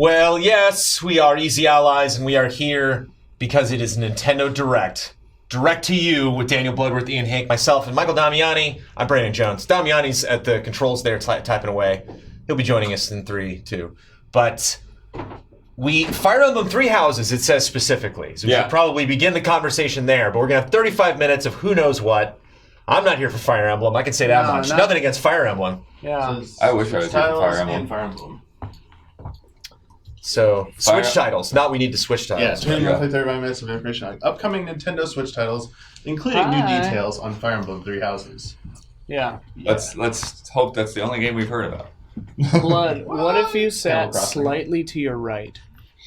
Well, yes, we are Easy Allies, and we are here because it is Nintendo Direct. Direct to you with Daniel Bloodworth, Ian Hank, myself, and Michael Damiani. I'm Brandon Jones. Damiani's at the controls there typing away. He'll be joining us in 3, 2. But we Fire Emblem Three Houses, it says specifically. So we should probably begin the conversation there. But we're going to have 35 minutes of who knows what. I'm not here for Fire Emblem. I can say that much. Nothing against Fire Emblem. Yeah. I wish I was here for Fire Emblem. So, Switch titles. Not we need to switch titles. Yeah, 35 minutes of information on upcoming Nintendo Switch titles, including new details on Fire Emblem Three Houses. Yeah. Let's hope that's the only game we've heard about. Blood, what if you sat slightly to your right?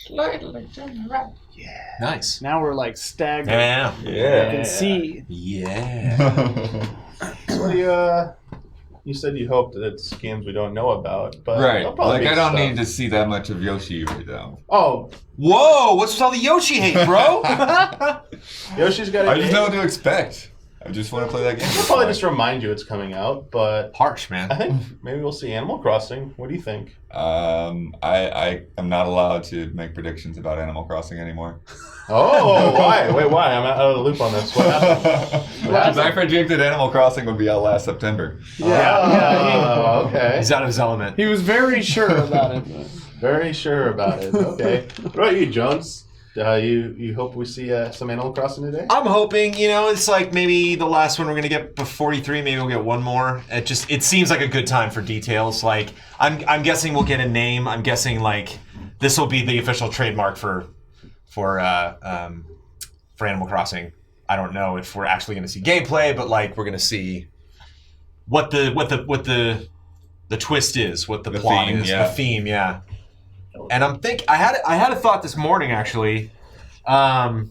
Slightly to the right. Yeah. Nice. Now we're like staggered. Yeah. You can see. Yeah. So you said you hoped that it's games we don't know about, but Right. Like, I don't stuff. need to see that much of Yoshi right now. Oh, Whoa! What's with all the Yoshi hate, bro? Yoshi's got a I game. just know what to expect. I just want to play that game. I'll probably just remind you it's coming out, but Harsh, man. I think maybe we'll see Animal Crossing. What do you think? I am not allowed to make predictions about Animal Crossing anymore. Oh, why? Wait, why? I'm out of the loop on this. What happened? Because I predicted Animal Crossing would be out last September. Oh, okay. He's out of his element. He was very sure about it. Very sure about it. Okay. What about you, Jones? You hope we see some Animal Crossing today? I'm hoping, it's like maybe the last one we're gonna get for 43. Maybe we'll get one more. It seems like a good time for details. Like I'm guessing we'll get a name. I'm guessing like this will be the official trademark for Animal Crossing. I don't know if we're actually gonna see gameplay, but like we're gonna see what the twist is, what the plot theme, is, yeah. the theme, yeah. And I had a thought this morning actually, because I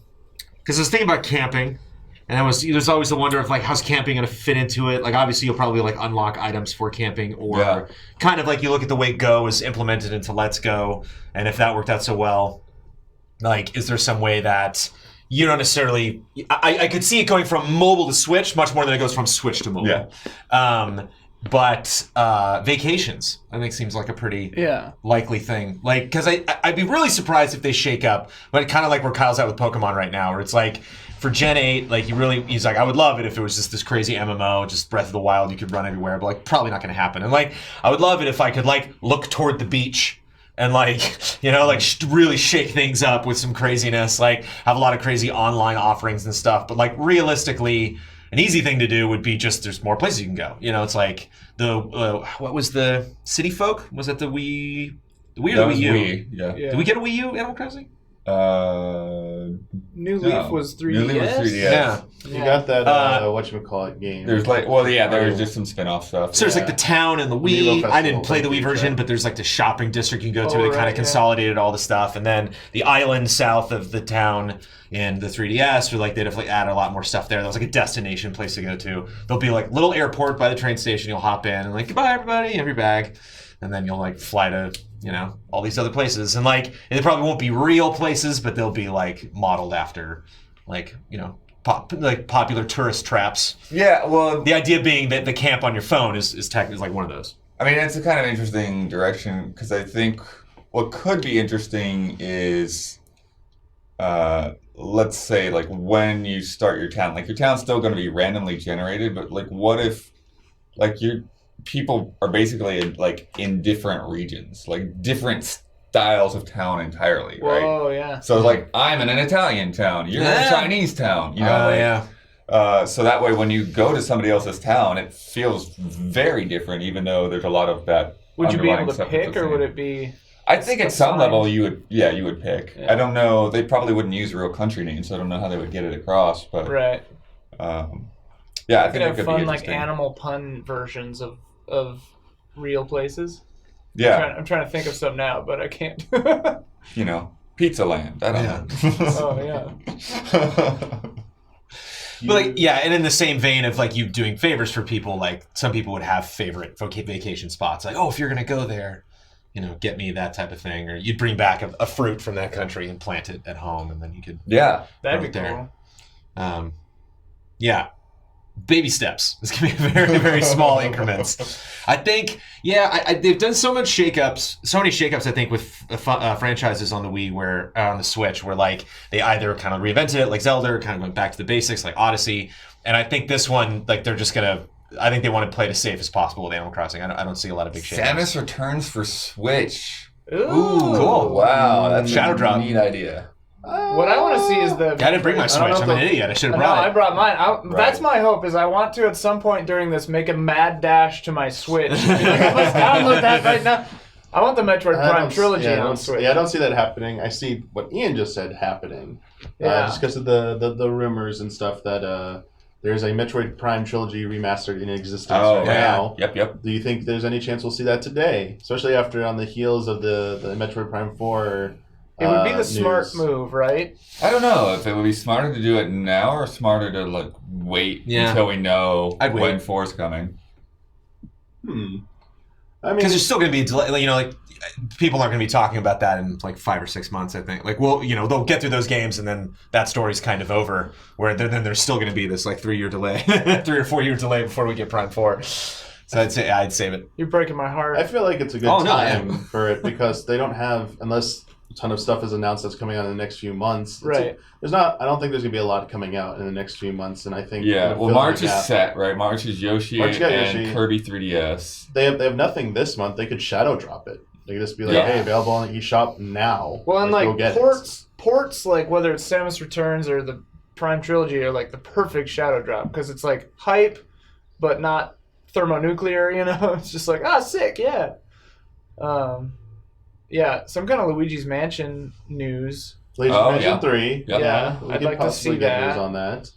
was thinking about camping, and there's always the wonder of like how's camping going to fit into it. Like obviously you'll probably like unlock items for camping, or kind of like you look at the way Go is implemented into Let's Go, and if that worked out so well, like is there some way that you don't necessarily? I could see it going from mobile to Switch much more than it goes from Switch to mobile. Yeah. But vacations, I think, seems like a pretty likely thing. Like, because I'd be really surprised if they shake up, but kind of like where Kyle's at with Pokemon right now, where it's like, for Gen 8, like, he's like, I would love it if it was just this crazy MMO, just Breath of the Wild, you could run everywhere, but, like, probably not going to happen. And, like, I would love it if I could, like, look toward the beach and, like, really shake things up with some craziness, like, have a lot of crazy online offerings and stuff. But, like, realistically, an easy thing to do would be just there's more places you can go. It's like what was the City Folk? Was it the Wii? The Wii or the Wii U? Wii, yeah. Did we get a Wii U Animal Crossing? New Leaf was 3DS. New Leaf was 3DS. Yeah. You got that whatchamacallit game. There's like, there was just some spin-off stuff. So there's like the town and the Wii. I didn't play the Wii version, but there's like the shopping district you can go to. They kind of consolidated all the stuff, and then the island south of the town in the 3DS, where like they definitely add a lot more stuff there. That was like a destination place to go to. There'll be like little airport by the train station. You'll hop in and like goodbye everybody, you have your bag, and then you'll like fly to all these other places. And like they probably won't be real places, but they'll be like modeled after like popular tourist traps. Yeah, well, the idea being that the camp on your phone is like one of those. I mean, it's a kind of interesting direction because I think what could be interesting is, let's say, like when you start your town, like your town's still going to be randomly generated, but like what if, like your people are basically in different regions, like different styles of town entirely, right? Oh yeah. So like I'm in an Italian town, you're in a Chinese town, so that way when you go to somebody else's town, it feels very different, even though there's a lot of that. Would you be underlying able to stuff that's pick, the or same. would it be? I think at some level you would pick. Yeah. I don't know. They probably wouldn't use real country names, so I don't know how they would get it across. But Right. I You think could it have could fun be like interesting. animal pun versions of real places. Yeah, I'm trying to think of some now, but I can't. Pizza Land. I don't know. Oh yeah. But like, and in the same vein of like you doing favors for people, like some people would have favorite vacation spots. Like, if you're gonna go there, get me that type of thing, or you'd bring back a fruit from that country and plant it at home, and then you could Yeah, That'd be there. cool. baby steps. It's going to be very, very small increments. I think, they've done so many shakeups, I think, with franchises on the Wii on the Switch, where like they either kind of reinvented it, like Zelda, or kind of went back to the basics, like Odyssey. And I think this one, like they're just going to, I think they want to play it as safe as possible with Animal Crossing. I don't see a lot of big shakeups. Samus returns for Switch. Ooh, cool. Wow, that's Shadow Drop. Neat idea. What I want to see is the. I didn't bring my Switch. I'm an idiot. I should have brought it. I brought mine. That's my hope. Is I want to at some point during this make a mad dash to my Switch. Let's download that right now. I want the Metroid Prime trilogy on Switch. Yeah, I don't see that happening. I see what Ian just said happening. Just because of the rumors and stuff that there's a Metroid Prime trilogy remastered in existence now. Yep. Do you think there's any chance we'll see that today, especially after on the heels of the Metroid Prime 4? It would be the smart move, right? I don't know if it would be smarter to do it now or smarter to like wait until we know when 4 is coming. I mean, because there's still going to be a delay. You know, like people aren't going to be talking about that in like 5 or 6 months. I think. Like, well, you know, they'll get through those games and then that story's kind of over. Where then there's still going to be this like 3 year delay, 3 or 4 year delay before we get Prime 4. So I'd save it. You're breaking my heart. I feel like it's a good time for it because they don't have, unless a ton of stuff is announced that's coming out in the next few months. Right. I don't think there's going to be a lot coming out in the next few months, and I think... Yeah, well, March is set, right? March is Yoshi and Kirby 3DS. They have nothing this month. They could shadow drop it. They could just be like, hey, available on the eShop now. Well, and like ports, like whether it's Samus Returns or the Prime Trilogy are like the perfect shadow drop because it's like hype, but not thermonuclear, you know? It's just like, sick, yeah. Yeah, some kind of Luigi's Mansion news. Luigi's Mansion 3. Yeah, I'd like to see that. News on that.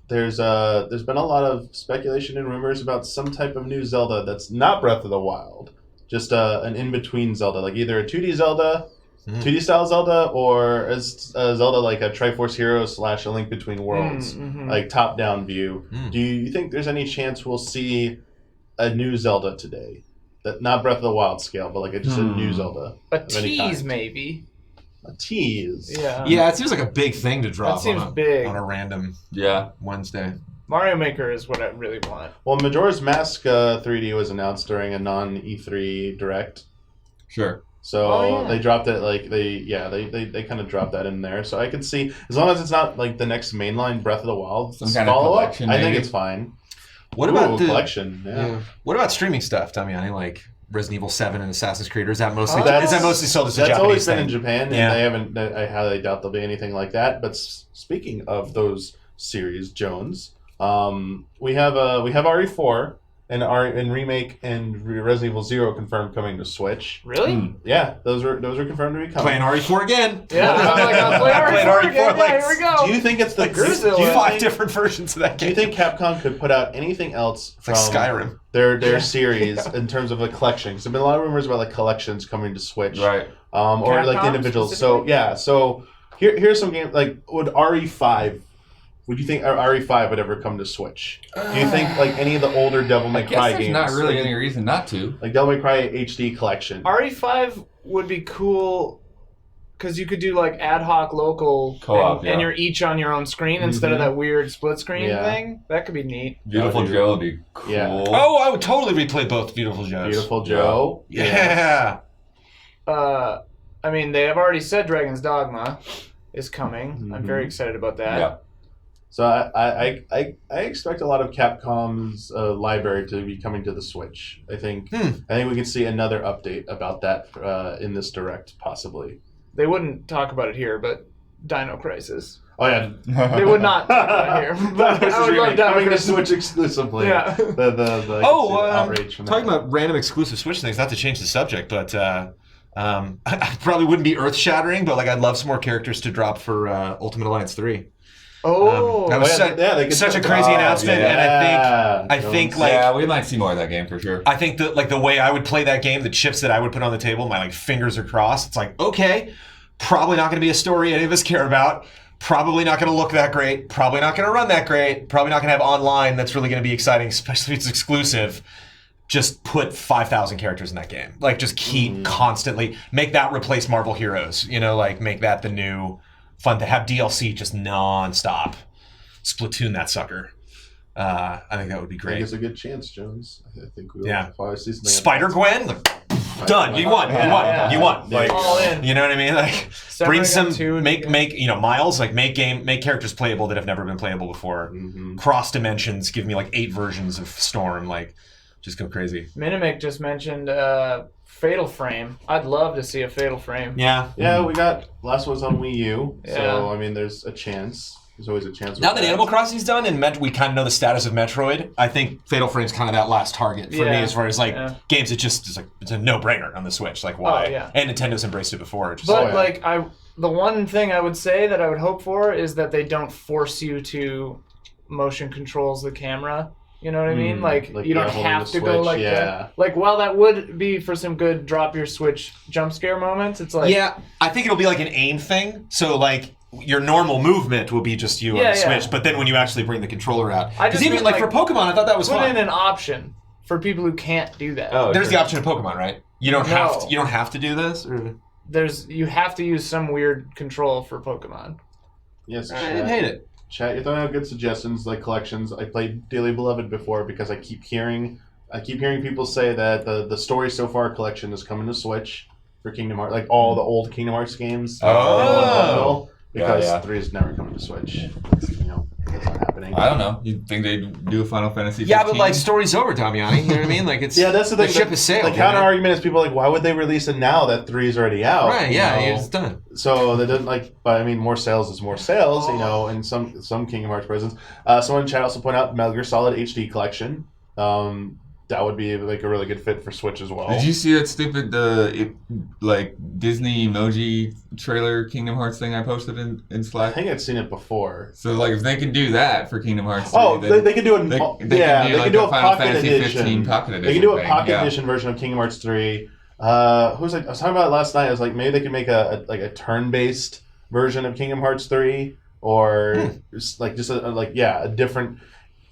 There's been a lot of speculation and rumors about some type of new Zelda that's not Breath of the Wild. Just an in-between Zelda, like either a 2D Zelda, 2D style Zelda, or a Zelda like a Triforce Heroes / A Link Between Worlds, like top-down view. Do you think there's any chance we'll see a new Zelda today? That not Breath of the Wild scale, but like just a new Zelda. A tease, maybe. A tease. Yeah, it seems like a big thing to drop big on a random Wednesday. Mario Maker is what I really want. Well, Majora's Mask 3D was announced during a non-E3 Direct. Sure. So they dropped it they kind of dropped that in there. So I can see, as long as it's not like the next mainline Breath of the Wild some kind of collection, I think it's fine. What about the collection? Yeah. What about streaming stuff, Damiani? Like Resident Evil 7 and Assassin's Creed, or is that mostly sold as a Japanese thing? That's always been in Japan, and they haven't. I highly doubt there'll be anything like that. But speaking of those series, Jones, we have RE4 and Remake and Resident Evil 0 confirmed coming to Switch. Really? Yeah, those are confirmed to be coming. Playing RE4 again. Yeah, I'll play RE4 again. Yeah, here we go. Do you think it's the five different versions of that game? Do you think Capcom could put out anything else from Skyrim? Their series in terms of a collection? Because there've been a lot of rumors about like collections coming to Switch, right? Or like the individuals. So here's some games like would RE5. Would you think RE5 would ever come to Switch? Do you think like any of the older Devil May Cry games? There's not really any reason not to. Like Devil May Cry HD collection. RE5 would be cool because you could do like ad hoc local co-op, and you're each on your own screen instead of that weird split screen thing. That could be neat. Beautiful Joe would be cool. Yeah. Oh, I would totally replay both Beautiful Joes. Beautiful Joe. Yeah. I mean, they have already said Dragon's Dogma is coming. I'm very excited about that. Yeah. So I expect a lot of Capcom's library to be coming to the Switch. I think we could see another update about that in this Direct, possibly. They wouldn't talk about it here, but Dino Crisis. Oh yeah, they would not talk about it here. But I would love Dino coming to Crisis. Switch exclusively. Yeah. The outrage from talking about random exclusive Switch things. Not to change the subject, but I probably wouldn't be earth shattering, but like I'd love some more characters to drop for Ultimate Alliance 3. That was such a crazy announcement, and I think like we might see more of that game for sure. I think that like the way I would play that game, the chips that I would put on the table, my like fingers are crossed. It's like okay, probably not going to be a story any of us care about. Probably not going to look that great. Probably not going to run that great. Probably not going to have online that's really going to be exciting, especially if it's exclusive. Just put 5,000 characters in that game. Like just keep constantly make that replace Marvel Heroes. You know, like make that the new. Fun to have DLC just non-stop. Splatoon that sucker. I think that would be I think great. it's a good chance, Jones. I think we'll Yeah. probably see something. Spider-Gwen? Done. You won. You won. Like, all in. you know what I mean? Like, Samurai bring some, Gun 2 make Miles, like make characters playable that have never been playable before. Cross dimensions. Give me like 8 versions of Storm. Like, just go crazy. Minimic just mentioned Fatal Frame. I'd love to see a Fatal Frame. Yeah. Yeah, we got last one's on Wii U, Yeah. so I mean, there's a chance. There's always a chance. Now that Animal Crossing's done and we kind of know the status of Metroid, I think Fatal Frame's kind of that last target for me as far as like games. It's a no-brainer on the Switch. Like why? Oh, yeah. And Nintendo's embraced it before. Just, But the one thing I would say that I would hope for is that they don't force you to motion controls the camera. You know what I mean? Like you don't have to go like that. Like, while that would be for some good drop your Switch jump scare moments, it's like I think it'll be like an aim thing. So like your normal movement will be just you on the Switch, but then when you actually bring the controller out, because even like for Pokemon, I thought that was put fun. in an option for people who can't do that. Oh, there's the option of Pokemon, right? You don't have to. You don't have to do this. Or? You have to use some weird control for Pokemon. Yes, I didn't hate it. Chat, you're throwing out good suggestions like collections. I played Dearly Beloved before because I keep hearing people say that the Story So Far collection is coming to Switch for Kingdom Hearts, like all the old Kingdom Hearts games. Because 3 is never coming to Switch. You know, that's not happening. I don't know. You think they'd do a Final Fantasy 15? Yeah, but like story's over, Damiani. You know what I mean? Like it's that's the thing. The ship is sailed. The counter argument is people are like, why would they release it now that 3 is already out? Right? Yeah, it's done. So they didn't but I mean, more sales is more sales. You know, and some Kingdom Hearts presents. Someone in chat also point out Metal Gear Solid HD collection. That would be like a really good fit for Switch as well. Did you see that stupid Disney emoji trailer Kingdom Hearts thing I posted in Slack? I think I'd seen it before. So like if they can do that for Kingdom Hearts 3, they can do it. They can do a Final Fantasy edition. 15 pocket edition. They can do a thing, pocket edition version of Kingdom Hearts 3. I was talking about it last night. I was like, maybe they could make a turn-based version of Kingdom Hearts 3, or a different.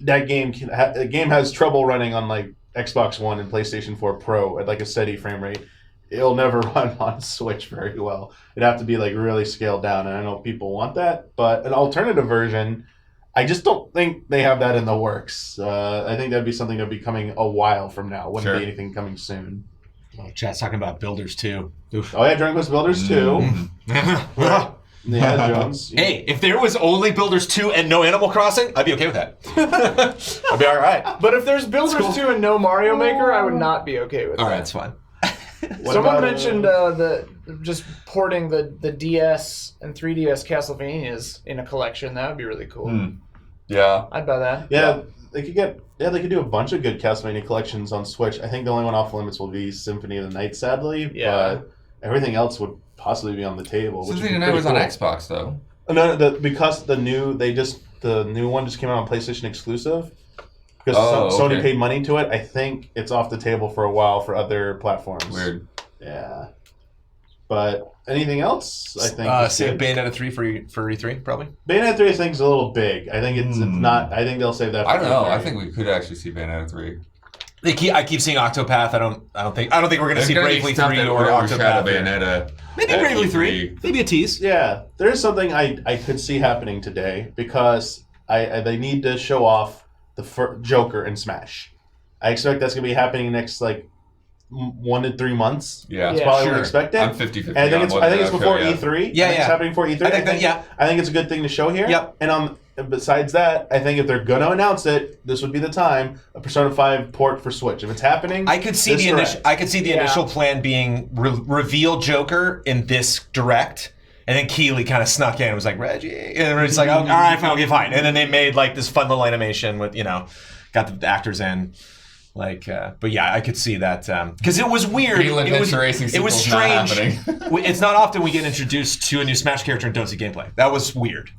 That game the game has trouble running on like Xbox One and PlayStation 4 Pro at like a steady frame rate. It'll never run on Switch very well. It'd have to be like really scaled down, and I know people want that, but an alternative version, I just don't think they have that in the works. I think that'd be something that'd be coming a while from now. Wouldn't be anything coming soon. Oh, chat's talking about Builders too. Oof. Oh yeah, Dragon Quest Builders 2. Yeah, Jones. Hey, if there was only Builders 2 and no Animal Crossing, I'd be okay with that. I'd be all right. But if there's Builders 2 and no Mario Maker, I would not be okay with that. All right, it's fine. Someone mentioned just porting the DS and 3DS Castlevanias in a collection. That would be really cool. Yeah. I'd buy that. Yeah, they could do a bunch of good Castlevania collections on Switch. I think the only one off limits will be Symphony of the Night, sadly. Yeah. But everything else would possibly be on the table. Symphony of the Night was on Xbox though. No, because the new one just came out on PlayStation exclusive. Because Sony paid money to it, I think it's off the table for a while for other platforms. Weird. Yeah. But anything else? I think save Bayonetta 3 for E3 probably. Bayonetta 3 I think is a little big. I think it's not. I think they'll save that. For I don't know. E3. I think we could actually see Bayonetta 3. I keep seeing Octopath. I don't think we're going to see Bravely 3 or Octopath. Bayonetta. Maybe Bravely 3. Maybe a tease. Yeah, there's something I could see happening today because they need to show off the Joker in Smash. I expect that's going to be happening next 1 to 3 months. Yeah, that's probably what we're expecting. I'm 50-50. And I think it's before E3. Yeah, It's happening before E3. I think it's a good thing to show here. Yep. And besides that, I think if they're going to announce it, this would be the time. A Persona 5 port for Switch. If it's happening, I could see the initial plan being reveal Joker in this direct. And then Keeley kind of snuck in and was like, Reggie. And Reggie's like, all right, fine, okay, fine. And then they made this fun little animation with, got the actors in. But yeah, I could see that. Because it was weird. It was strange. It's not often we get introduced to a new Smash character and don't see gameplay. That was weird.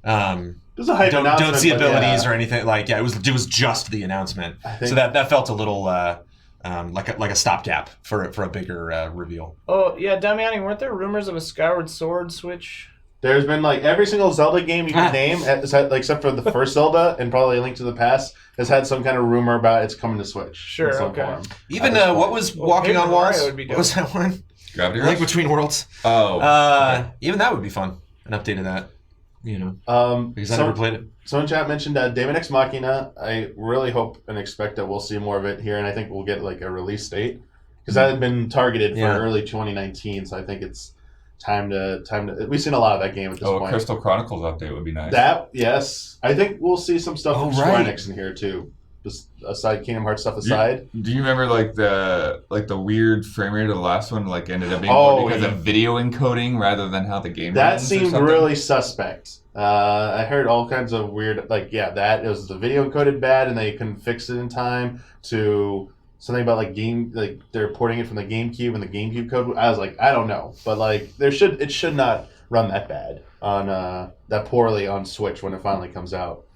It was a hype announcement. Don't see abilities or anything. It was just the announcement. So that felt a little... like a stopgap for a bigger reveal. Oh yeah, Damiani, weren't there rumors of a Skyward Sword Switch? There's been every single Zelda game you can name, except for the first Zelda and probably A Link to the Past, has had some kind of rumor about it's coming to Switch. Sure, in some okay. form. Even what was Walking on Walls? What was that one? Gravity Rush? Link Between Worlds. Oh. Even that would be fun. An update of that. Because I never played it. Someone in chat mentioned Daemon X Machina. I really hope and expect that we'll see more of it here, and I think we'll get like a release date because that had been targeted for early 2019. So I think it's time to. We've seen a lot of that game at this point. A Crystal Chronicles update would be nice. Yes, I think we'll see some stuff from Square Enix in here too. Just aside, Kingdom Hearts stuff aside. Do you remember the weird frame rate of the last one ended up being more because of video encoding rather than how the game That seemed really suspect. I heard all kinds of weird that it was the video encoded bad and they couldn't fix it in time to something about they're porting it from the GameCube and the GameCube code. I was like, I don't know, but it should not run that bad on that poorly on Switch when it finally comes out.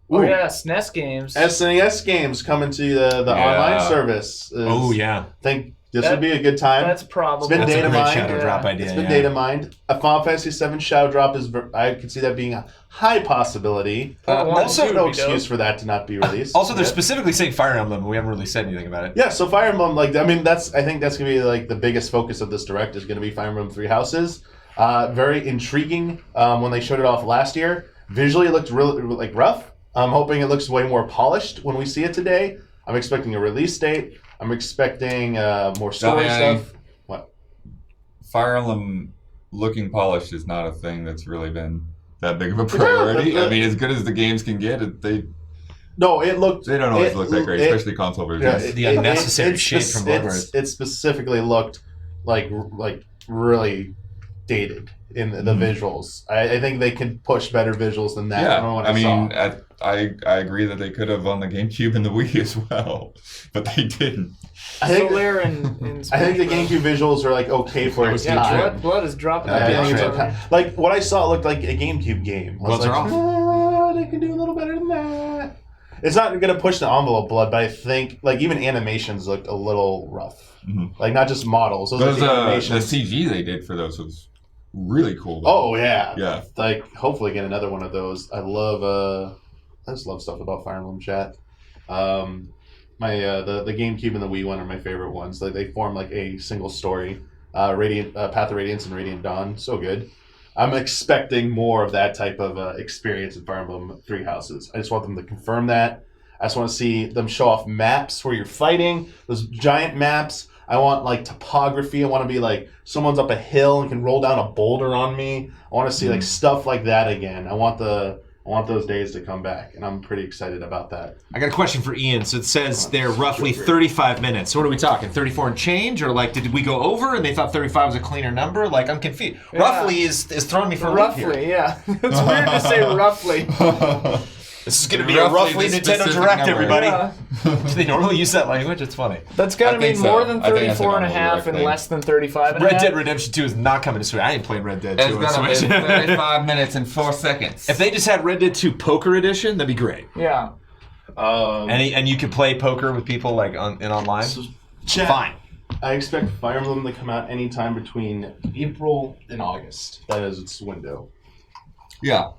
Oh yeah, SNES games. SNES games coming to the online service. I think this would be a good time. That's probably it's been data mined. Shadow Drop idea. It's been data mined. A Final Fantasy VII Shadow Drop I could see that being a high possibility. Also, no excuse for that to not be released. Also, they're specifically saying Fire Emblem. We haven't really said anything about it. Yeah, so Fire Emblem, I think that's gonna be the biggest focus of this direct is gonna be Fire Emblem Three Houses. Very intriguing. When they showed it off last year, visually it looked really rough. I'm hoping it looks way more polished when we see it today. I'm expecting a release date. I'm expecting more story stuff. What? Fire Emblem looking polished is not a thing that's really been that big of a priority. I mean, as good as the games can get, they don't always look that great, especially console versions. Yeah, the unnecessary shade from Bloodborne. It specifically looked like really dated in the visuals. I think they can push better visuals than that. Yeah, I agree that they could have on the GameCube and the Wii as well, but they didn't. I think the GameCube visuals are okay for its time. Blood is dropping. What I saw looked like a GameCube game. I was they can do a little better than that. It's not going to push the envelope, Blood, but I think even animations looked a little rough. Mm-hmm. Not just models. The CG they did for those was really cool. Oh yeah, yeah. Hopefully get another one of those. I just love stuff about Fire Emblem chat. The GameCube and the Wii one are my favorite ones. They form a single story. Radiant Path of Radiance and Radiant Dawn, so good. I'm expecting more of that type of experience in Fire Emblem Three Houses. I just want them to confirm that. I just want to see them show off maps where you're fighting, those giant maps. I want topography. I want to be someone's up a hill and can roll down a boulder on me. I want to see stuff like that again. I want those days to come back, and I'm pretty excited about that. I got a question for Ian. So it says they're roughly 35 minutes. So what are we talking? 34 and change, or did we go over and they thought 35 was a cleaner number? I'm confused. Yeah. Roughly is throwing me for a loop here. Roughly, yeah. It's weird to say roughly. This is going to be a roughly Nintendo Direct, number. Everybody. Yeah. Do they normally use that language? It's funny. That's got to mean more than 34 and a half and less than 35 and a half. Red Dead Redemption 2 is not coming to Switch. I ain't playing Red Dead 2 on Switch. It's going to be 35 minutes and 4 seconds. If they just had Red Dead 2 Poker Edition, that'd be great. Yeah. And you could play poker with people online? So, fine. I expect Fire Emblem to come out anytime between April and August. That is its window. Yeah.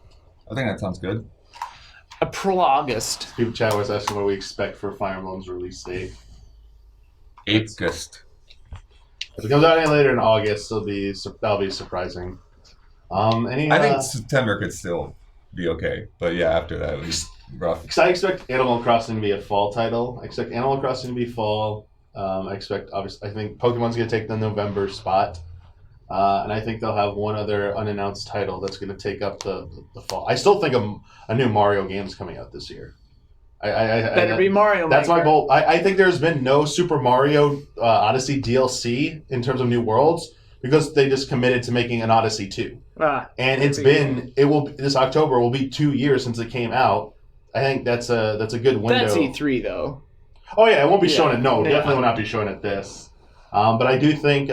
I think that sounds good. April, August. People chat was asking what we expect for Fire Emblem's release date. August. If it comes out any later in August, that'll be surprising. I think September could still be okay, but yeah, after that it was rough. Because I expect Animal Crossing to be a fall title. I expect Animal Crossing to be fall. I think Pokemon's going to take the November spot. And I think they'll have one other unannounced title that's going to take up the fall. I still think a new Mario game's coming out this year. Better be Mario That's Maker. my goal. I think there's been no Super Mario Odyssey DLC in terms of new worlds because they just committed to making an Odyssey 2. And this October will be 2 years since it came out. I think that's a good window. That's E3 though. Oh yeah, it won't be shown at definitely will not be shown at this. But I do think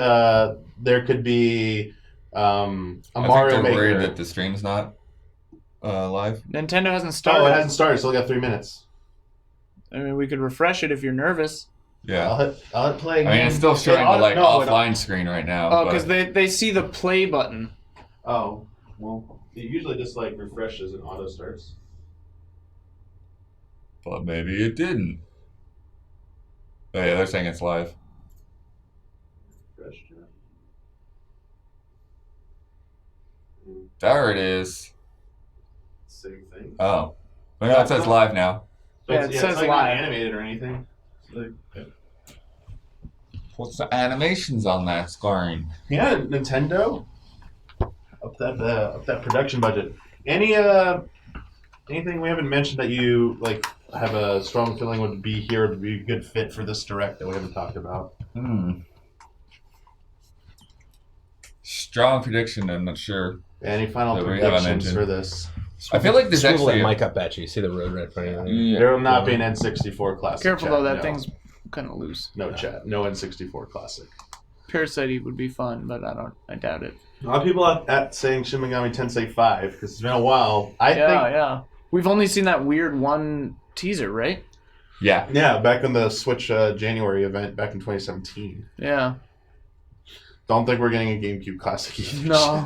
there could be a Mario Maker. Worried that the stream's not live. Nintendo hasn't started. Oh, it hasn't started. Still got 3 minutes. I mean, we could refresh it if you're nervous. Yeah. I'll hit play again. I mean, it's still showing the offline screen right now. Oh, because they see the play button. Oh, well, it usually just refreshes and auto starts. But maybe it didn't. Oh yeah, they're saying it's live. There it is. same thing. Oh. Well, no, it says live now. Yeah, it says it's like live. not animated or anything. Like, What's the animations on that screen? yeah, Nintendo. Up that production budget. Anything we haven't mentioned that you like have a strong feeling would be here would be a good fit for this direct that we haven't talked about? Strong prediction. I'm not sure. Any final That we haven't predictions mentioned. for this? I feel like there's Swivel actually that mic up at you. See the road right in front of you? Yeah. There will not be an N64 classic. Careful chat, though, that no. thing's kind of loose. No chat. No N64 classic. Parasite would be fun, but I doubt it. A lot of people at saying Shin Megami Tensei 5 because it's been a while. I think Yeah. We've only seen that weird one teaser, right? Yeah. Yeah, back in the Switch January event back in 2017. Yeah. Don't think we're getting a GameCube Classic either. No.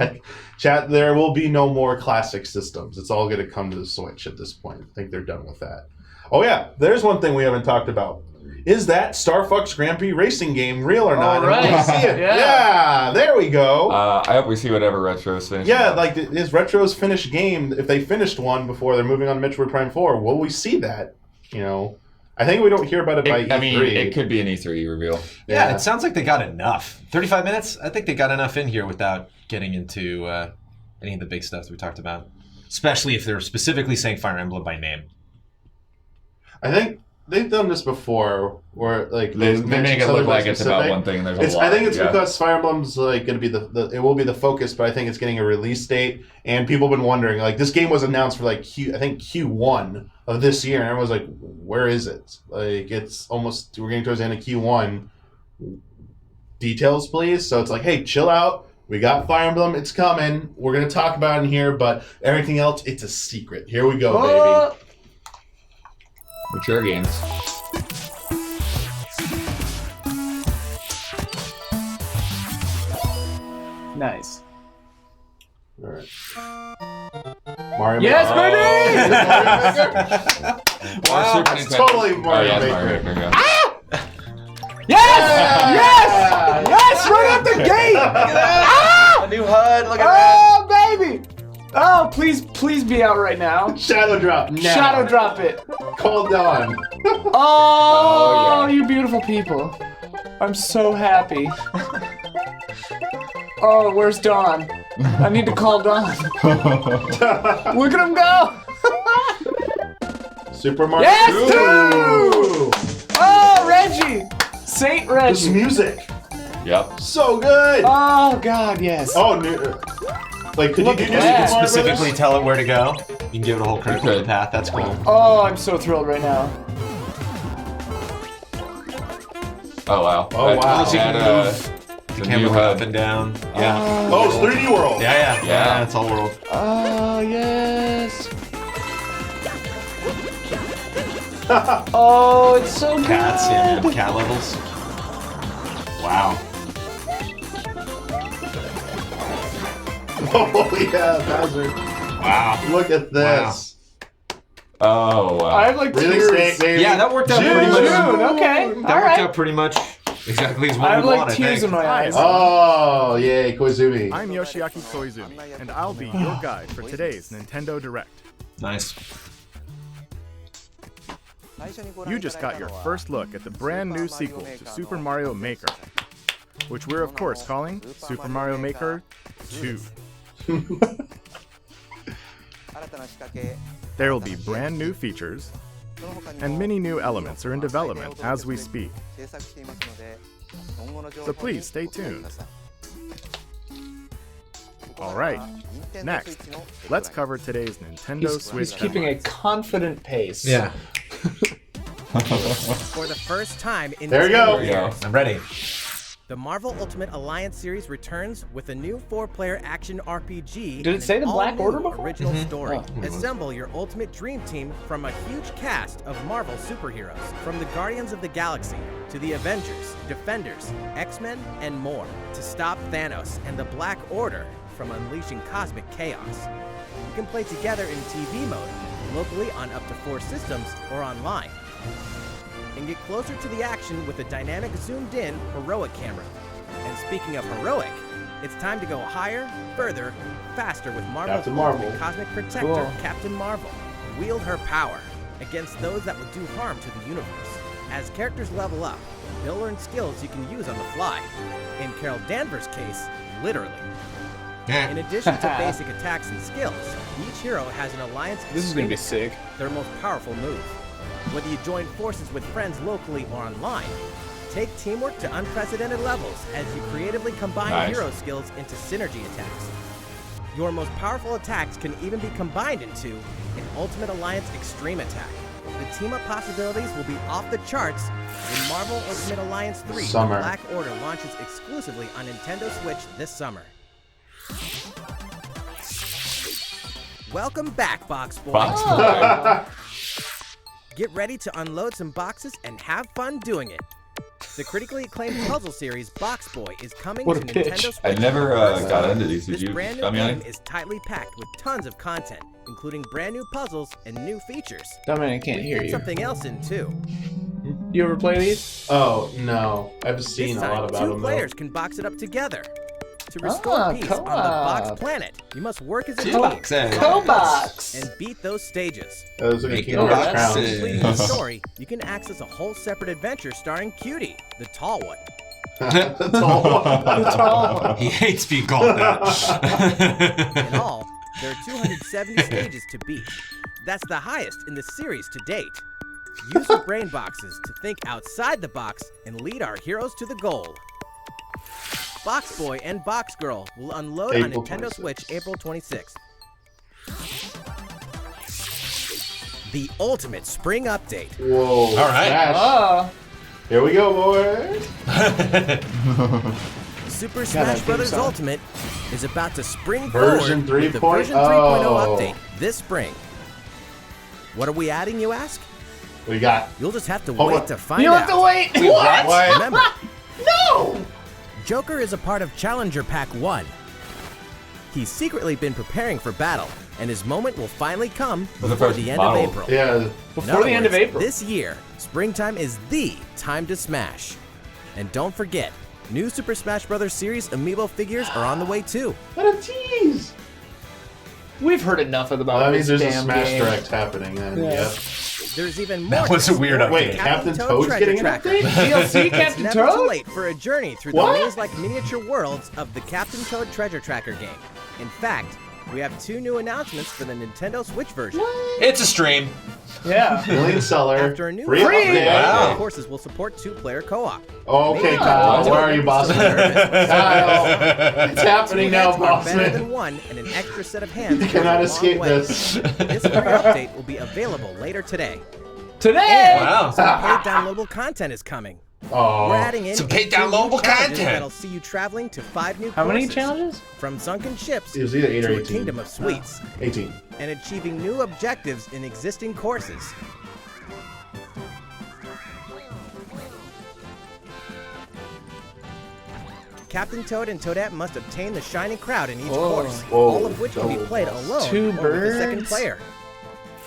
Chat, there will be no more classic systems. It's all going to come to the Switch at this point. I think they're done with that. Oh, yeah. There's one thing we haven't talked about. Is that Star Fox Grand Prix racing game real or not? All right. And will we see it? Yeah, there we go. I hope we see whatever Retro's finished. Yeah, like, is Retro's finished game, if they finished one before they're moving on to Metroid Prime 4, will we see that? You know, I think we don't hear about it by E3. I mean, it could be an E3 reveal. Yeah, it sounds like they got enough. 35 minutes? I think they got enough in here without getting into any of the big stuff that we talked about. Especially if they're specifically saying Fire Emblem by name. I think they've done this before, where like They make it look like it's about specific. one thing. And there's a lot. I think it's yeah. because Fire Emblem's like going to be it will be the focus, but I think it's getting a release date, and people have been wondering. Like this game was announced for like Q1 of this year, and everyone's like, "Where is it?" Like we're getting towards the end of Q1. Details, please. So it's like, hey, chill out. We got Fire Emblem. It's coming. We're going to talk about it in here, but everything else, it's a secret. Here we go, baby. Mature games. Nice. All right. Mario Yes, Maker. Wow, Super It's Nintendo. totally Mario yeah, Maker. Mario Maker. Yeah. Yes! Yeah! Yes! Right out the gate! A new HUD, look at Oh, baby! Oh, please be out right now. Shadow drop. Now. Shadow drop it. Call Dawn. Oh, yeah. you beautiful people. I'm so happy. Oh, where's Dawn? I need to call Dawn. Look at him go! Super Mario. Yes, 2! Oh, Reggie! Saint This Reggie. music. Yep. So good. Oh, God, yes. Oh, like, could you do at this? that. Specifically tell it where to go. You can give it a whole critical could. path. That's cool. Oh, I'm so thrilled right now. Oh wow. Oh, wow. So you can And, move the camera new up HUD. and down. Yeah. Oh, it's 3D World. Yeah. Yeah. It's all world. Oh, yes. Oh, it's so good. Cats, yeah, man. Cat levels. Wow. Oh, yeah, Bowser. Wow. Look at this. Oh wow. I have like Release tears. date, baby. Yeah, that worked out June. pretty much. June, okay. That All worked right. out pretty much exactly as I what have we like want, tears in my eyes. Oh, yay, Koizumi. I'm Yoshiaki Koizumi, and I'll be your guide for today's Nintendo Direct. Nice. You just got your first look at the brand new sequel to Super Mario Maker, which we're of course calling Super Mario Maker 2. There will be brand new features, and many new elements are in development as we speak. So please stay tuned. Alright, next, let's cover today's Nintendo Switch He's keeping a headlines. confident pace. Yeah. For the first time in There you 10 go. There you go. I'm ready. the Marvel Ultimate Alliance series returns with a new 4-player action RPG. Did it and say an the Black all-new Order before? Original story. Oh. Assemble your ultimate dream team from a huge cast of Marvel superheroes, from the Guardians of the Galaxy to the Avengers, Defenders, X-Men, and more, to stop Thanos and the Black Order from unleashing cosmic chaos. You can play together in TV mode, locally on up to 4 systems, or online. And get closer to the action with a dynamic zoomed-in heroic camera. And speaking of heroic, It's time to go higher, further, faster with Marvel's Captain Marvel. ultimate cosmic protector, Cool. Captain Marvel. Wield her power against those that would do harm to the universe. As characters level up, they'll learn skills you can use on the fly. In Carol Danvers' case, literally. In addition to basic attacks and skills, each hero has an alliance. This is gonna be sick. Their most powerful move. Whether you join forces with friends locally or online, take teamwork to unprecedented levels as you creatively combine hero skills into synergy attacks. Your most powerful attacks can even be combined into an Ultimate Alliance Extreme Attack. The team-up possibilities will be off the charts when Marvel Ultimate Alliance 3 The Black Order launches exclusively on Nintendo Switch this summer. Welcome back, BoxBoy. Get ready to unload some boxes and have fun doing it. The critically acclaimed puzzle series BoxBoy is coming to Nintendo Switch. I never got into these. Did This you? brand new game is tightly packed with tons of content, including brand new puzzles and new features. Dominic, I can't hear Get you. something else in too. You ever play these? Oh, no. I've seen This a lot time, about two them. players can box it up together. To restore peace on the Box Planet, you must work as a team Kobox. and beat those stages. Those are Make Kingdom it Hearts up. crowns. Completing the story, you can access a whole separate adventure starring Cutie, the tall one. That's all. He hates being called that. In all, there are 270 stages to beat. That's the highest in the series to date. Use your brain boxes to think outside the box and lead our heroes to the goal. BoxBoy and BoxGirl will unload on April Nintendo 26th. Switch April 26th. The ultimate spring update. Whoa. All right. Smash. Here we go, boys. Super that Smash theme Bros. song. Ultimate is about to spring Version forward with the 3.0. version 3.0 update this spring. What are we adding, you ask? What you got? You'll just have to Hold wait on. to find You out. have to wait. What? Remember, No! Joker is a part of Challenger Pack 1. He's secretly been preparing for battle, and his moment will finally come the before first the end model. of April. Yeah. In Before other the end of words, April. This year, springtime is the time to smash. And don't forget, new Super Smash Bros. Series Amiibo figures are on the way too. What a tease! We've heard enough about Well, that means this there's a damn Smash game. Direct happening then. Yeah. Yep. There's even more. That was to a weird explore. Wait, Captain Toad's Treasure getting an Tracker. update? DLC It's Captain never too Toad? late for a journey through the What? maze-like miniature worlds of the Captain Toad Treasure Tracker game. In fact, we have 2 new announcements for the Nintendo Switch version. It's a stream. Yeah. Million Seller. After a new Free update, update. Wow. courses will support 2-player co-op. Okay, Maybe Kyle. Nintendo Where are you, will boss? be so nervous. Kyle. It's happening Two now, heads are better bossman. than one, and an extra set of hands You goes a cannot long escape way. this. This free update will be available later today. Today. Wow. Some paid downloadable content is coming. Oh. We're adding in Some paid 18 new downloadable challenges content. that'll see you traveling to 5 new How many courses. challenges? From sunken ships It was either 8 or to a 18. kingdom of sweets, 18. and achieving new objectives in existing courses. Captain Toad and Toadette must obtain the Shining Crowd in each course, Whoa. all of which can be played alone Two or with a second birds? player.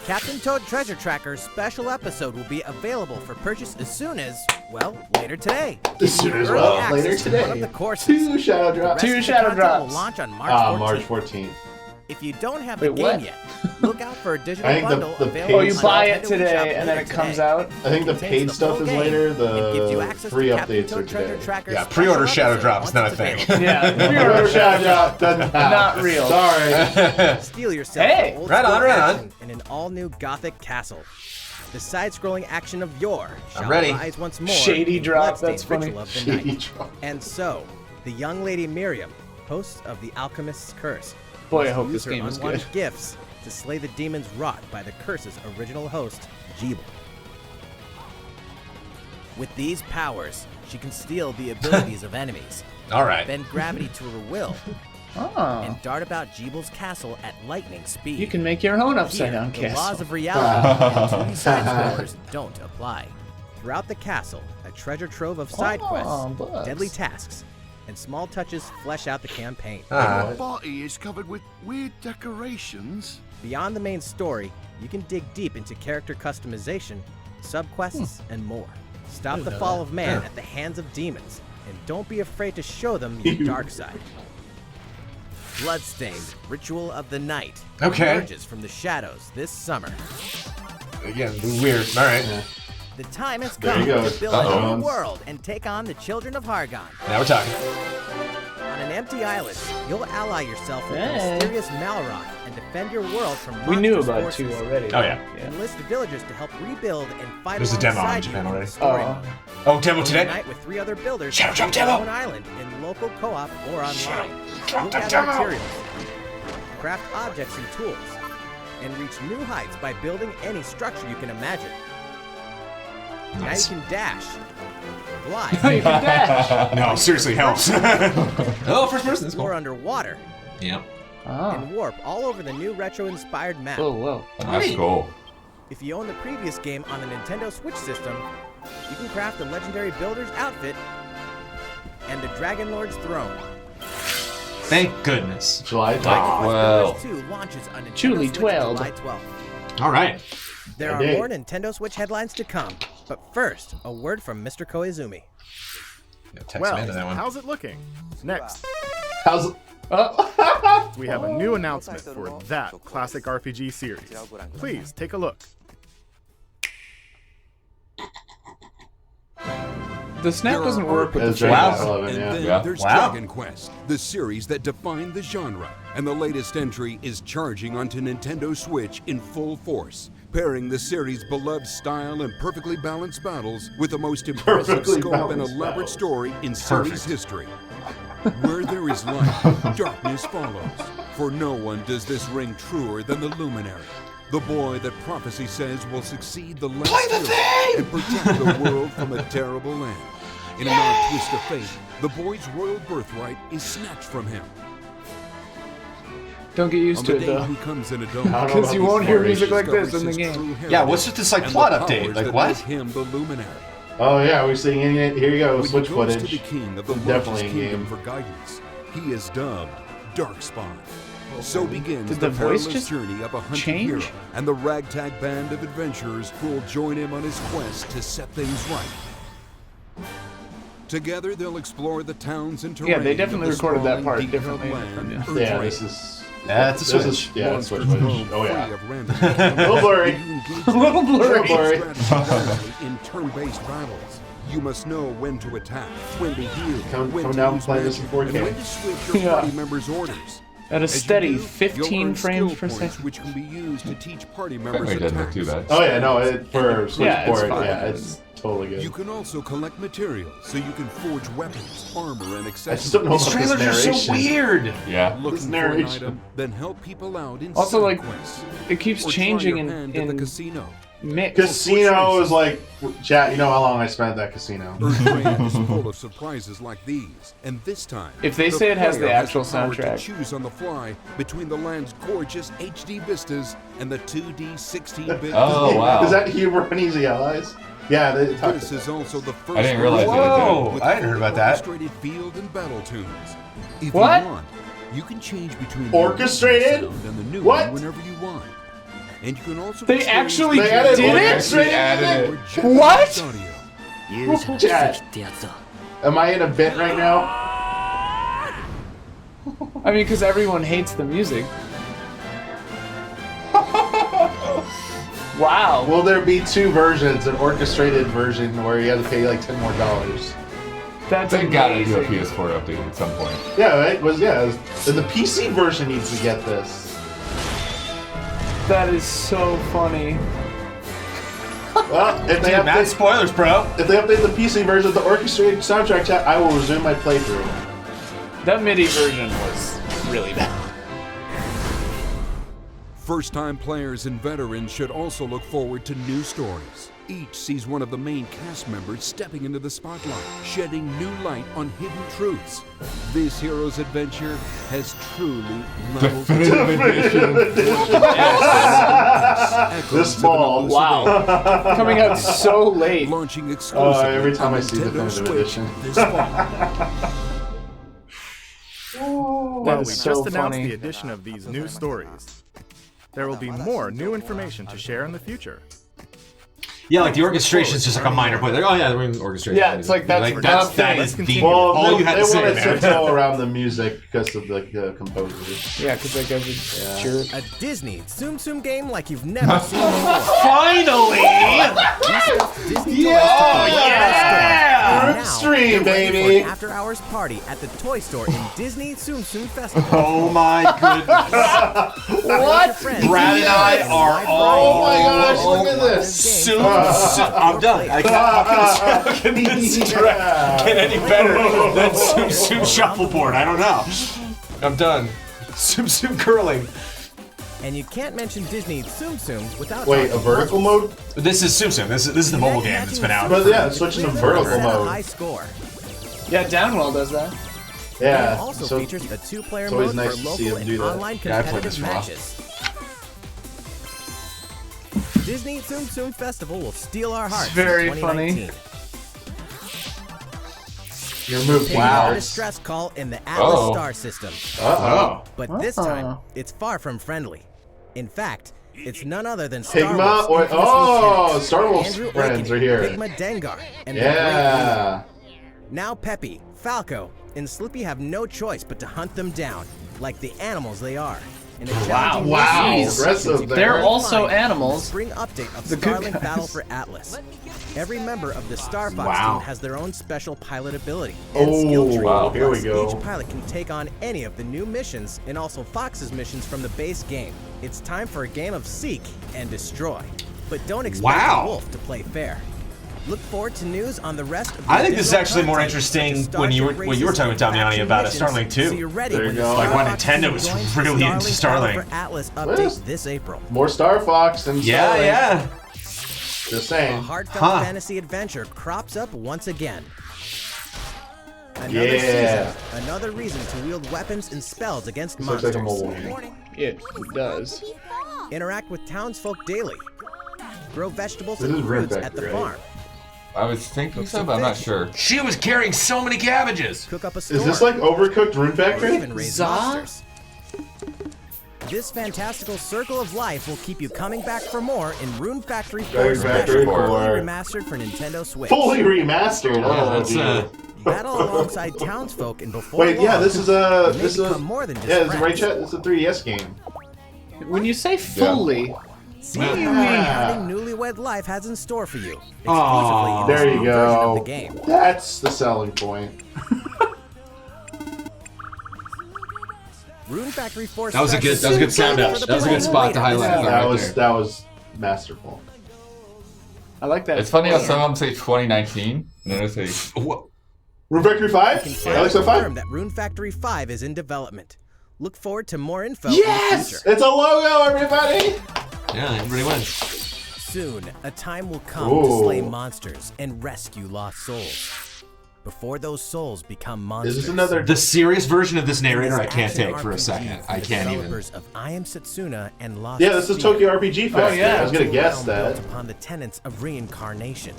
Captain Toad Treasure Tracker's special episode will be available for purchase as soon as, well, later today. As soon as Early well, access later to today. one of the courses. 2 Shadow The Drops. rest Two of the shadow content drops. will launch on March 14th. March 14th. If you don't have Wait, the game what? yet, look out for a digital I think the- bundle the available Oh, paid you on buy it Nintendo today eShop and then later it comes today. out. I think the Contains paid the stuff full is game later. and gives you The access free to Captain updates are Toad Treasure today. Tracker's Yeah, pre-order special Shadow episode Drops, once not a it's thing. available. Yeah. Pre-order Shadow Drop doesn't count. Not real. Sorry. Steal yourself Hey! an old Right on, school right on. action in an all-new Gothic castle. The side-scrolling action of yore shall ready. rise once more. Shady in drop, Bloodstained that's funny. Ritual of the Shady night. drop. And so, the young lady Miriam, host of the Alchemist's Curse, Boy, I hope use this her game is unwanted good. gifts to slay the demons wrought by the curse's original host, Jeeble. With these powers, she can steal the abilities of enemies, All right. bend gravity to her will, Oh. and dart about Jeeble's castle at lightning speed. You can make your own Here, upside down the laws castle. of reality and 2D side-scrollers don't apply. Throughout the castle, a treasure trove of side quests, bugs. deadly tasks, and small touches flesh out the campaign. Ah. Body is covered with weird decorations. Beyond the main story, you can dig deep into character customization, subquests, and more. Stop the fall of man at the hands of demons, and don't be afraid to show them your dark side. Bloodstained, Ritual of the Night Okay. emerges from the shadows this summer. Again, weird. All right. The time has There come you go. to build a new world and take on the children of Hargon. Now we're talking. On an empty island, you'll ally yourself with the mysterious Malroth and defend your world from monstrous We knew about forces. 2 already. Oh, yeah. Enlist villagers to help rebuild and fight There's a demo on alongside you Japan in already. the story mode. Oh, demo today? Unite with 3 other builders Shadow on drop your demo. own island in local co-op or online. drop You'll the gather demo. materials, craft objects and tools, and reach new heights by building any structure you can imagine. Nice. Now you can dash, fly, You can dash. No, seriously, helps. Oh, first person. That's explore cool. underwater, Yep. Oh. and warp all over the new retro-inspired map. Whoa. That's cool. If you own the previous game on the Nintendo Switch system, you can craft the legendary builder's outfit and the Dragon Lord's throne. Thank goodness. July 12th. Well. Builders 2 launches on Nintendo Julie Switch 12. July 12th. All right. There are Indeed. more Nintendo Switch headlines to come, but first, a word from Mr. Koizumi. Yeah, text Well, me into that one. how's it looking? Next, How's we have a new announcement for that classic RPG series. Please take a look. The snap doesn't work with the That's face. right. Wow. 11, And yeah. then Yeah. there's Wow. Dragon Quest, the series that defined the genre. And the latest entry is charging onto Nintendo Switch in full force, pairing the series' beloved style and perfectly balanced battles with the most impressive Perfectly scope and balanced elaborate battles. story in series Perfect. history. Where there is light, darkness follows. For no one does this ring truer than the Luminary. The boy that prophecy says will succeed the last hero and protect the world from a terrible land. In an odd twist of fate, the boy's royal birthright is snatched from him. Don't get used On to the it day though. he comes in a dome, I don't know Because about you these won't hear music narrations. like this in the game. Yeah, what's with this like plot update? Like what? Him the luminary. Oh yeah, we're seeing it. Here you go, When Switch he goes footage. to the king of the Definitely largest in kingdom game. for guidance, he is dubbed Darkspawn. So begins Did the the voice perilous just journey of a hunted change? hero and the ragtag band of adventurers who will join him on his quest to set things right. Together, they'll explore the towns and terrain Yeah, they definitely of the recorded that sprawling part deep differently land from and the- Yeah, Earthquake. this is. That's a This switch. is yeah, Switch Monsters footage. roam Oh free yeah. of random A little blurry. engage A little blurry. Blurry. strategy in turn-based battles. You must know when to attack, when to heal, when Come to down and use play this in magic, 4K. and when to switch your Yeah. party members' orders. At a As you steady do, you'll 15 earn frames skill per points, second. which can be used to teach party members It doesn't look attacks. too bad. Oh yeah, no, for Switch Yeah, it's port, fine. yeah, it's totally good. You can also collect materials so you can forge weapons, armor, and I accessories. just don't know These about this trailers are so narration. weird. Yeah. Looking for an narration. item, then help people out in Also, side like, quests. It keeps Or try changing your hand in at the casino. mix. Casino is like, chat. You know how long I spent at that casino. Earthquake is full of surprises like these, and this time, If they the say it has the player actual power soundtrack. to choose on the fly between the land's gorgeous HD vistas and the 2D 16-bit. Oh, wow. Is that Huber and Easy Allies? Yeah, they talked This about is also the first. I didn't realize version they did that. Whoa, with I hadn't heard about that. Orchestrated field and battle tunes. If What? you want, you can change between Orchestrated? the original sound and the new What? one whenever you want. And you can also They experience actually They added did it? orchestrated? Added it. or Japanese What? audio. Chat. Am I in a bit right now? I mean, because everyone hates the music. Wow. Will there be 2 versions, an orchestrated version where you have to pay like $10 more? That's They gotta do a amazing. PS4 update at some point. Yeah, right. The PC version needs to get this. That is so funny. Well, if they Dude, mad update, spoilers, bro. if they update the PC version of the orchestrated soundtrack, chat, I will resume my playthrough. That MIDI version was really bad. First-time players and veterans should also look forward to new stories. Each sees one of the main cast members stepping into the spotlight, shedding new light on hidden truths. This hero's adventure has truly leveled This fall. Wow. Coming out so late. launching exclusively Oh, every time on I see Nintendo Definitive Switch Edition. this fall. Well, we is so just announced funny. the addition of these new stories. There will be more new information to share in the future. Yeah, like the orchestration is just like a minor point. Like, oh yeah, we're in orchestration. Yeah, it's like that is the Well, all you had they to say want to there. tiptoe around the music because of the composers. Yeah, because that guy's a jerk. A Disney Tsum Tsum game like you've never seen before. Finally! Disney Group stream, baby! After hours party at the toy store in Disney Tsum Tsum Festival. Oh my goodness! What? Brad and I are Oh my gosh, look at this! I'm done. How can this track get any better than Tsum Tsum Shuffleboard? I don't know. I'm done. Tsum Tsum curling. And you can't mention Disney Tsum Tsum without. Wait, a vertical mode? This is Tsum Tsum. This is the mobile game that's been out. But yeah, switching to vertical mode. High score. Yeah, Downwell does that. Yeah. It also features a 2-player mode nice for to see local him and do that. online Yeah, I played this competitive for a while. matches. Disney Tsum Tsum Festival will steal our hearts. It's very in 2019. funny. Your move. Wow. A distress call in the Atlas Star system. But this time, it's far from friendly. In fact, it's none other than Star Pigma Wolf's infamous Star Wolf's Andrew friends Oninaki, are here. Pigma Dengar, and the Yeah. Great Now Peppy, Falco, and Slippy have no choice but to hunt them down, like the animals they are. In a challenging mission, Aggressive there. They're also animals. Spring update of The good Starlink guys. Battle for Atlas. Every member of the Star Fox team has their own special pilot ability and Oh, skill tree. wow. Here we Plus, go. Each pilot can take on any of the new missions and also Fox's missions from the base game. It's time for a game of seek and destroy. But don't expect the wolf to play fair. Look forward to news on the rest of the I think this is Nintendo actually more content, interesting such as when you were Starship talking with Damiani races about and Starlink factions, 2. So you're ready There when you the go. Star Like when Fox Nintendo team was joins really the into Starlink Battle Starlink. for Atlas What? update this April. More Star Fox and Starlink. Yeah. Just A saying. heartfelt fantasy adventure crops up once again. Another Yeah. season, another reason to wield weapons and spells against This looks like monsters. a mobile game. It does. Interact with townsfolk daily. Grow vegetables This and is Rune fruits at the Factory, right? farm. I was thinking so, but I'm not sure. She was carrying so many cabbages. Cook up a storm. Is this like Overcooked Rune or Factory? even raise Za? monsters. This fantastical circle of life will keep you coming back for more in Rune Factory 4 Rune Factory Special, 4. fully remastered for Nintendo Switch. Fully remastered. Yeah, Oh, that's dear. Battle alongside townsfolk and before Wait, yeah, long, this is you a may this is a become more than just yeah, this is right friends. chat. This is a 3DS game. When you say fully, See what do you what mean? having newlywed life has in store for you. Exclusively Aw. in There this you new version of go. the game. That's the selling point. Rune Factory 4 That was a good Special sound up. for the That was a good players spot wait to on this highlight. game. Right That was masterful. I like that. It's funny how some of them say 2019, and then they say What? Rune Factory 5? Can Alex finally 5? confirm that Rune Factory 5 is in development. Look forward to more info in the Yes! future. It's a logo, everybody! Yeah, everybody wins. Soon, a time will come to slay Ooh. monsters and rescue lost souls. Before those souls become monsters. Is this another... The serious version of this This narrator I can't action take for a RPG second. from I the can't even. developers of I Am Setsuna and Lost Yeah, this is Sphere. Tokyo RPG Factory. yeah. I was gonna It's a guess realm that. built upon the tenets of reincarnation.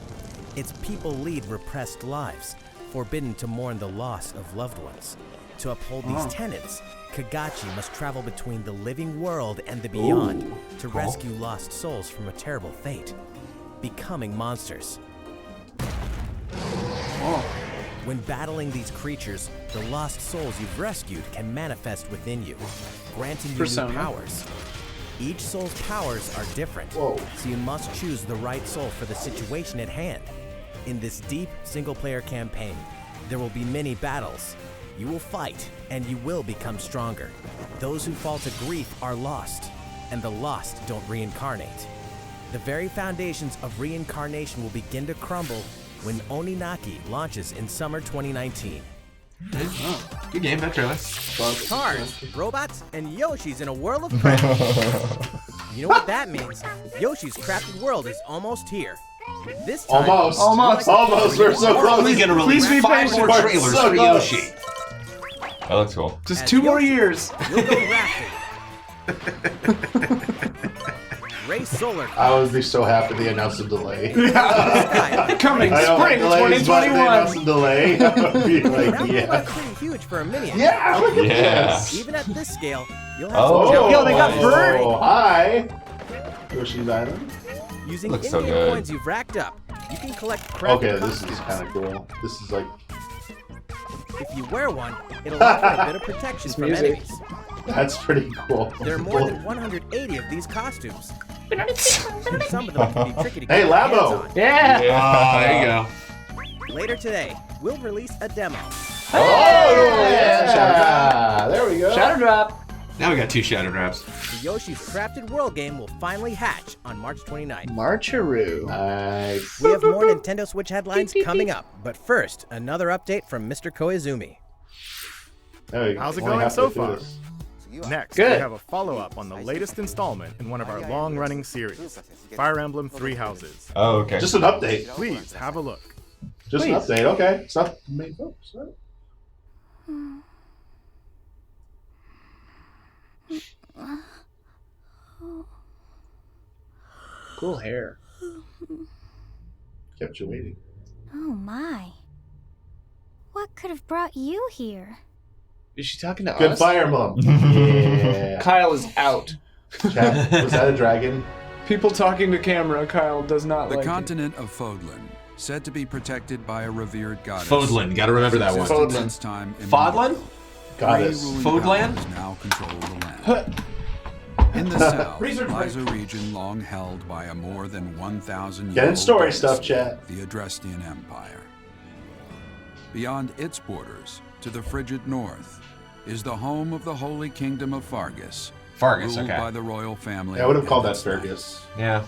Its people lead repressed lives, forbidden to mourn the loss of loved ones. To uphold these tenets, Kagachi must travel between the living world and the beyond to rescue lost souls from a terrible fate, becoming monsters. When battling these creatures, the lost souls you've rescued can manifest within you, granting you Persona. new powers. Each soul's powers are different, Whoa. so you must choose the right soul for the situation at hand. In this deep single-player campaign, there will be many battles. You will fight, and you will become stronger. Those who fall to grief are lost, and the lost don't reincarnate. The very foundations of reincarnation will begin to crumble when Oninaki launches in summer 2019. Good game, that trailer. Cars, robots, and Yoshis in a world of craft. You know what that means? Yoshi's crafted world is almost here. This time, Almost. Almost. Almost. We're so close. We're gonna release Please be 5 more patient. trailers So for close. Yoshi. that looks cool. Just As 2 more Yoshi. years. you'll go rafting. Race Solar I would be so happy they announced a delay. Coming I don't spring like delays, but they announced a 2021. delay. I would be like, Raffle yeah. looks pretty huge for a mini. Yeah, look at Yeah. this. Even at this scale, you'll have Oh. some Yo, they got challenges. bird. Hi. Yoshi's Island. Using Looks so in-game good. coins you've racked up, you can collect crafted Okay, this costumes. is kind of cool. This is like, If you wear one, it'll offer a bit of protection from music. enemies. that's pretty cool. There are more than 180 of these costumes. Some of them can be tricky to get Hey, your hands Labo. on. Yeah. There you go. Later today, we'll release a demo. Oh, yeah! There we go. Shadow drop. Now we got 2 Shadow Drops. The Yoshi's Crafted World game will finally hatch on March 29th. Marcharoo. Nice. We have more Nintendo Switch headlines coming up, but first, another update from Mr. Koizumi. There we go. How's it Only going halfway so through far? this. Next, Good. we have a follow-up on the latest installment in one of our long-running series, Fire Emblem Three Houses. Oh, okay. Just an update. Please have a look. Just an update. Okay. It's not the main focus, right? Cool hair. Kept you waiting. Oh my. What could have brought you here? Is she talking to Good us? Fire Emblem. Yeah. Kyle is out. Chat, was that a dragon? People talking to camera, Kyle does not The like continent of Fodlan, said to be protected by a revered goddess. Fodlan, gotta remember that one. existed Fodlan. since time Fodlan? immemorial. Goddess. Three ruling Fodlan? powers now control the land. In the south Research lies break. a region long held by a more than 1,000 Get in year story stuff, chat. the Adrestian Empire. Beyond its borders, to the frigid north, is the home of the Holy Kingdom of Fargus, Fargus, ruled okay. by the royal family. Yeah, I would have and called that its Fergus. Yeah.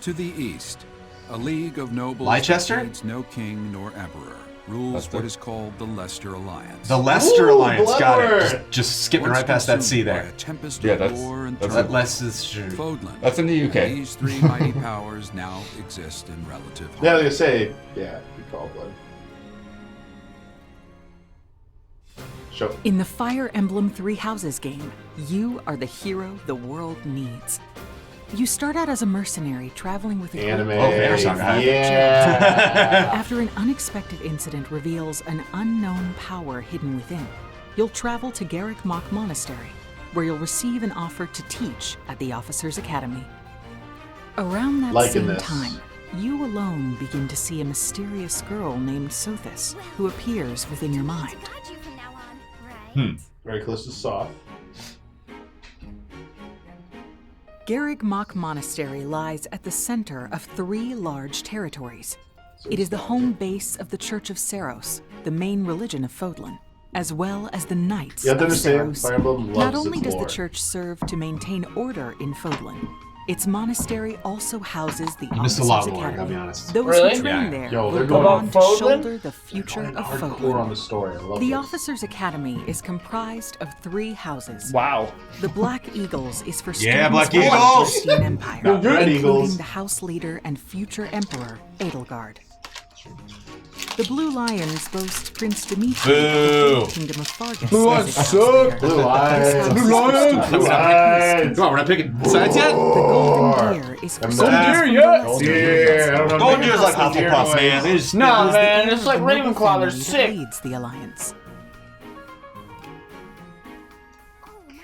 to the east, a league of nobles Leicester? that needs no king nor emperor, rules Leicester? what is called the Leicester Alliance. The Leicester Ooh, Alliance, got it. Bloodward. Just skipping Once right past that C consumed by there. a tempest Yeah, of that's- war and that's- turmoil, Leicester. Fodlan. That's in the UK. These three mighty powers now exist in relative Yeah, I was harmony. gonna say, yeah, we call blood. Show. In the Fire Emblem Three Houses game, you are the hero the world needs. You start out as a mercenary traveling with a group Anime. Oh, there's our guy. Yeah. After an unexpected incident reveals an unknown power hidden within, you'll travel to Garrick Mach Monastery, where you'll receive an offer to teach at the Officers' Academy. Around that Liking same this. time, you alone begin to see a mysterious girl named Sothis, who appears within your mind. Got you from now on, right? Very close to soft. Garrick Mach Monastery lies at the center of 3 large territories. It is the home base of the Church of Seros, the main religion of Fodlan, as well as the Knights You have to of understand, Seros. Fire Emblem loves Not only its does lore. the church serve to maintain order in Fodlan, its monastery also houses the I missed a lot Officers' of lore, Academy. gotta be honest. Those Really? who train Yeah. there Yo, they're will going go on on to Fodlan? shoulder the future of Hardcore on Fodlan. the story. I love The this. Officers' Academy is comprised of 3 houses. Wow. The Black Eagles is for Yeah, students Black of the Eagles! Adrestian Empire, Red including Eagles. the House Leader and future Emperor, Edelgard. The Blue Lions boast Prince Dimitri of Boo! the Kingdom of Fargus. Blue as Lions its house suck! leader. Blue This Lions. house Blue is for Lions. students Blue of Lions. Come on, we're not picking sides yet? The Golden Deer is for Golden students Deer, from yeah. the Leicester Yeah, I don't know. Golden Deer's like Golden Deer Hufflepuff, noise. man. They just, No, It is the man, heir it's of like the noble Ravenclaw, they're family that sick. leads the Alliance.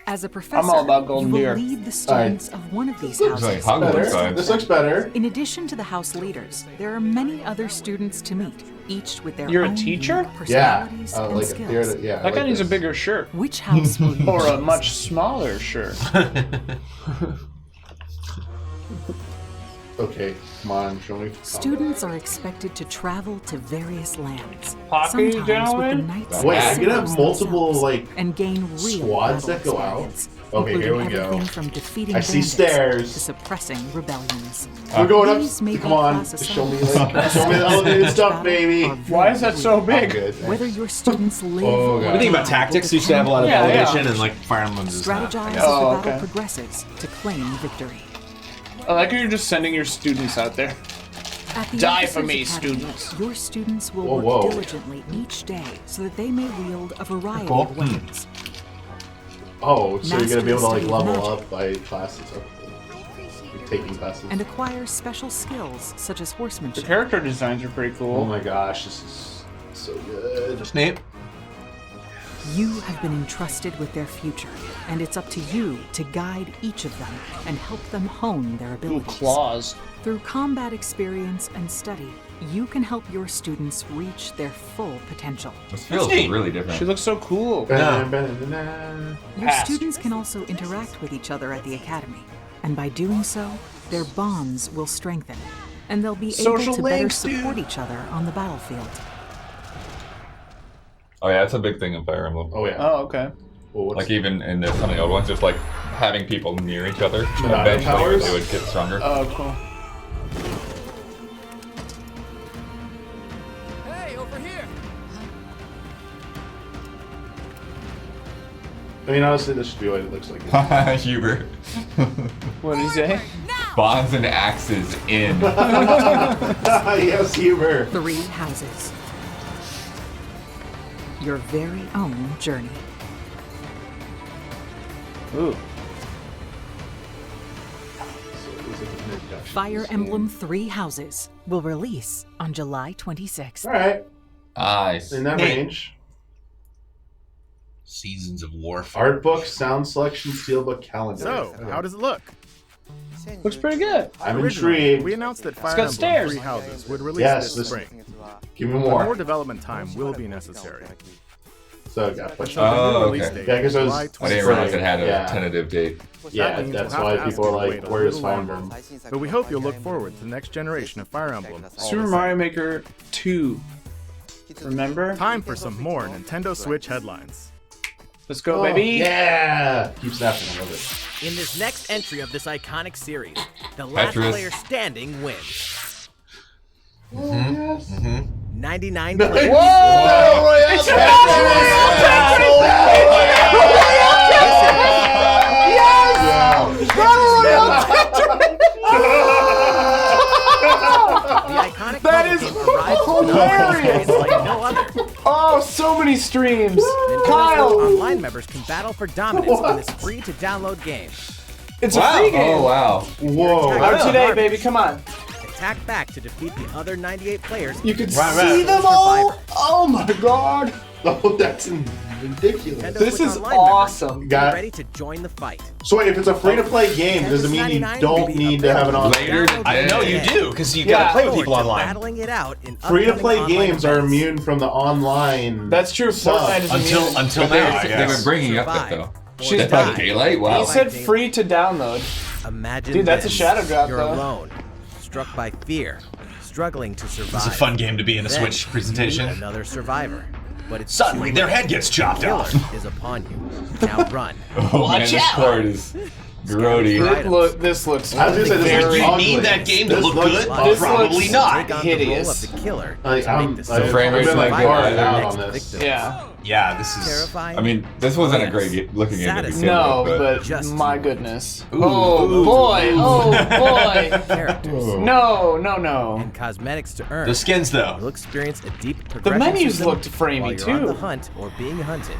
As a I'm professor, all about Golden you will Deer. lead the students of one of these Looks houses. like Hogwarts Better. vibes. This looks better. In addition to the house leaders, there are many other students to meet, each with their You're a own teacher? unique Yeah. personalities I and like it. skills. Yeah, I That guy like needs a this. bigger shirt. Which house will you Or a choose? much smaller shirt. Okay, come on, show me. Students are expected to travel to various lands, Poppy, sometimes with the gentlemen? Knights Wait, of you're gonna have Seros multiple, themselves, like, and gain real squads battle that go out? experience, Okay, here including we go. everything from defeating I see bandits stairs. to suppressing rebellions. We're going These may up. be Come on, class just show me, assignments. like, show me the elevated stuff, baby. Why is that so I'm big? good. Whether your students live Oh, or God. What do you think about die tactics? will You used to have a lot of Yeah, yeah. elevation and like Fire Emblem's is not. strategize I as guess. the Oh, battle okay. progresses to claim victory. I like how you're just sending your students out there. At the Die Officers' for me, Academy, students. Your students will Whoa, work whoa. diligently each day so that they may wield a variety Cool. of weapons. Oh, so you're gonna be able to, like, Mastery of level magic. up by classes. Okay. You're taking classes. And acquire special skills such as The horsemanship. character designs are pretty Oh cool. my gosh, this is so good. Snape. You have been entrusted with their future, and it's up to you to guide each of them and help them hone their abilities. Claws. Through combat experience and study, you can help your students reach their full potential. This feels really different. She looks so cool. Your students can also interact with each other at the academy, and by doing so, their bonds will strengthen, and they'll be able to better support each other on the battlefield. Oh yeah, that's a big thing in Fire Emblem. Oh yeah. Oh, okay. Well, like even in some of the old ones, just like having people near each other. Battle towers? They would get stronger. Oh, cool. Hey, over here! I mean, honestly, this should be what it looks like. Hubert. What did he say? Bonds and axes in. Yes, Hubert. 3 houses. Your very own journey. Ooh. Fire Emblem 3 Houses will release on July 26th. All right. Nice. In that range. Seasons of Warfare. Art book, sound selection, steelbook, calendar. So, how does it look? Looks pretty good. I'm Originally, intrigued. we announced that Fire got Emblem stairs. 3 Houses would release Yes, this spring. Give me But more. more development time will be necessary. So it got pushed. Oh, Release okay. date, Yeah, because I July I didn't realize it had a Yeah. tentative date. Yeah, means that's we'll have why to people are ask you to like, wait a where's little Fire longer. Emblem? But we hope you'll look forward to the next generation of Fire Emblem. all Super the Mario Maker 2. Remember? same. Time for some more Nintendo Switch headlines. Let's go, baby. Yeah! Keep snapping, I love it. In this next entry of this iconic series, the last Tetris. player standing wins. 99 Whoa! players. It's The iconic that is hilarious. Like no other. Oh, so many streams. Nintendo's Kyle. online members can battle for dominance in this free-to-download game. It's a free game. Oh wow. Whoa. Out today, baby. Come on. Attack back to defeat the other 98 players. You can Right. see them all. Oh my god. Oh, that's ridiculous. Nintendo This Switch is Online awesome. members Got- be ready to join the fight. So wait, if it's a free-to-play game, does it mean you don't need to have it on? Later I know you today. do, because you gotta play with people Forward to online. Battling it out in Free-to-play upcoming online games are events. immune from the online. That's true. Fortnite is immune. Until They now, I were guess. bringing up Survive. that though. She's Dead by died. Daylight? Wow. He said free to download. Imagine Dude, that's a this. shadow drop, You're though. alone, struck by fear, struggling to survive. It's a fun game to be in a Then Switch presentation. meet another survivor, but it's Suddenly, too their late. head gets chopped Killer off. is upon you. Now run. Oh man, this card is grody. This looks. I was gonna say, this very looks You ugly. need that game to This look looks good? ugly. This Probably looks- not. Take on the hideous. role of the killer Like, to make the The frame rate's survivor not the good either. next on this. victim. Yeah. Yeah, this is. Terrifying. I mean, this wasn't a Yes. great looking game to begin No, with, but Just my too goodness. Ooh. Oh boy. Oh boy. characters No, no, no. and cosmetics to earn. The skins, though. You'll experience a deep progression menus system looked framey, while you're on too. the hunt or being hunted.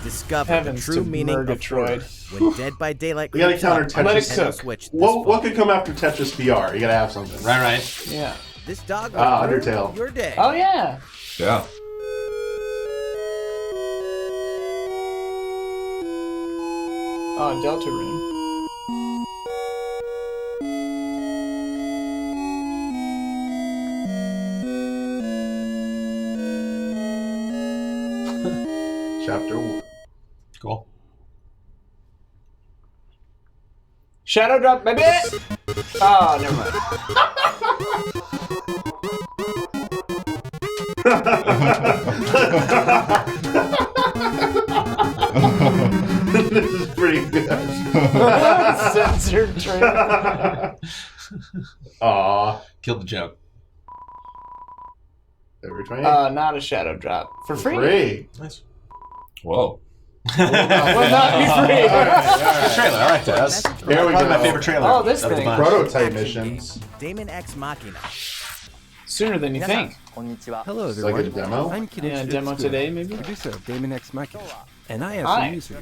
Discover Heavens the true to meaning of Murgatroyd. horror when Dead by Daylight You gotta creeps up counter on Tetris. Nintendo Let it cook. Switch this What fall. could come after Tetris VR? You gotta have something. Right. Yeah. This dog will Ah, ruin Undertale. your day. Oh yeah. Yeah. Oh, Deltarune. Chapter 1. Cool. Shadow drop, baby. Oh, never mind. This is pretty good. Censored trailer. Aw. Killed the joke. Every 20. Not a shadow drop for free. Free. Nice. Whoa. Will not be free. Good trailer. I like that. That's There we probably go. my favorite trailer. Oh, this of the thing. bunch. Prototype Action missions. game, Daemon X Machina. Sooner than you think. Hello It's like a everyone. demo. I'm Kinetic Yeah, Ship demo School, today, maybe? producer of Daemon X Machina, and I have Hi. some news for you.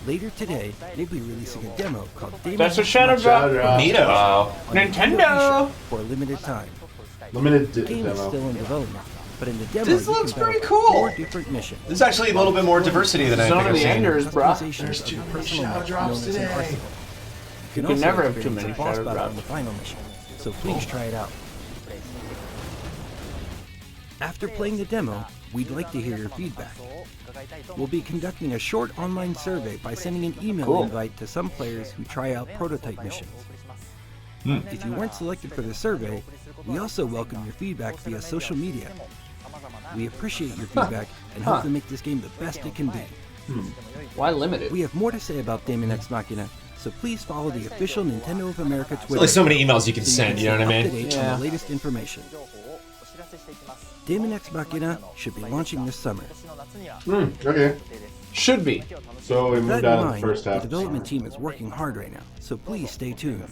Later today, we'll be releasing a demo called Daemon That's a X shadow Machina drop. Neato. Wow. Nintendo. for a limited time. Limited The game is demo. still in development, But in the demo, This you looks can battle pretty cool. 4 different missions. This is actually a little bit more diversity than I think Zone of I've the seen. Enders, bro. There's too many personal shadow mode drops known as an today. arsenal. You can also never have too experience many a boss shadow battle drops. in the final mission, so please try it out. After playing the demo, we'd like to hear your feedback. We'll be conducting a short online survey by sending an email invite to some players who try out prototype missions. If you weren't selected for the survey, we also welcome your feedback via social media. We appreciate your feedback and hope to make this game the best it can be. Why limit it? We have more to say about Daemon X Machina, so please follow the official Nintendo of America Twitter. There's only so many emails you can send, you know what I mean? Up to date on the latest information. Daemon X Machina should be launching this summer. Okay. Should be. So we With moved that out in of the mind, first half. the development team is working hard right now, so please stay tuned.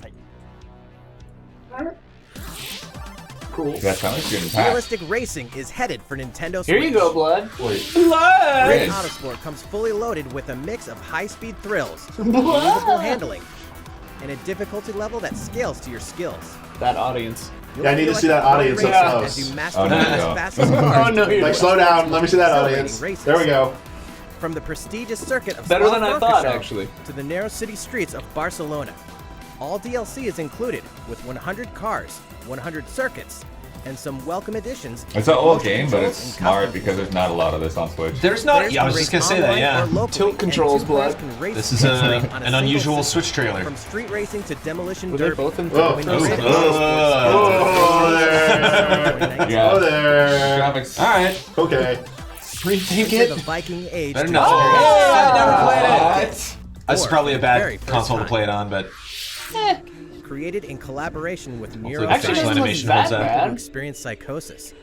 Cool. That sounds good. Packed. Realistic racing is headed for Nintendo Switch. Here you go, Blood. Wait. Blood! Rune Autosport comes fully loaded with a mix of high-speed thrills, believable handling, and a difficulty level that scales to your skills. That audience. Yeah, I need to see that audience up As you close. master Oh, the there you go. fastest cars. Oh, no, you're Like, slow down. Let me see that audience. There we go. From the prestigious circuit of Better than I Spa thought, Francorchamps actually. to the narrow city streets of Barcelona. All DLC is included, with 100 cars, 100 circuits, and some welcome additions. It's an old motion game, but controls it's and smart custom because there's not a lot of this on Switch. There's not. Players Yeah, I was can just gonna race say that. online Yeah. or locally, Tilt and controls, two players Blood. can race This is potentially on a an single unusual system. Switch trailer. From street racing to demolition Were they derby. both in Whoa. When Oh, you race Oh, there. Yeah. Oh, there. Graphics. All right. Okay. Rethink into it. the Viking Age. Better to not. experience I've never played it. What? This is probably a Very bad first console to time. play it on, but Created in collaboration with hopefully the Neuro facial doesn't look animation that holds up. bad. to experience psychosis.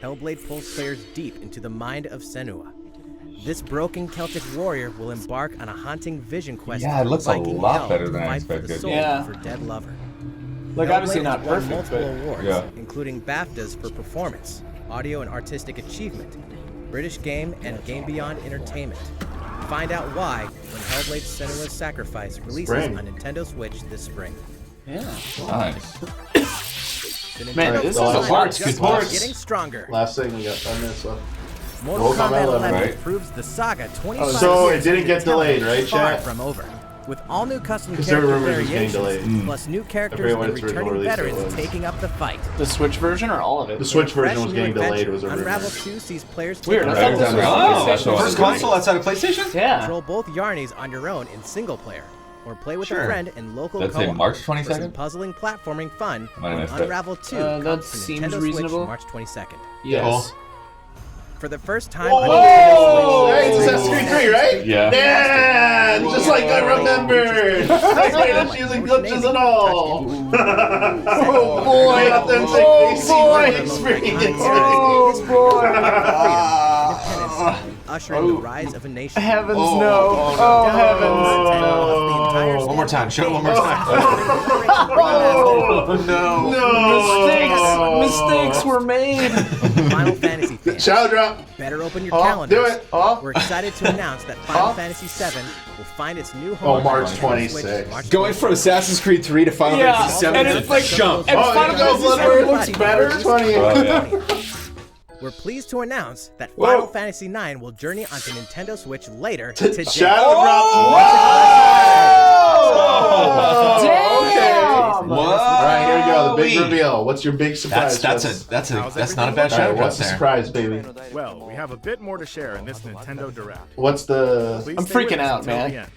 Hellblade pulls players deep into the mind of Senua. This broken Celtic warrior will embark on a haunting vision quest. Yeah, it looks a Viking lot hell better to than I fight for the expected. soul Yeah. of her dead lover. Like, Hellblade obviously not has won perfect, multiple but... awards, Yeah. including BAFTAs for performance, audio and artistic achievement, British Game and Game Beyond Entertainment. Find out why when Hellblade: Senua's Sacrifice releases Spring. on Nintendo Switch this spring. Yeah. Nice. The Man, Nintendo this is Switch a line lot. just Good keeps parts. getting stronger. Last thing, we got 5 minutes left. Mortal Mortal Kombat Kombat 11 right? proves the saga 25 So years it didn't into get delayed, telling right, is far chat? from over. With all new custom 'Cause there were character rumors it was getting variations, delayed. plus new characters forget what and its original returning release date veterans was. taking up the fight. The Switch version or all of it? The Switch version Fresh was new getting delayed. adventure, Was a rumor. Unravel 2 sees players Weird, take I thought up this was Oh, that's PlayStation. what First console outside of PlayStation? Yeah. control both Yarnies on your own in single player, or play with Sure. a friend in local Let's co-op. say March for some 22nd? puzzling platforming fun Might have when missed it. Unravel 2 That comes to seems Nintendo reasonable. Switch March 22nd. Yes. For the first time Whoa! on Nintendo Switch, Hey, it's Assassin's Creed 3, right? Yeah. Yeah! Just like I remembered! It's using glitches and all! Oh boy! Authentic AC experience! Oh, boy. ushering the rise of a nation. Heavens, no. Oh, heavens. One more time. Show it one more time. Oh, no. Mistakes were made. Final Fantasy fans, Shadow drop! better open your Oh, calendars. do it. Oh. We're excited to announce that Final Fantasy VII will find its new home. Oh, March on Nintendo Switch 26th. March Going from Assassin's Creed 3 to Final Yeah, Fantasy 7 and is it's a like jump. And Oh, Final there you go, Fantasy Bloodstained. VII looks better. 20. Oh, yeah. We're pleased to announce that Whoa. Final Fantasy IX will journey onto Nintendo Switch later today. Shadow drop! Oh, Damn! Whoa. Alright, here we go. The big Wee. reveal. What's your big surprise? That's not a bad show. Alright, what's the surprise, baby? Well, we have a bit more to share in this Nintendo Direct. What's the Please I'm stay freaking with us out, until man. the end.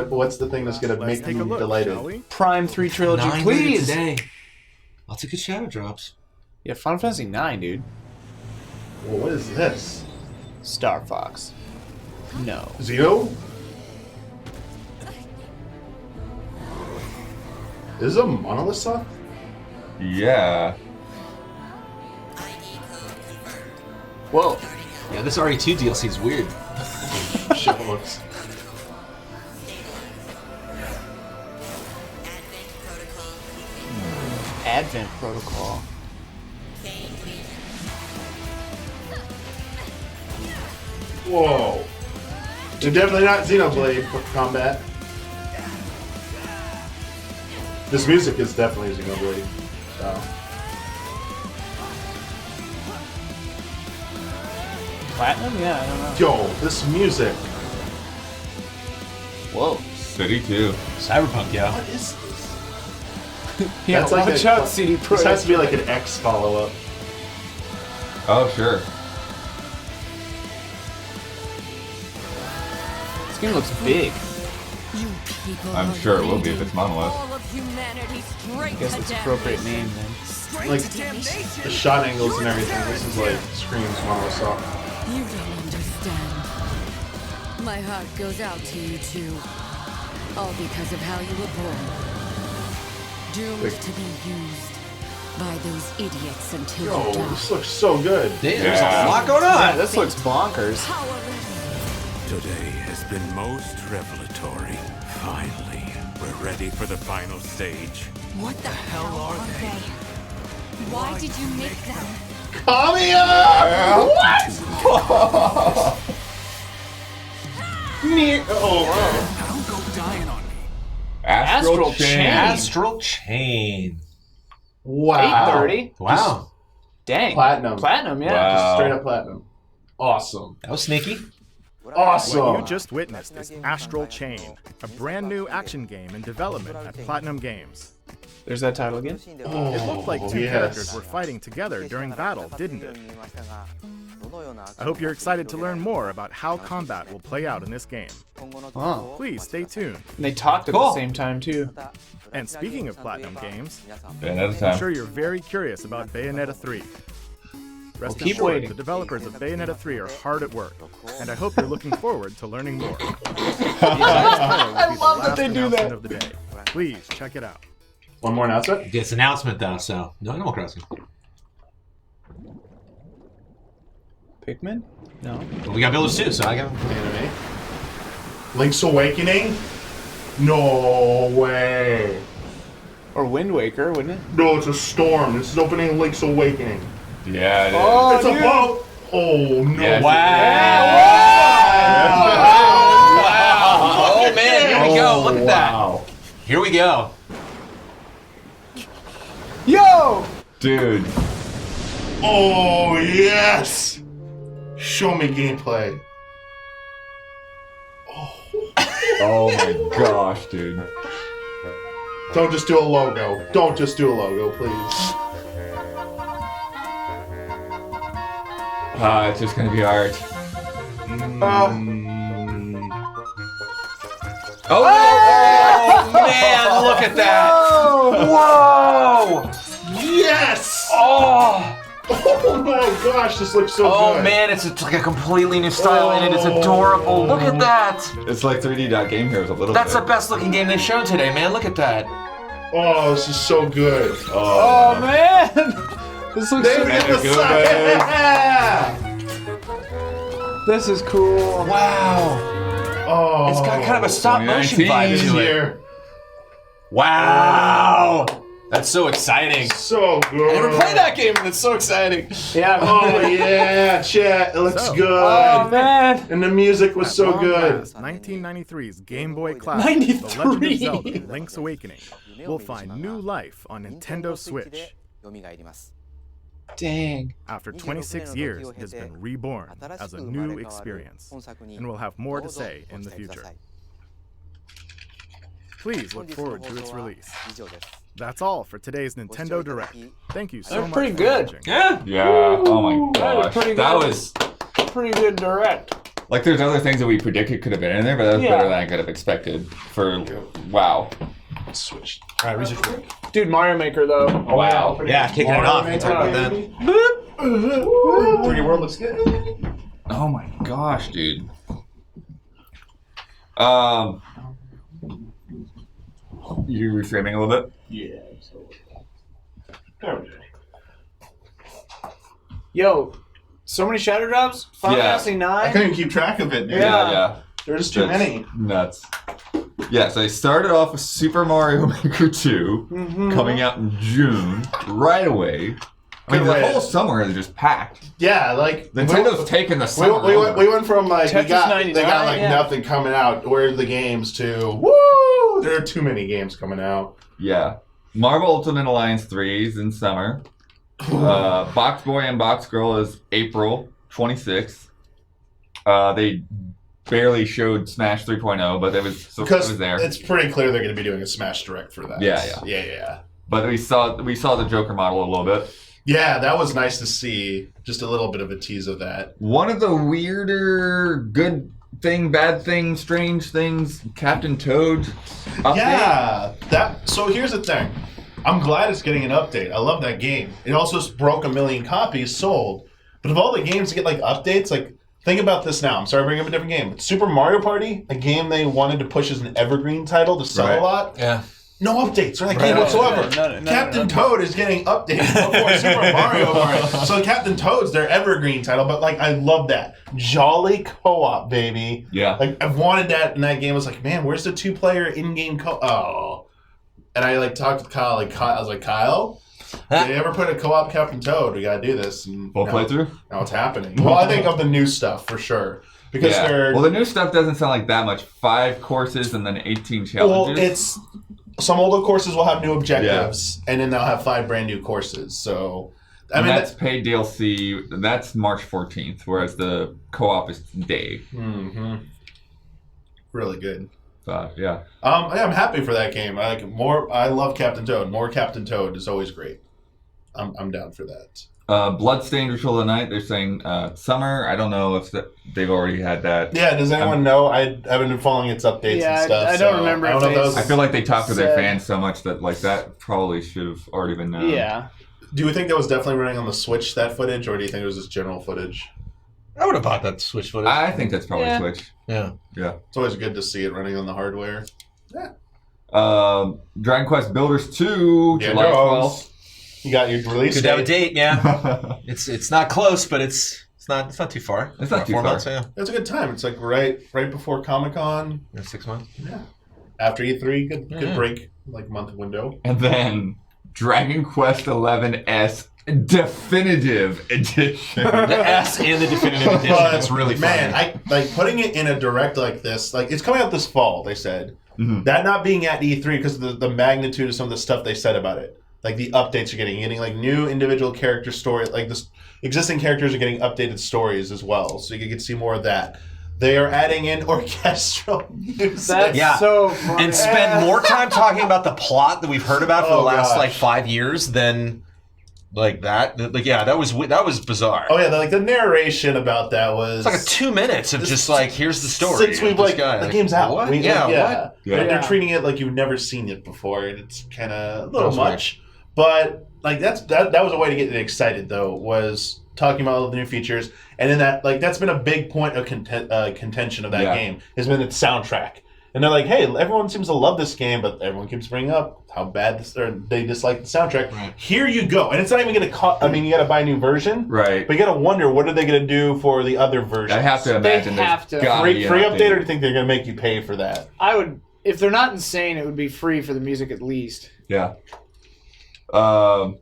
what's the thing that's gonna Let's make take a me look, delighted? shall we? Prime 3 trilogy, 9 minutes please. a day. Lots of good shadow drops. Yeah, Final Fantasy 9, dude. Well, what is this? Star Fox. No. Zeno? Is it a monolith stuff? Yeah. Whoa. Yeah, this RE2 DLC is weird. Shit looks. Advent Protocol. Whoa. So definitely not Xenoblade combat. This music is definitely Xenoblade. So. Platinum? Yeah, I don't know. Yo, this music. Whoa. City 2. Cyberpunk, yeah. What is this? Yeah, That's like watch out, CD Projekt. This has to be like an X follow-up. Oh, sure. This game looks big. I'm sure it will be if it's Monolith. I guess it's appropriate name then. Like, the shot angles and everything. This is like screams Monolith Soft. You don't understand. My heart goes out to you too. All because of how you were born. Doomed to be used by those idiots until Yo, you die. this looks so good. There's a lot going on. Yeah, this looks bonkers. Today has been most revelatory. Finally, we're ready for the final stage. What the hell are they? Why did you make them? Kamiya! What? Don't go dying on me. Astral Chain. Astral Chain. Wow. 830. Wow. Dang. Platinum. Platinum, yeah. Wow. Just straight up platinum. Awesome. That was sneaky. Awesome. What you just witnessed is Astral Chain, a brand new action game in development at Platinum Games. There's that title again. It looked like two characters were fighting together during battle, didn't it? I hope you're excited to learn more about how combat will play out in this game. Oh. Please stay tuned. And they talked at the same time too. And speaking of Platinum Games, Bayonetta I'm time. sure you're very curious about Bayonetta 3. Rest keep assured, waiting. the developers of Bayonetta 3 are hard at work, and I hope you're looking forward to learning more. I love that they do that. Of the day. Please check it out. One more announcement? It's announcement though, so no Animal Crossing. Pikmin? No. But we got Builders too, so I got Anime. Link's Awakening? No way. Or Wind Waker, wouldn't it? No, it's a storm. This is opening Link's Awakening. Yeah, it is. Oh, It's a boat. Oh no. Yeah, Wow! Oh man, here we go. Look at that. Here we go. Yo! Dude. Oh yes. Show me gameplay. Oh my gosh, dude. Don't just do a logo. Don't just do a logo, please. It's just gonna be art. Oh man, look at that! Whoa! Yes! Oh! Oh my gosh, this looks so Oh good. man, it's like a completely new style in it. It's adorable. Look at that! It's like 3D Game Heroes a little That's bit. the best looking game they've shown today, man. Look at that. Oh, this is so good. Oh man! This looks so good. This is cool. Wow. Oh, It's got kind of a stop motion 2019 vibe to it. here. Wow. That's so exciting. So good. I never played that game, and it's so exciting. Yeah. Oh yeah, chat. It looks good. Oh man! And the music was so good. 1993's Game Boy Classic, The Legend of Zelda: Link's Awakening, will find new life on Nintendo Switch. Dang. After 26 years, it has been reborn as a new experience, and will have more to say in the future. Please look forward to its release. That's all for today's Nintendo Direct. Thank you so They're much pretty for good. watching. Yeah. Yeah. Oh my That was gosh. pretty That good. was Pretty good direct. like there's other things that we predicted could have been in there, but that was Yeah. better than I could have expected. For wow. Switch. All right, research work. Dude, Mario Maker though. Wow. Yeah, kicking it off. We'll talk about that. 3D World looks good. Oh my gosh, dude. You reframing a little bit? Yeah. There we go. Yo, so many shadow drops? Final Yeah. Fantasy I 9? couldn't even keep track of it, dude. Yeah. There's too That's many. Nuts. Yeah, so they started off with Super Mario Maker 2 coming out in June right away. I mean, Good the way. whole summer is just packed. Yeah, like Nintendo's taking the summer. we went from like Tetris they got 99, like yeah. nothing coming out. Where are the games to woo? There are too many games coming out. Yeah. Marvel Ultimate Alliance 3 is in summer. BoxBoy and BoxGirl is April 26th. They barely showed Smash 3.0, but it was there. It's pretty clear they're going to be doing a Smash Direct for that. Yeah. But we saw the Joker model a little bit. Yeah, that was nice to see. Just a little bit of a tease of that. One of the weirder good thing, bad thing, strange things, Captain Toad update. Yeah, so here's the thing. I'm glad it's getting an update. I love that game. It also broke 1 million copies sold. But of all the games to get like updates, like think about this now. I'm sorry to bring up a different game. But Super Mario Party, a game they wanted to push as an evergreen title to sell a lot. Yeah. No updates for that game whatsoever. Captain Toad is getting updated before Super Mario Party. So Captain Toad's their evergreen title, but like I love that. Jolly co-op, baby. Yeah. Like I've wanted that in that game. I was like, man, where's the 2-player in-game co-op? Oh. And I like talked to Kyle, I was like, Kyle, did you ever put a co-op Captain Toad? We gotta do this. And Full playthrough? Now it's happening. Well, I think of the new stuff for sure. Because well, the new stuff doesn't sound like that much. 5 courses and then 18 challenges. Well, it's some older courses will have new objectives, and then they'll have 5 brand new courses. So, I mean, that's paid DLC. That's March 14th, whereas the co-op is day. Mm-hmm. Really good. Yeah. I'm happy for that game. I love Captain Toad. More Captain Toad is always great. I'm down for that. Bloodstained Ritual of the Night. They're saying summer. I don't know if they've already had that. Yeah. Does anyone know? I haven't been following its updates and stuff. I don't remember. I feel like they talk to their fans so much that like that probably should have already been known. Yeah. Do you think that was definitely running on the Switch, that footage, or do you think it was just general footage? I would have bought that Switch footage. I think that's probably Switch. Yeah. It's always good to see it running on the hardware. Yeah. Dragon Quest Builders 2, July 12th. You got your release date. Could have a date, yeah. it's not close, but it's not too far. It's not too 4 far. months, yeah. It's a good time. It's like right before Comic-Con. 6 months. Yeah. After E3, good break, like month window. And then Dragon Quest 11S Definitive Edition. The S and the Definitive Edition is really fun. Man, I like putting it in a direct like this. Like it's coming out this fall, they said. Mm-hmm. That not being at E3 because of the magnitude of some of the stuff they said about it. Like the updates you're getting like new individual character story. Like this existing characters are getting updated stories as well, so you can see more of that. They are adding in orchestral music. That's so funny. And spend more time talking about the plot that we've heard about for the last like 5 years than like that. Like that was bizarre. Oh yeah, like the narration about that was it's like 2 minutes of just like here's the story. Since we've like the game's out. What? What? Yeah. They're treating it like you've never seen it before, and it's kind of a little much. But like that was a way to get it excited though, was talking about all the new features, and then that's been a big point of contention of that game has been its soundtrack. And they're like, hey, everyone seems to love this game, but everyone keeps bringing up how bad they dislike the soundtrack. Right. Here you go, and it's not even going to cost. I mean, you got to buy a new version, right? But you got to wonder what are they going to do for the other versions. I have to imagine they have to free update, or do you think they're going to make you pay for that? I would, if they're not insane, it would be free for the music at least. Yeah. And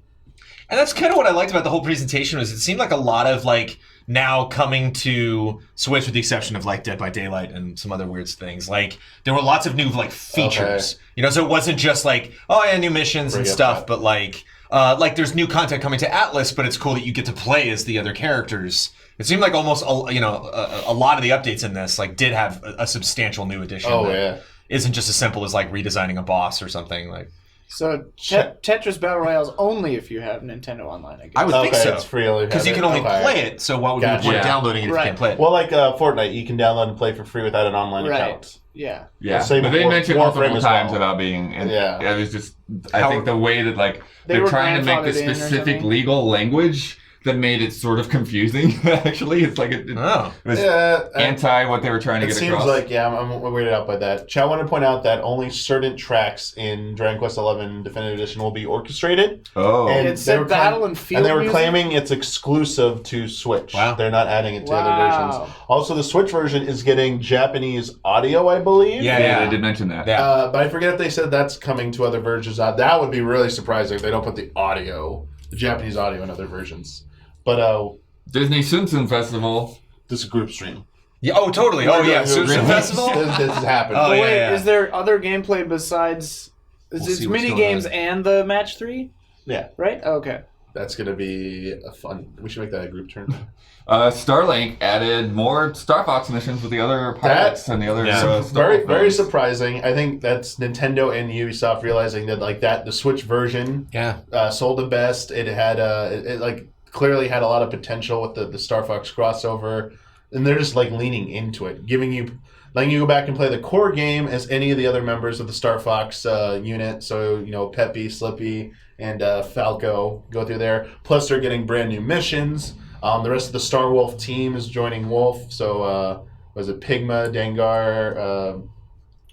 that's kind of what I liked about the whole presentation was it seemed like a lot of like now coming to Switch with the exception of like Dead by Daylight and some other weird things. Like there were lots of new like features, so it wasn't just like, oh yeah, new missions and stuff, but like there's new content coming to Atlas, but it's cool that you get to play as the other characters. It seemed like almost, a lot of the updates in this like did have a substantial new addition. Oh yeah. Isn't just as simple as like redesigning a boss or something like. So Tetris Battle Royale is only if you have Nintendo Online, I guess. I would think so. It's free because you can only play it. So why would you be downloading it if you can't play it? Well, like Fortnite, you can download and play for free without an online account. Yeah. Yeah. But they mentioned multiple times about being. And it was just. I think the way that like they're trying to make the specific legal language that made it sort of confusing. Actually, it's like it was anti what they were trying to get across. It seems like I'm weirded out by that. Chow wanted to point out that only certain tracks in Dragon Quest XI Definitive Edition will be orchestrated. Oh, and it said battle and field. And they were music? claiming it's exclusive to Switch. Wow. They're not adding it to other versions. Also, the Switch version is getting Japanese audio, I believe. Yeah, they did mention that. Yeah. But I forget if they said that's coming to other versions. That would be really surprising if they don't put the Japanese audio in other versions. But Disney Tsum Festival. This is a group stream. Yeah. Oh, totally. Oh, yeah. Tsum Festival. This is happening. Oh, wait, is there other gameplay besides? It's mini games and the match 3? Yeah. Right. Okay. That's going to be a fun... We should make that a group turn. Starlink added more Star Fox missions with the other pirates and the other very surprising. I think that's Nintendo and Ubisoft realizing that the Switch version sold the best. It had it clearly had a lot of potential with the Star Fox crossover, and they're just leaning into it, letting you go back and play the core game as any of the other members of the Star Fox unit. So Peppy, Slippy, and Falco go through there. Plus, they're getting brand new missions. The rest of the Star Wolf team is joining Wolf. So, was it Pigma, Dengar,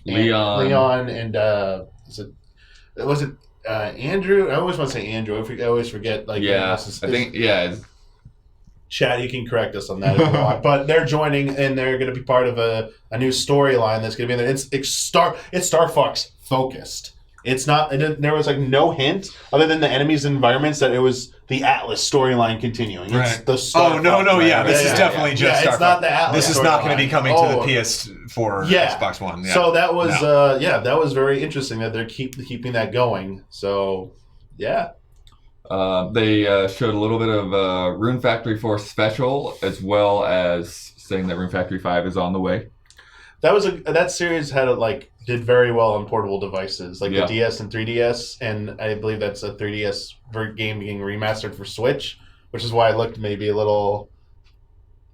Leon, and was it Andrew? I always want to say Andrew. I always forget. Chat, you can correct us on that if you want. But they're joining, and they're going to be part of a new storyline that's going to be in there. It's Star Fox focused. It's not. There was no hint other than the enemies and environments that it was the Atlas storyline continuing. It's the Star Fox, This is definitely just Star Fox. It's not the Atlas. This is not going to be coming to the PS4, Xbox One. Yeah. So that was that was very interesting that they're keeping that going. So yeah. They showed a little bit of Rune Factory 4 Special, as well as saying that Rune Factory 5 is on the way. That series did very well on portable devices, the DS and 3DS, and I believe that's a 3DS game being remastered for Switch, which is why it looked maybe a little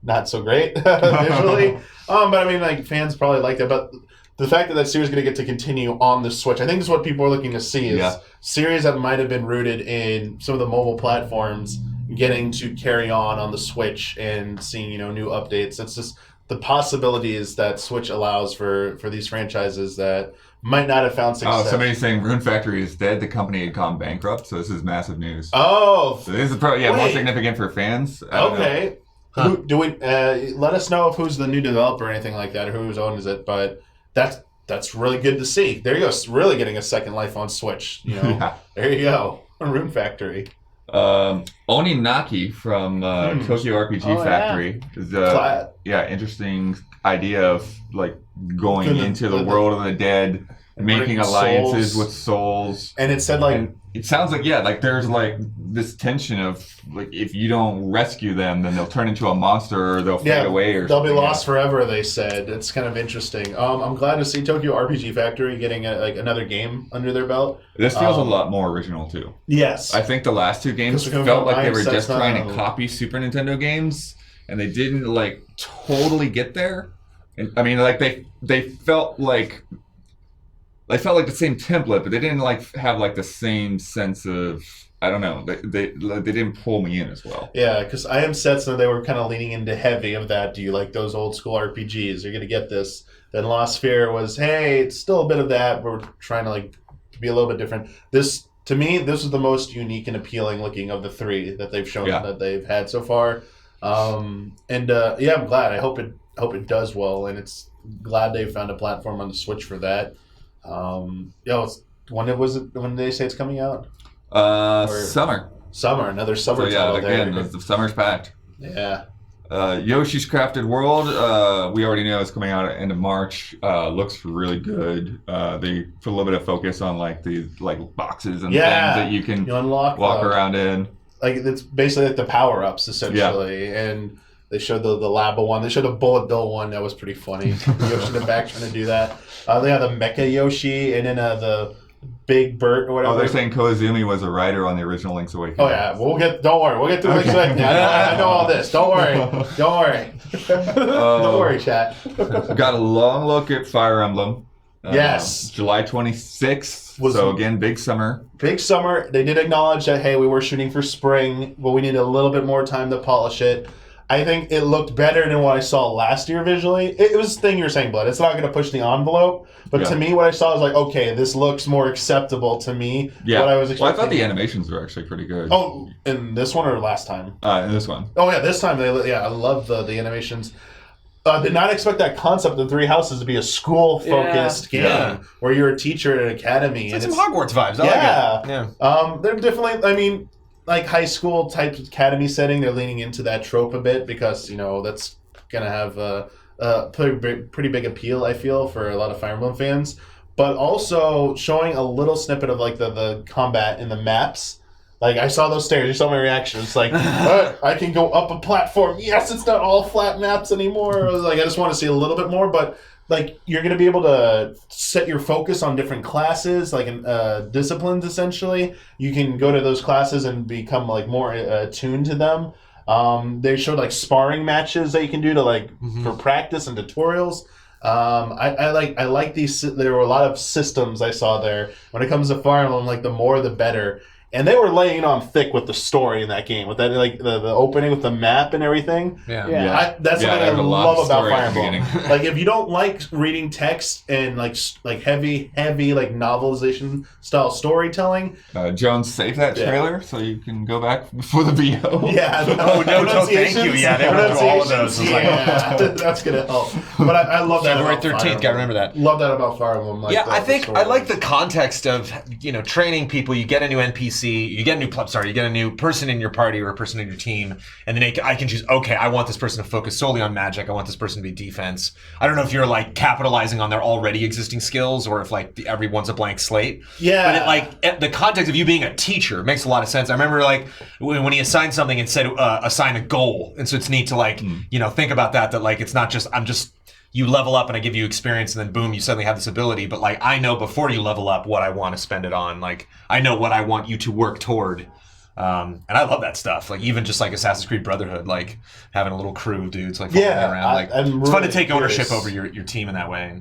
not so great visually. But I mean, fans probably liked it. But the fact that series is going to get to continue on the Switch, I think is what people are looking to see, is series that might have been rooted in some of the mobile platforms getting to carry on the Switch and seeing new updates. It's just the possibilities that Switch allows for these franchises that might not have found success. Oh, somebody's saying Rune Factory is dead. The company had gone bankrupt, so this is massive news. Oh, so this is probably more significant for fans. Okay, do we let us know if who's the new developer or anything like that, or who's owns it? But that's really good to see. There you go, really getting a second life on Switch. There you go, Rune Factory. Oninaki from Tokyo RPG Factory is interesting idea of going into the world of the dead, making alliances with souls. And it said it sounds there's this tension of if you don't rescue them, then they'll turn into a monster or they'll fade away or they'll be lost forever. They said it's kind of interesting. I'm glad to see Tokyo RPG Factory getting another game under their belt. This feels a lot more original too. Yes, I think the last two games felt like they were just trying to copy Super Nintendo games, and they didn't totally get there. And, I mean, they felt like. They felt like the same template, but they didn't have the same sense of, I don't know. They didn't pull me in as well. Yeah, because I am Setsuna, they were kind of leaning into heavy of that. Do you like those old school RPGs? You're gonna get this. Then Lost Sphere was, hey, it's still a bit of that. We're trying to be a little bit different. This, to me, this is the most unique and appealing looking of the three that they've shown that they've had so far. I'm glad. I hope it does well, and it's glad they found a platform on the Switch for that. When did they say it's coming out? Summer, another summer title. The summer's packed. Yeah. Yoshi's Crafted World, we already know it's coming out at the end of March. Looks really good. They put a little bit of focus on the boxes and things that you can walk around in. It's basically the power-ups essentially, and they showed the Labo one. They showed a Bullet Bill one that was pretty funny. Yoshi in the back trying to do that. They have the Mecha Yoshi, and then the Big Bert or whatever. Oh, they're saying Koizumi was a writer on the original Link's Awakening. Oh yeah, don't worry, we'll get to Link's Awakening. I know all this. Don't worry. Don't worry, chat. Got a long look at Fire Emblem. Yes. July 26th. So again, big summer. Big summer. They did acknowledge that, hey, we were shooting for spring, but we need a little bit more time to polish it. I think it looked better than what I saw last year visually. It was the thing you were saying, Blood. It's not going to push the envelope. But to me, what I saw was okay, this looks more acceptable to me. Yeah. What I was expecting. Well, I thought the animations were actually pretty good. Oh, in this one or last time? In this one. Oh, yeah, this time. I love the animations. Did not expect that concept of Three Houses to be a school-focused game where you're a teacher at an academy. It's some Hogwarts vibes. I like it. Yeah. They're definitely, high school type academy setting, they're leaning into that trope a bit because, that's going to have a pretty big appeal, I feel, for a lot of Fire Emblem fans. But also showing a little snippet of the combat in the maps. Like, I saw those stairs. You saw my reaction. It's like, I can go up a platform. Yes, it's not all flat maps anymore. I was like, I just want to see a little bit more. But, like, you're going to be able to set your focus on different classes, like disciplines, essentially. You can go to those classes and become, like, more attuned to them. They showed, like, sparring matches that you can do to, like, for practice and tutorials. I like these. There were a lot of systems I saw there. When it comes to Fire Emblem, like, the more the better. And they were laying on thick with the story in that game, with that like the opening with the map and everything. Yeah. That's something I love about Fire Emblem. Like, if you don't like reading text and like heavy like novelization style storytelling, Jones, save that trailer so you can go back before the VO. Yeah. No, thank you. Yeah, they went through all of those. Yeah, that's gonna help. But I love that. February about 13th. Gotta remember that. Love that about Fire Emblem. Like, I think I like the context of training people. You get a new NPC. You get a new person in your party or a person in your team, and then I can choose, okay, I want this person to focus solely on magic. I want this person to be defense. I don't know if you're like capitalizing on their already existing skills or if like everyone's a blank slate. Yeah. But the context of you being a teacher makes a lot of sense. I remember like when he assigned something and said assign a goal. And so it's neat to like, think about that like it's not just, you level up and I give you experience and then boom, you suddenly have this ability. But like, I know before you level up what I want to spend it on. Like, I know what I want you to work toward. And I love that stuff. Like, even just like Assassin's Creed Brotherhood, like having a little crew of dudes like following around. Like, it's really fun to take ownership over your team in that way.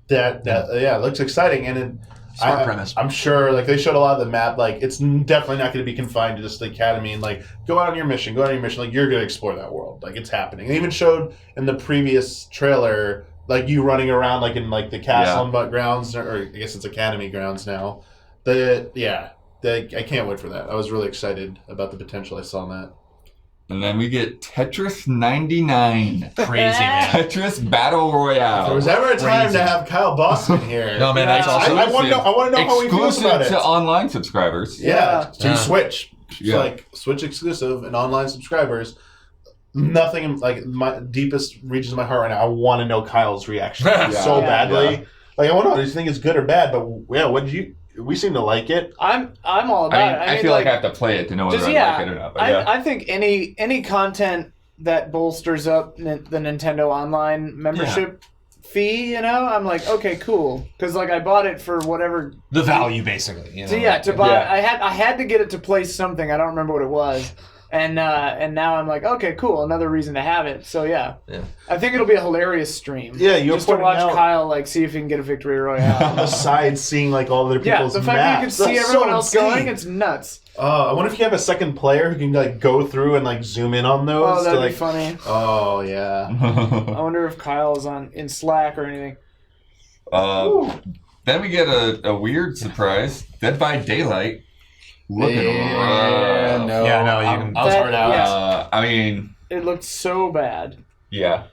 It looks exciting. And smart premise. I'm sure, like, they showed a lot of the map. Like, it's definitely not going to be confined to just the academy and like go out on your mission. Like, you're going to explore that world. Like, it's happening. They even showed in the previous trailer like you running around like in like the castle and grounds, or I guess it's academy grounds now. I can't wait for that. I was really excited about the potential I saw in that. And then we get Tetris 99. Crazy, man. Tetris Battle Royale. If there was ever a time to have Kyle Bossman here. No, man, that's awesome. I want to know how he feels about it. Exclusive to online subscribers. To Switch. Like, Switch exclusive and online subscribers. Nothing, like, my deepest reaches my heart right now. I want to know Kyle's reaction so badly. Yeah. Like, I want to know, do you think it's good or bad? But, what did you... We seem to like it. I'm all about it. I feel like I have to play it to know whether I like it or not. But I think any content that bolsters up the Nintendo Online membership fee, I'm like, okay, cool, because like I bought it for whatever the value, basically. To buy. I had to get it to play something. I don't remember what it was. And now I'm like, okay, cool, another reason to have it. So yeah. I think it'll be a hilarious stream. Yeah, you're just to watch Kyle like see if he can get a victory royale. On the side, seeing like all other people's the fact that you can see everyone else going, it's nuts. I wonder if you have a second player who can like go through and like zoom in on those. Oh, that'd be funny. Oh yeah. I wonder if Kyle's in Slack or anything. Then we get a weird surprise. Dead by Daylight. Looking rough. I was hard out. I mean, it looked so bad. Yeah.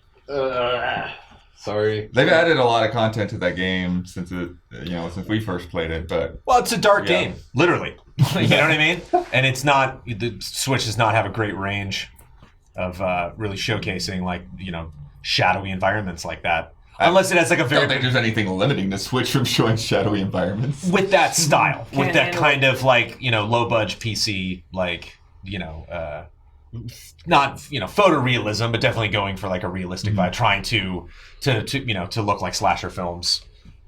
Sorry. They've added a lot of content to that game since we first played it, but it's a dark game, literally. You know what I mean? And it's not, the Switch does not have a great range of really showcasing like shadowy environments like that. Unless it has like a very... I don't think there's anything limiting the Switch from showing shadowy environments. With that style. With that kind of like, low-budge PC, like, not, photorealism, but definitely going for like a realistic vibe, trying to look like slasher films.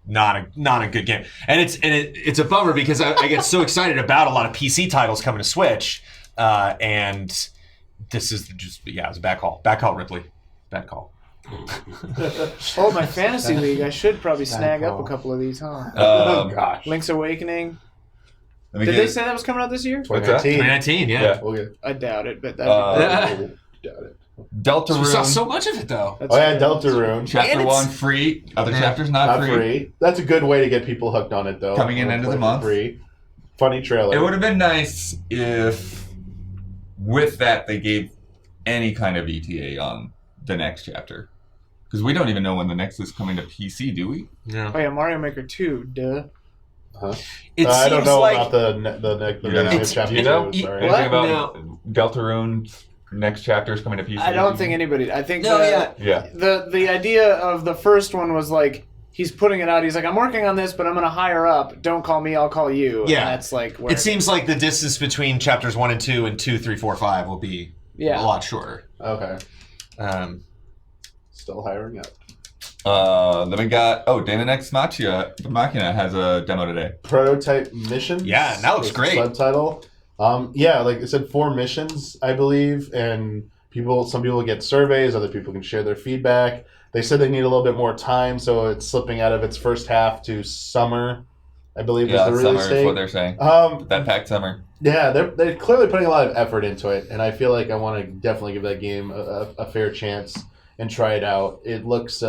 Not a good game. And it's a bummer because I get so excited about a lot of PC titles coming to Switch, and this is just, it was a bad call. Bad call, Ripley. Bad call. My fantasy league. I should probably snag up a couple of these, huh? Oh gosh. Link's Awakening. Did they say that was coming out this year? 2019, yeah. I doubt it, but that'd be doubt it. Deltarune. We saw so much of it though. Deltarune. Chapter 1 free. Other chapters not free. That's a good way to get people hooked on it though. Coming in end of the month. Free. Funny trailer. It would have been nice if with that they gave any kind of ETA on the next chapter. Because we don't even know when the next is coming to PC, do we? Yeah. Oh yeah, Mario Maker 2, duh. Huh? I don't know about the next chapter. Do you know anything about Deltarune's next chapter is coming to PC? I don't think anybody. I think the idea of the first one was like he's putting it out. He's like, I'm working on this, but I'm going to hire up. Don't call me, I'll call you. Yeah. And that's like where it seems like the distance between chapters 1 and 2 and 2, 3, 4, 5 will be a lot shorter. Okay. Still hiring up. Then we got Daemon X Machina has a demo today. Prototype missions. Yeah, that looks great. Subtitle. Yeah, like I said, 4 missions, I believe, and some people get surveys, other people can share their feedback. They said they need a little bit more time, so it's slipping out of its first half to summer, I believe is the release summer date. is what they're saying. That packed summer. Yeah, they're clearly putting a lot of effort into it, and I feel like I want to definitely give that game a fair chance and try it out. It looks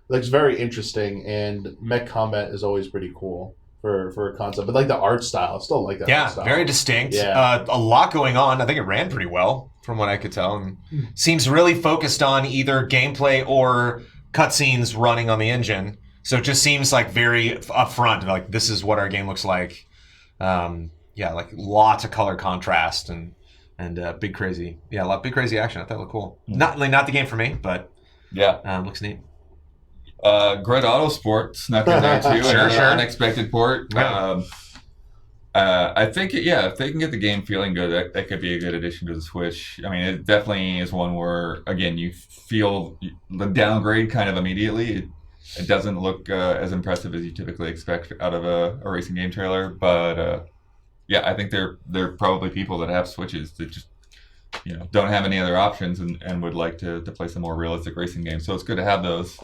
very interesting, and mech combat is always pretty cool for a concept. But like the art style, I still like that art style. Very distinct. Yeah. A lot going on. I think it ran pretty well from what I could tell. And seems really focused on either gameplay or cutscenes running on the engine. So it just seems like very upfront. Like, this is what our game looks like. Like lots of color contrast and big crazy action. I thought it looked cool. Not the game for me, but looks neat. Grid Autosport snuck in there too. Sure. Unexpected port. Yeah. I think if they can get the game feeling good, that could be a good addition to the Switch. I mean, it definitely is one where, again, you feel the downgrade kind of immediately. It doesn't look as impressive as you typically expect out of a racing game trailer, but I think they're probably people that have Switches that just don't have any other options and would like to play some more realistic racing games. So it's good to have those.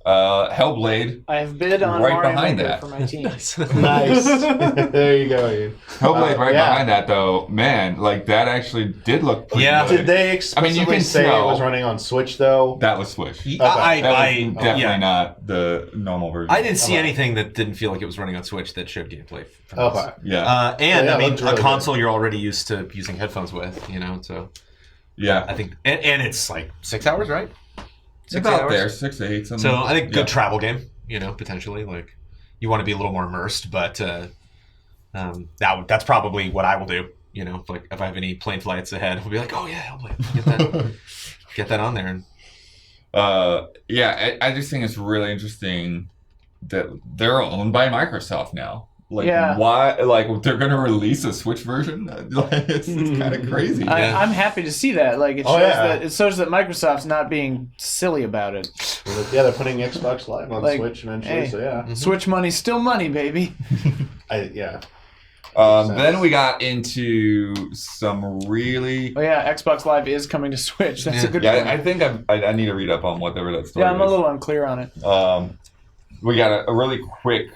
Hellblade. I have bid on right Mario behind Maker that for my team. Nice. There you go, Ian. Hellblade behind that, though, man, like that actually did look pretty good. Did they explicitly say it was running on Switch, though? That was Switch. Okay. That was definitely not the normal version. I didn't see anything that didn't feel like it was running on Switch that showed gameplay. Okay. Yeah. I mean, really a console you're already used to using headphones with, so. Yeah. I think, and it's like 6 hours, right? About there, 6 to 8. So I think good travel game, potentially. Like, you want to be a little more immersed, but that's probably what I will do. If I have any plane flights ahead, I'll be like, oh yeah, get that on there. I just think it's really interesting that they're owned by Microsoft now. Why? Like, they're going to release a Switch version? It's kind of crazy. I'm happy to see that. Like, it shows that Microsoft's not being silly about it. Yeah, they're putting Xbox Live on Switch eventually. So yeah, Switch money's still money, baby. Then we got into some really. Xbox Live is coming to Switch. That's a good point. I think I need to read up on whatever that story is. I'm a little unclear on it. We got a really quick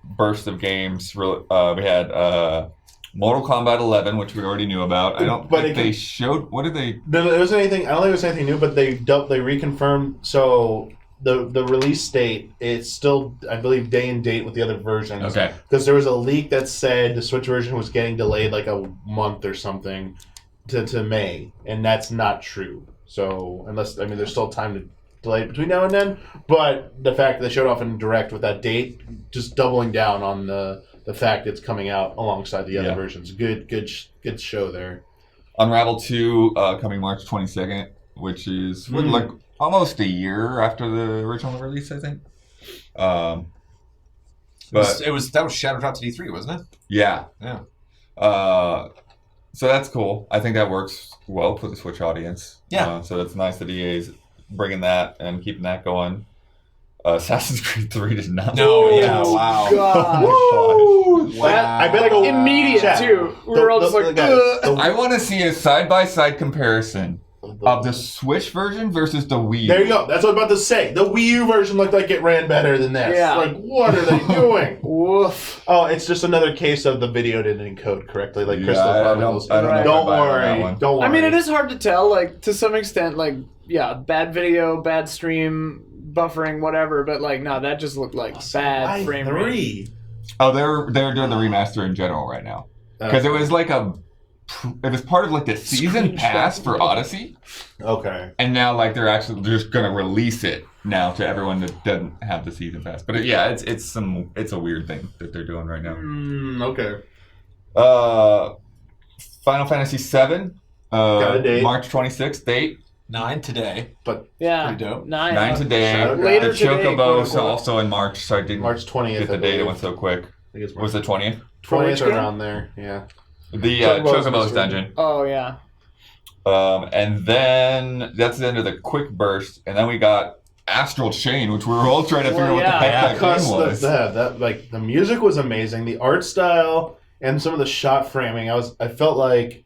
burst of games. We had Mortal Kombat 11, which we already knew about. I don't think they showed. What did they? There wasn't anything. I don't think it was anything new, but they reconfirmed. So the release date, it's still, I believe, day and date with the other versions. Okay. Because there was a leak that said the Switch version was getting delayed like a month or something to May, and that's not true. So there's still time to delay between now and then, but the fact that they showed off in Direct with that date, just doubling down on the fact it's coming out alongside the other versions. Good show there. Unravel 2 coming March 22nd, which is like almost a year after the original release, I think. That was Shadow Drop to D3, wasn't it? Yeah. Yeah. So that's cool. I think that works well for the Switch audience. Yeah. So it's nice that EA's bringing that and keeping that going. Assassin's Creed 3 did not. No, yeah, wow. God. Wow. I bet I go immediate too. We were all just like, I want to see a side-by-side comparison of the Switch version versus the Wii. There you go. That's what I'm about to say. The Wii U version looked like it ran better than this. Yeah. Like, what are they doing? Woof. Oh, it's just another case of the video didn't encode correctly, like Crystal Chronicles. I don't know. Don't worry. Don't worry. I mean, it is hard to tell. Like, to some extent, like, bad video, bad stream, buffering, whatever. But like, no, that just looked like bad frame rate. Oh, they're doing the remaster in general right now because it was like it was part of like the season pass for Odyssey. Okay. And now like they're just gonna release it now to everyone that doesn't have the season pass. But it's a weird thing that they're doing right now. Okay. Final Fantasy VII. Got a date. March 26th date. 9 today. But yeah, pretty dope. 9 today. Later the today, Chocobo is also in March, so I didn't March 20th, get the date. It went so quick. I think it's was the 20th? 20th around there, yeah. The Chocobo's dungeon. Oh, yeah. And then that's the end of the quick burst, and then we got Astral Chain, which we were all trying to figure out what the heck that game was. The music was amazing. The art style and some of the shot framing, I felt like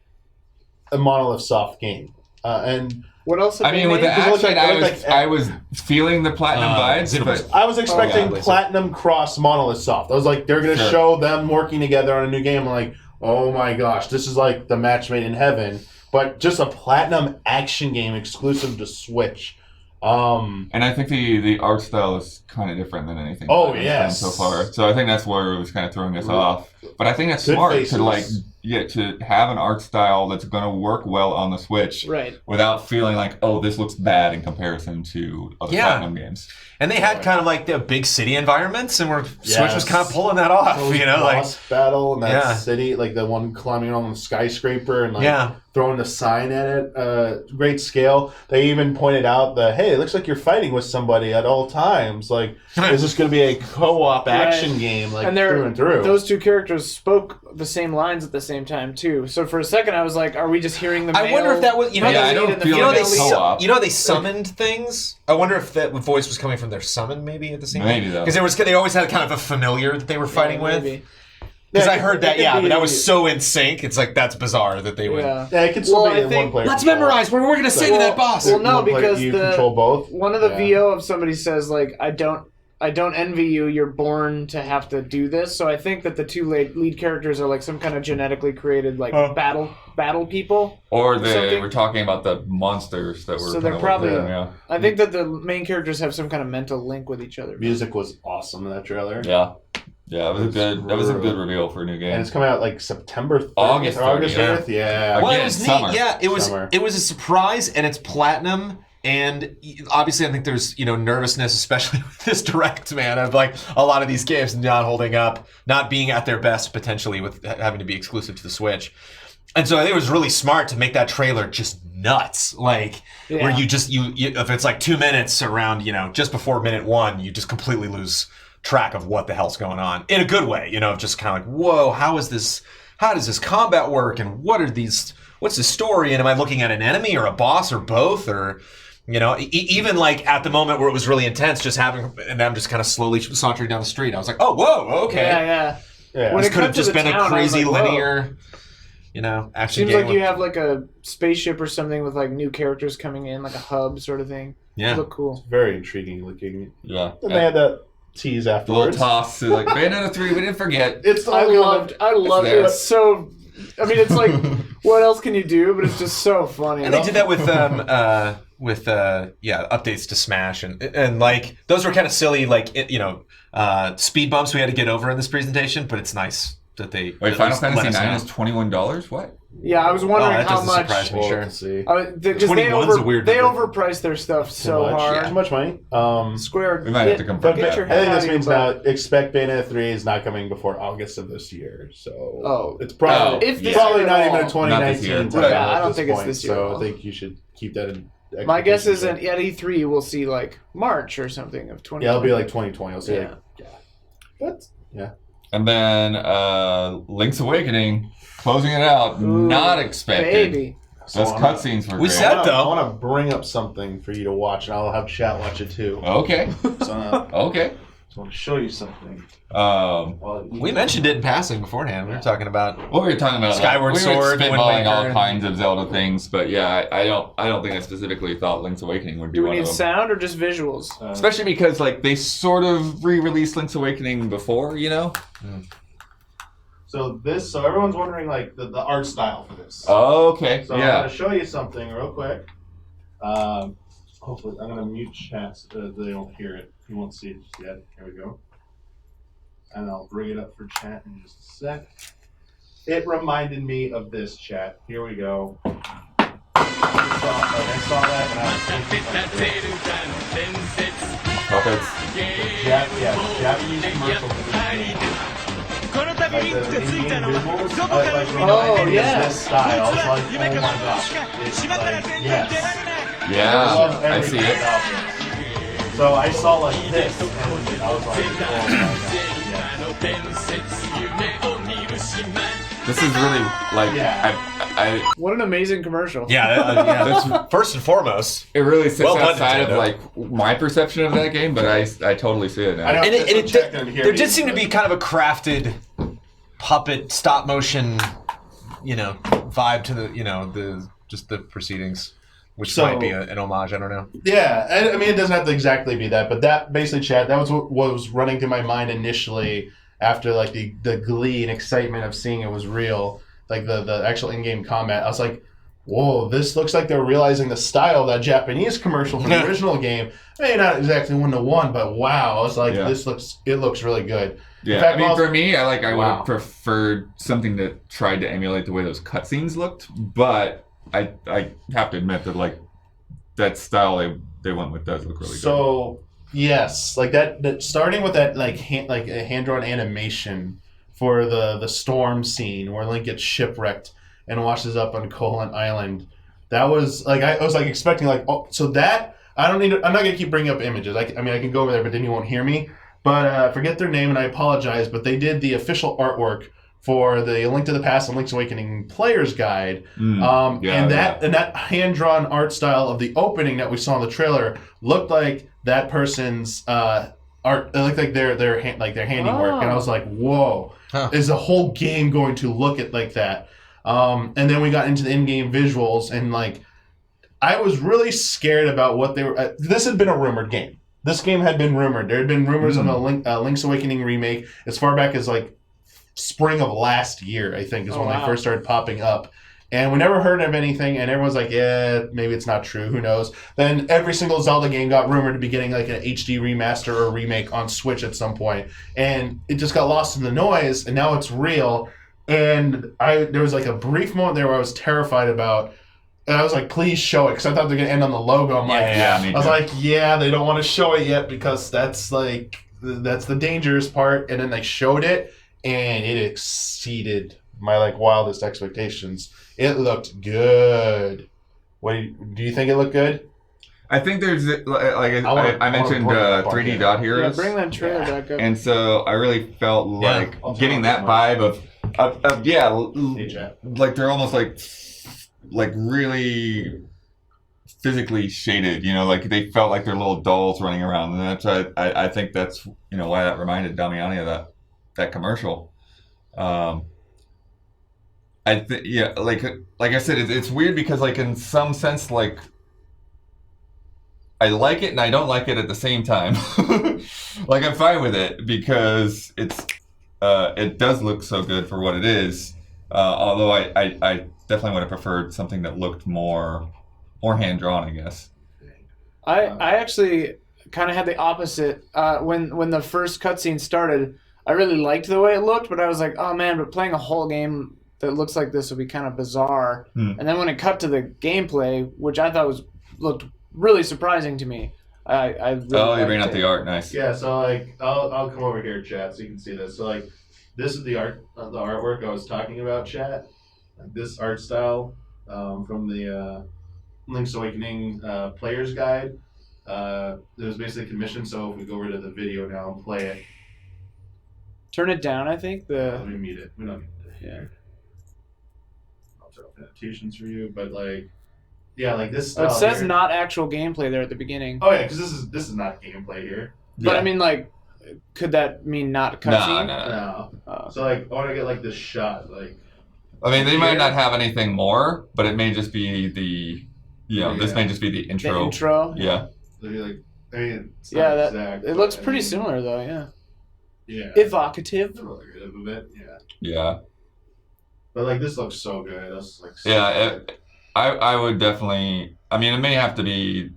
a Monolith Soft game. And what else? I mean, with the Astral Chain, I was feeling the platinum vibes. But I was expecting platinum cross Monolith Soft. I was like, they're going to show them working together on a new game. I'm like, oh my gosh, this is like the match made in heaven. But just a platinum action game exclusive to Switch. And I think the art style is kind of different than anything. Oh yes, so far. So I think that's where it was kind of throwing us off. But I think that's smart to have an art style that's going to work well on the Switch, right? Without feeling like, oh, this looks bad in comparison to other Platinum games. And they had kind of like the big city environments, and Switch was kind of pulling that off. Boss battle in that city, like the one climbing on the skyscraper and throwing the sign at it. Great scale. They even pointed out that, hey, it looks like you're fighting with somebody at all times. Like, is this going to be a co-op action game, like through and through? Those two characters spoke the same lines at the same time too. So for a second, I was like, "Are we just hearing the?" I wonder if that was I don't feel like it's co-op. They summoned things. I wonder if that voice was coming from their summon maybe at the same time. Maybe though, because they always had kind of a familiar that they were fighting with. Because I heard that, but that was so in sync. It's like that's bizarre that they would. Yeah, it could still be in one player. Let's memorize what we're going to say to that boss. Well, no, because you control both. One of the VO of somebody says like, I don't envy you. You're born to have to do this. So I think that the two lead characters are like some kind of genetically created like battle people. Or they were talking about the monsters that were. So they're probably. I think that the main characters have some kind of mental link with each other. Music was awesome in that trailer. Yeah, it was that was a good reveal for a new game. And it's coming out like September 30th, August 30th. Yeah. Well, it was neat. Yeah, it was a surprise, and it's platinum. And obviously, I think there's nervousness, especially with this direct, man, of like a lot of these games not holding up, not being at their best potentially with having to be exclusive to the Switch. And so I think it was really smart to make that trailer just nuts, like where you just if it's like 2 minutes around, just before minute 1, you just completely lose track of what the hell's going on in a good way, just kind of like, whoa, how does this combat work, and what's the story, and am I looking at an enemy or a boss or both, or even like at the moment where it was really intense, just having and I'm just kind of slowly sauntering down the street, I was like, oh, whoa, okay, this could have just been a crazy linear action seems game. like you have like a spaceship or something with like new characters coming in, like a hub sort of thing. It looked cool. It's very intriguing looking. Yeah, and they had that tease afterwards. A little toss to like Bayonetta 3. We didn't forget. I loved it. It's so. I mean, it's like, what else can you do? But it's just so funny. And they did that with updates to Smash and like those were kind of silly, like speed bumps we had to get over in this presentation. But it's nice that they wait. Final Fantasy IX is $21. What? Yeah, I was wondering how much. Surprise me, sure. Because they overpriced their stuff so hard. Too much money. Square. We might have to confirm that. I think this means now expect Bayonetta 3 is not coming before August of this year. So it's probably not even a 2019 title. Yeah, I don't think it's this year. So I think you should keep that in. My guess is at E3 we'll see like March or something of 2020. Yeah, it'll be like 2020. I'll say. But and then Link's Awakening. Closing it out, not expected. Baby. Those cutscenes were great. said though. I want to bring up something for you to watch, and I'll have chat watch it too. Okay. Okay. I want to show you something. We mentioned it in passing beforehand. We were talking about Skyward Sword, we were spitballing all kinds of Zelda things, but yeah, I don't think I specifically thought Link's Awakening would be one of them. Do we need sound or just visuals? Especially because like they sort of re-released Link's Awakening before, So everyone's wondering like the art style for this. Oh, okay. So I'm gonna show you something real quick. Hopefully I'm gonna mute chat so that they don't hear it. You won't see it just yet. Here we go. And I'll bring it up for chat in just a sec. It reminded me of this, chat. Here we go. I saw that and I was thinking Japanese commercial for this. This style. I was like, oh my gosh. It's like, yes. Yeah, I see it. So I saw like this, and I was like, This is really like What an amazing commercial. Yeah, that's first and foremost. It really sits Well done, outside of Nintendo. like my perception of that game, but I totally see it now. And there did seem to be kind of a crafted puppet stop motion, vibe to the proceedings, which might be an homage. I don't know. Yeah, I mean, it doesn't have to exactly be that, but that basically, Chad, that was what was running through my mind initially after like the glee and excitement of seeing it was real, like the actual in-game combat. I was like, whoa, this looks like they're realizing the style of that Japanese commercial from the original game. Maybe not exactly 1-to-1, but wow, I was like, it looks really good. Yeah, fact, I mean, for me, I would have preferred something that tried to emulate the way those cutscenes looked, but I have to admit that like that style they went with does look really good. So yes, like that starting with that like a hand-drawn animation for the storm scene where Link gets shipwrecked and washes up on Koholint Island. That was like I was like expecting like so that I'm not gonna keep bringing up images. I mean I can go over there, but then you won't hear me. But forget their name and I apologize. But they did the official artwork for the Link to the Past and Link's Awakening Player's Guide, and that hand-drawn art style of the opening that we saw in the trailer looked like that person's art. It looked like their handiwork, and I was like, "Whoa, is the whole game going to look like that?" And then we got into the in-game visuals, and like, I was really scared about what they were. This had been a rumored game. This game had been rumored. There had been rumors of a Link's Awakening remake as far back as like spring of last year, I think, is when they first started popping up. And we never heard of anything, and everyone's like, yeah, maybe it's not true, who knows. Then every single Zelda game got rumored to be getting like an HD remaster or remake on Switch at some point. And it just got lost in the noise, and now it's real. And there was like a brief moment there where I was terrified about, and I was like, please show it, because I thought they're going to end on the logo. I'm I was like, yeah, they don't want to show it yet, because that's the dangerous part. And then they showed it, and it exceeded my like wildest expectations. It looked good. Do you think it looked good? I think there's I mentioned 3D Dot Heroes. Yeah, bring that trailer back up. And so I really felt like getting that vibe of like they're almost like really physically shaded, like they felt like they're little dolls running around, and that's I think that's why that reminded Damiani of that commercial. Like I said, it's weird because like in some sense like I like it and I don't like it at the same time. Like I'm fine with it because it does look so good for what it is. Although I definitely would have preferred something that looked more hand drawn, I guess. I actually kind of had the opposite. When the first cutscene started, I really liked the way it looked, but I was like, oh man, but playing a whole game that looks like this would be kind of bizarre. And then when it cut to the gameplay, which I thought looked really surprising to me, I really you bring up the art, nice. Yeah, so like I'll come over here, chat, so you can see this. So like this is the artwork I was talking about, chat. Like this art style from the Link's Awakening Player's Guide. It was basically commissioned. So if we go over to the video now and play it, turn it down. I think let me mute it. We don't need it here. I'll turn off annotations for you, but like. Yeah, like this style. It says here. not actual gameplay there at the beginning. Oh yeah, because this is not gameplay here. But I mean, like, could that mean not cutscene? No. So like, I want to get like this shot, like. I mean, they might not have anything more, but it may just be this may just be the intro. The intro. Yeah. So like, I mean, it's yeah, not exact, it looks pretty similar though. Yeah. Yeah. Evocative. A bit. Yeah. Yeah. But like, this looks so good. That's like. So good. I would definitely. I mean, it may have to be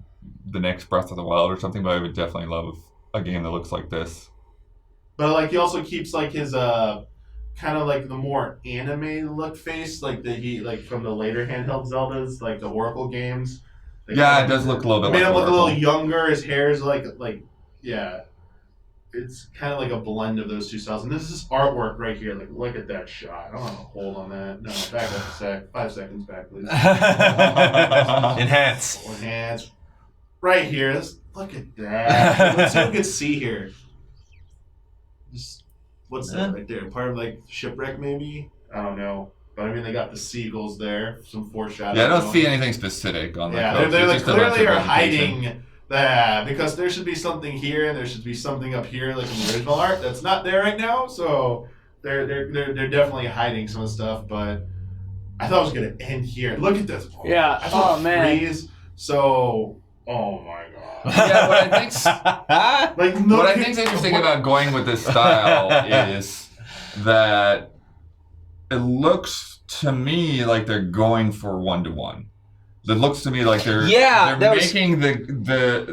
the next Breath of the Wild or something, but I would definitely love a game that looks like this. But like, he also keeps like his kind of like the more anime look face, like from the later handheld Zeldas, like the Oracle games. Yeah, it does look a little bit. Made him look Oracle. a little younger. His hair is like yeah. it's kind of like a blend of those two styles. And this is artwork right here. Like, look at that shot. I don't want to hold on that. No, back up a sec. 5 seconds back, please. Enhance. Right here. Look at that. Let's see what we can see here. Just, what's that right there? Part of like shipwreck, maybe? I don't know. But I mean, they got the seagulls there. Some foreshadowing. Yeah, I don't see anything specific on that. Yeah, they're like clearly are hiding that because there should be something here and there should be something up here, like in the original art, that's not there right now. So they're definitely hiding some of the stuff. But I thought it was gonna end here. Look at this. Yeah. I thought man. Freeze. So, oh my god. Yeah, what I think's interesting about going with this style is that it looks to me like they're going for 1-to-1. It looks to me like they're making they're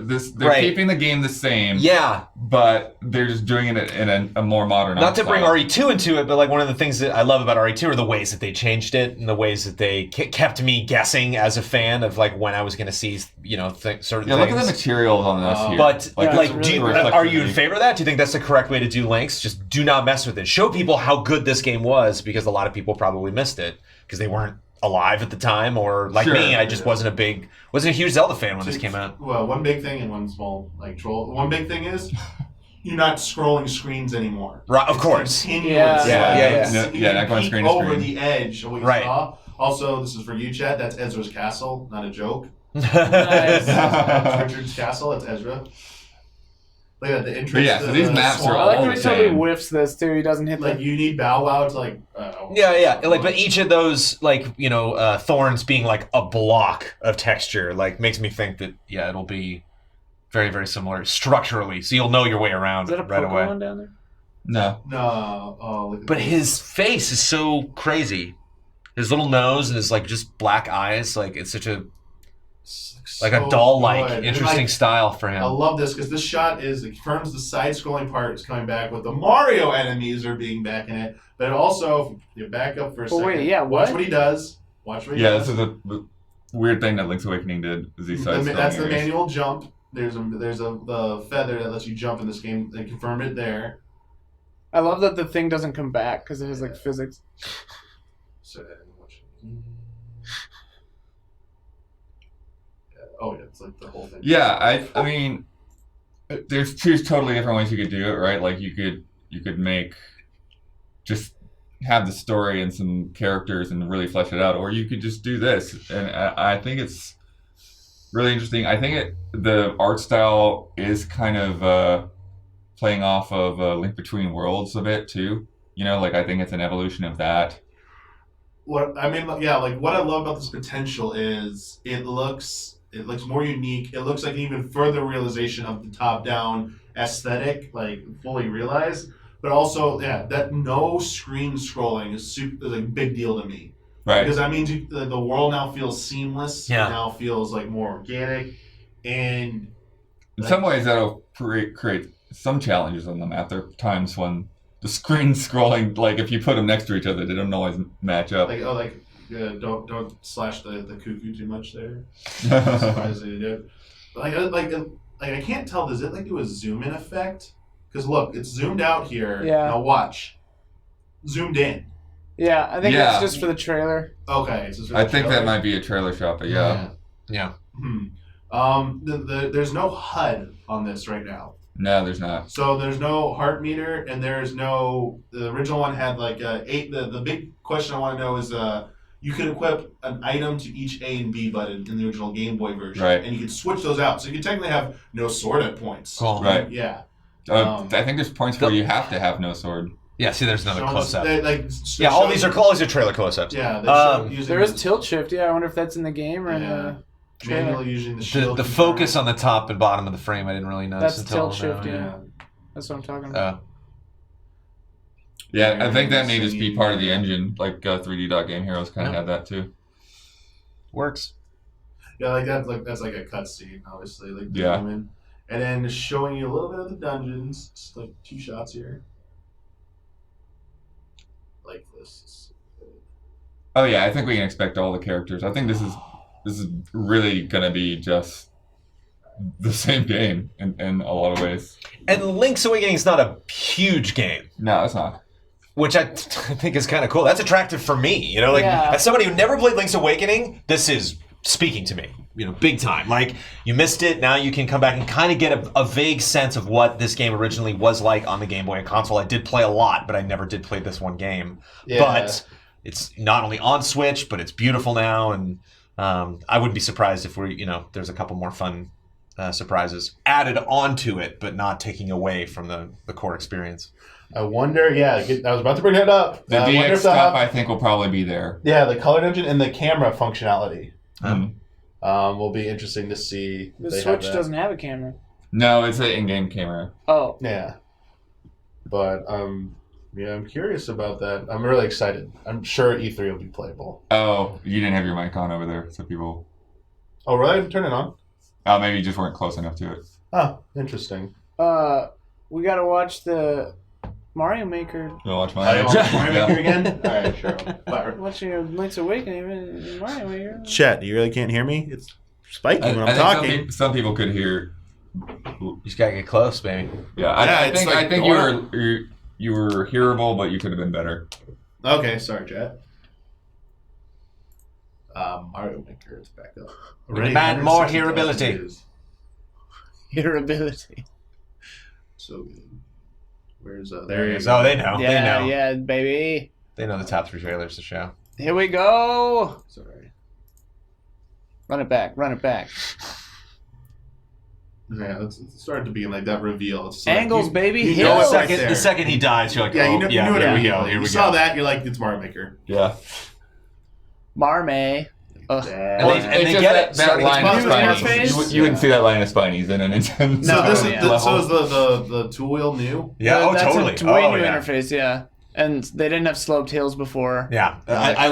keeping the game the same. Yeah. But they're just doing it in a more modern Not to style. bring RE2 into it, but like one of the things that I love about RE2 are the ways that they changed it and the ways that they kept me guessing as a fan of like when I was going to see, you know, certain things. Look at the materials on this here. But really are you in favor of that? Do you think that's the correct way to do links? Just do not mess with it. Show people how good this game was because a lot of people probably missed it because they weren't alive at the time, or like me, I just wasn't a huge Zelda fan when this came out. Well, one big thing and one small troll. One big thing is you're not scrolling screens anymore. Right, of course. Continuous. Not going screen to over screen. the edge of what you saw. Also, this is for you, Chad. That's Ezra's castle, not a joke. Nice. That's Richard's castle. That's Ezra. Look at the entrance. So these maps are I all like how the he totally same. whiffs this too. He doesn't hit like you need Bow Wow to like. But each of those thorns being like a block of texture like makes me think that it'll be very, very similar structurally. So you'll know your way around Is that a right away. Pokemon down there? No. Oh, look at But this. his face is so crazy. His little nose and his like just black eyes, like it's such a a doll-like, interesting style for him. I love this because this shot confirms the side-scrolling part is coming back, with the Mario enemies are being back in it. But also, if you back up for a second. Wait, watch what he does. Watch what he does. This is the weird thing that Link's Awakening did. Is these side That's the manual jump. There's the feather that lets you jump in this game. They confirmed it there. I love that the thing doesn't come back because it has like physics. So, it's like the whole thing. Yeah, I mean, there's two totally different ways you could do it, right? Like you could make just have the story and some characters and really flesh it out, or you could just do this. And I think it's really interesting. I think the art style is kind of playing off of Link Between Worlds a bit too. You know, like I think it's an evolution of that. What I love about this potential is it looks more unique. It looks like an even further realization of the top-down aesthetic, like fully realized. But also, that no screen scrolling is a big deal to me. Right. Because that means the world now feels seamless. Yeah. It now feels like more organic. And in some ways, that'll create some challenges on the map. There are times when the screen scrolling, like if you put them next to each other, they don't always match up. Don't slash the cuckoo too much there. I'm surprised they did. I can't tell. Does it do a zoom in effect? Because look, it's zoomed out here. Yeah. Now watch. Zoomed in. Yeah, I think it's just for the trailer. Okay. It's just for I the think trailer. that might be a trailer shot, but yeah. There's no HUD on this right now. No, there's not. So there's no heart meter, and there's no. The original one had like 8. The big question I want to know is you could equip an item to each A and B button in the original Game Boy version, Right. and you could switch those out. So you could technically have no sword at points. Cool. Right. Yeah. I think there's points where you have to have no sword. Yeah, see, there's another close-up. All these are trailer close-ups. Yeah. There is tilt shift. Yeah, I wonder if that's in the game or in the trailer. Manually using the shield. The focus on the top and bottom of the frame, I didn't really notice That's until tilt shift. now. Yeah, that's what I'm talking about. Yeah, I think that may just be part of the engine. Like 3D Dot Game Heroes kind of have that too. Works. Yeah, that's like a cutscene, obviously. Yeah. And then showing you a little bit of the dungeons. Just like 2 shots here. Like this. Oh yeah, I think we can expect all the characters. I think this is really gonna be just the same game in a lot of ways. And Link's Awakening is not a huge game. No, it's not. Which I think is kind of cool. That's attractive for me. You know, like as somebody who never played Link's Awakening, this is speaking to me. You know, big time. Like, you missed it, now you can come back and kind of get a vague sense of what this game originally was like on the Game Boy and console. I did play a lot, but I never did play this one game. Yeah. But it's not only on Switch, but it's beautiful now, and I wouldn't be surprised if there's a couple more fun surprises added onto it, but not taking away from the core experience. I wonder, I was about to bring that up. The DX stuff, I think, will probably be there. Yeah, the color engine and the camera functionality. Will be interesting to see. The Switch doesn't have a camera. No, it's an in-game camera. Oh. Yeah. But, I'm curious about that. I'm really excited. I'm sure E3 will be playable. Oh, you didn't have your mic on over there, so people... Oh, really? Turn it on. Oh, maybe you just weren't close enough to it. Oh, interesting. We gotta watch the Mario Maker. You'll watch Mario Maker again? Alright, sure. Watching Link's Awakening and Mario Maker. Chat, you really can't hear me? It's spiky when I'm talking. Some people could hear. You just gotta get close, baby. Yeah, I think you were hearable, but you could have been better. Okay, sorry, chat. Mario Maker is back up. Demand more hearability. Hearability. So good. Where's there he is. Oh, they know. Yeah, they know. Yeah, baby. They know the top 3 trailers to show. Here we go. Sorry. Run it back. Run it back. Yeah, it's starting to be like that reveal. It's Angles, like, baby. You know the second he dies, you're like, you know what here I we mean. go. Here we saw go. that, you're like, it's Mario Maker. Yeah. Marmee. And they get it. That line of Spinies. You wouldn't see that line of Spinies in a Nintendo. So is the tool wheel new? Yeah, that's totally. A way new interface, yeah. And they didn't have sloped hills before. Yeah, I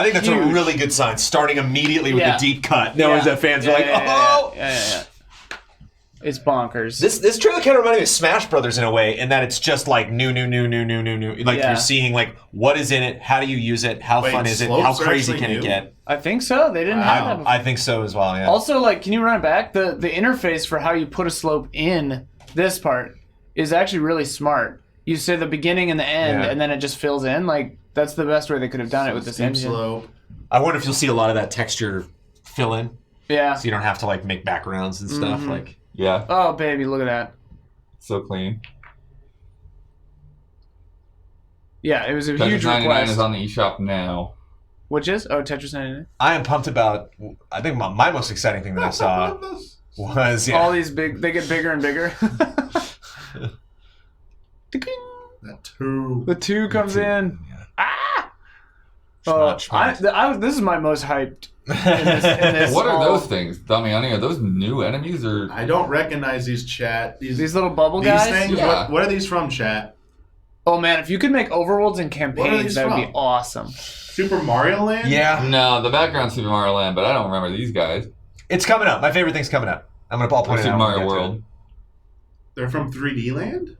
think that's a really good sign. Starting immediately with the deep cut, knowing that fans are like, oh, yeah. It's bonkers. This trailer kind of reminded me of Smash Brothers in a way, in that it's just like new. Like you're seeing like what is in it, how do you use it, how fun is it, how crazy can it get? I think so. They didn't have that before. I think so as well. Yeah. Also, like, can you run it back? The interface for how you put a slope in this part is actually really smart. You say the beginning and the end, and then it just fills in. Like, that's the best way they could have done it with this engine. Slope. I wonder if you'll see a lot of that texture fill in. Yeah. So you don't have to like make backgrounds and stuff. Like. Yeah. Oh, baby, look at that. So clean. Yeah, it was a Tetris huge 99 request. is on the eShop now. Which is? Oh, Tetris 99. I am pumped about. I think my most exciting thing that I saw was all these big. They get bigger and bigger. That 2. The 2 comes in. Yeah. Ah! This is my most hyped. In this What are those things, Damiani? Are those new enemies or? I don't recognize these, chat. These little bubble guys. These things. Yeah. What are these from, chat? Oh man, if you could make overworlds and campaigns, that would be awesome. Super Mario Land? Yeah. No, the background's Super Mario Land, but I don't remember these guys. It's coming up. My favorite thing's coming up. I'm gonna ball point it out. Super Mario World. They're from 3D Land?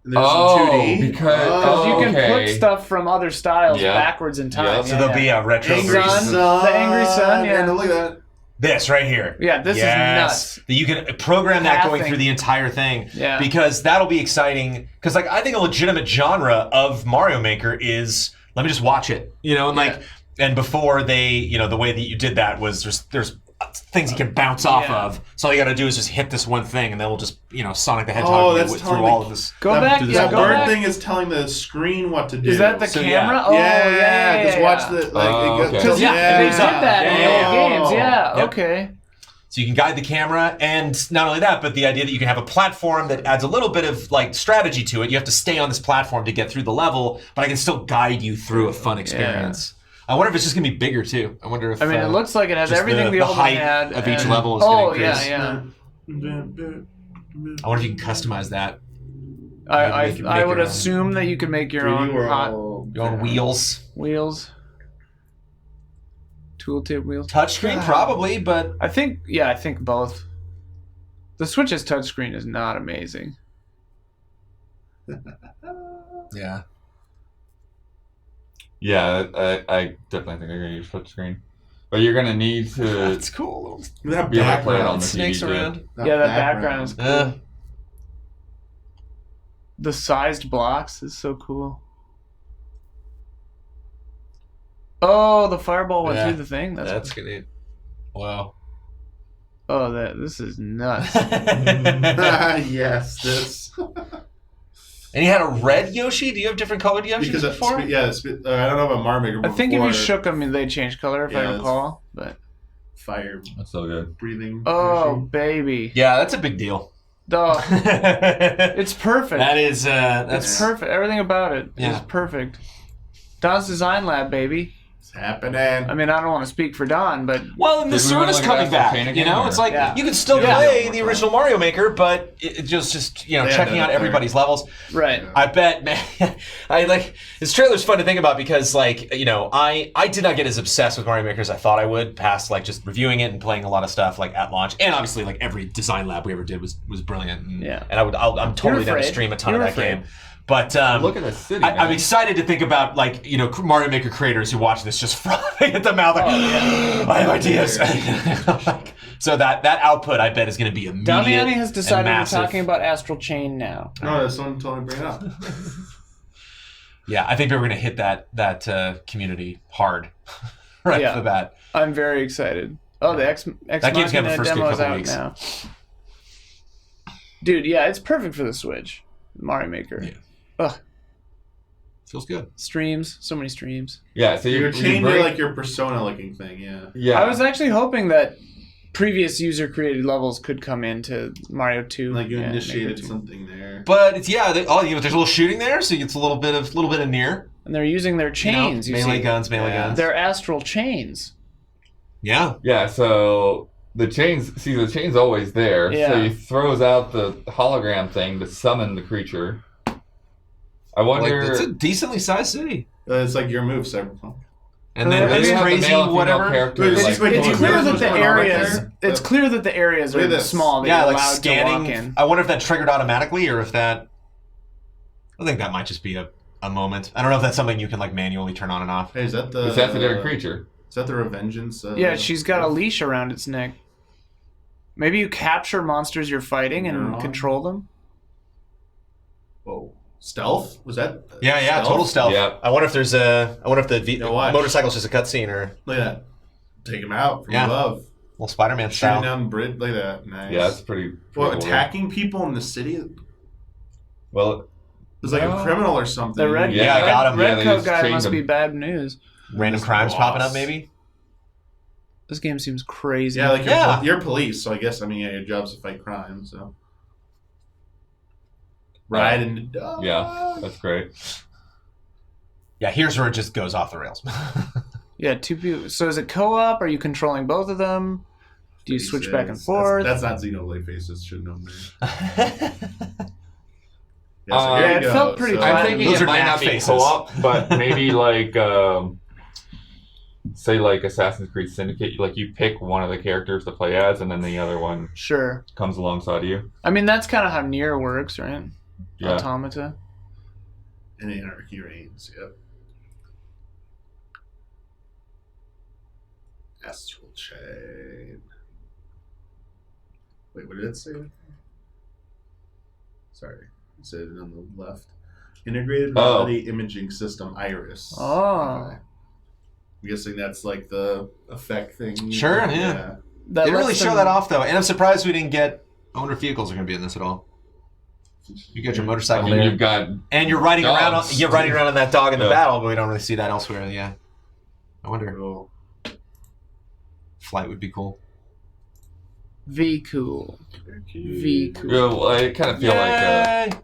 Because you can put stuff from other styles backwards in time. Yeah. So there'll be a retro version. The Angry Sun, yeah. And look at that. This right here. Yeah, this is nuts. You can program that going through the entire thing. Yeah. Because that'll be exciting. Because like I think a legitimate genre of Mario Maker is let me just watch it. You know, and like and before they, the way that you did that was there's things you can bounce off of. So all you got to do is just hit this one thing, and then we'll just Sonic the Hedgehog through all of this. Go back. That bird thing is telling the screen what to do. Is that the camera? Yeah. Oh yeah. Just watch the they did that in the old games. Yeah. Yep. Okay. So you can guide the camera, and not only that, but the idea that you can have a platform that adds a little bit of like strategy to it. You have to stay on this platform to get through the level, but I can still guide you through a fun experience. I wonder if it's just gonna be bigger too. I wonder if. I mean, it looks like it has everything the old one had. Of each level is gonna increase. Yeah. I wonder if you can customize that. I would assume that you could make your own your own wheels. Tooltip wheels. Touchscreen probably, but I think both. The Switch's touchscreen is not amazing. Yeah, I definitely think they're gonna use touchscreen. But you're gonna need to. That's cool. That be able to play it on background. the Snakes TV, around. Yeah, that background is cool. The sized blocks is so cool. Oh, the fireball went through the thing. That's good. Wow. Oh, this is nuts. Yes, this. And you had a red Yoshi? Do you have different colored Yoshi before? I don't know about Mario Maker. I think if you shook them, they changed color, if I recall. But fire. That's so good. Breathing. Oh, Yoshi. baby. Yeah, that's a big deal. It's perfect. That's it's perfect. Everything about it is perfect. Don's Design Lab, baby. It's happening. I mean, I don't want to speak for Don, but and the service coming back. It's like you can still play the original Mario Maker, but it just checking out everybody's levels. Right. I bet, man. This trailer's fun to think about because I did not get as obsessed with Mario Maker as I thought I would. Past just reviewing it and playing a lot of stuff at launch, and obviously every design lab we ever did was brilliant. And, and I'm totally down to stream a ton of that game. But look at the city. I'm excited to think about Mario Maker creators who watch this just frothing at the mouth. I have ideas. So that output, I bet, is going to be immediate. Damiani has decided we're massive. Talking about Astral Chain now. No, someone told me to bring it up. Yeah, I think we're going to hit that community hard off the bat. I'm very excited. Oh, the X that game's going to have the first demo's couple out weeks now. Dude, yeah, it's perfect for the Switch. Mario Maker. Yeah. Ugh. Feels good. Streams, so many streams. Yeah, so you're changing your Persona looking thing. Yeah. I was actually hoping that previous user created levels could come into Mario 2. Like you initiated something there. But it's there's a little shooting there, so it's a little bit of near. And they're using their chains. Melee guns. They're astral chains. Yeah. Yeah. So the chain's always there. Yeah. So he throws out the hologram thing to summon the creature. I wonder. It's a decently sized city. It's like your move, Cyberpunk. And then this crazy whatever. It's clear that the areas. It's clear that the areas are small. That you're allowed scanning. To walk in. I wonder if that triggered automatically, or if that. I think that might just be a moment. I don't know if that's something you can manually turn on and off. Hey, is that the? Is that the different creature? Is that the Revengeance? Yeah, she's got a leash around its neck. Maybe you capture monsters you're fighting and control them. Whoa. Stealth? Was that? Yeah, total stealth. Yeah. I wonder if there's the motorcycle's just a cutscene or. Look at that. Take him out from above. Well, Spider-Man shooting style. down the bridge. Look at that. Nice. Yeah, that's pretty well, cool. attacking people in the city. Well, it was like a criminal or something. The red, I got him. Red coat guy must be bad news. Random crimes popping up, maybe. This game seems crazy. Yeah, you're police, so I guess your job's to fight crime. So. Ride in the dog. Yeah, that's great. Yeah, here's where it just goes off the rails. Yeah, two people. So is it co-op? Are you controlling both of them? Do you switch back and forth? That's not Xenoblade Faces. Should know me. It felt pretty. I'm thinking it might not be co-op, but maybe say Assassin's Creed Syndicate. You pick one of the characters to play as, and then the other one comes alongside you. I mean, that's kind of how Nier works, right? Yeah. Automata. And Anarchy Reigns, yep. Astral Chain. Wait, what did it say? Sorry, it said it on the left. Integrated Reality Imaging System, Iris. Oh. Okay. I'm guessing that's the effect thing. Sure, yeah. They really show that off, though. And I'm surprised we didn't get... I wonder if vehicles are going to be in this at all. You got your motorcycle there. You've got and you're riding around on that dog in the battle, but we don't really see that elsewhere. Yeah, I wonder. Flight would be cool. Cool. Yeah, well, I kind of feel that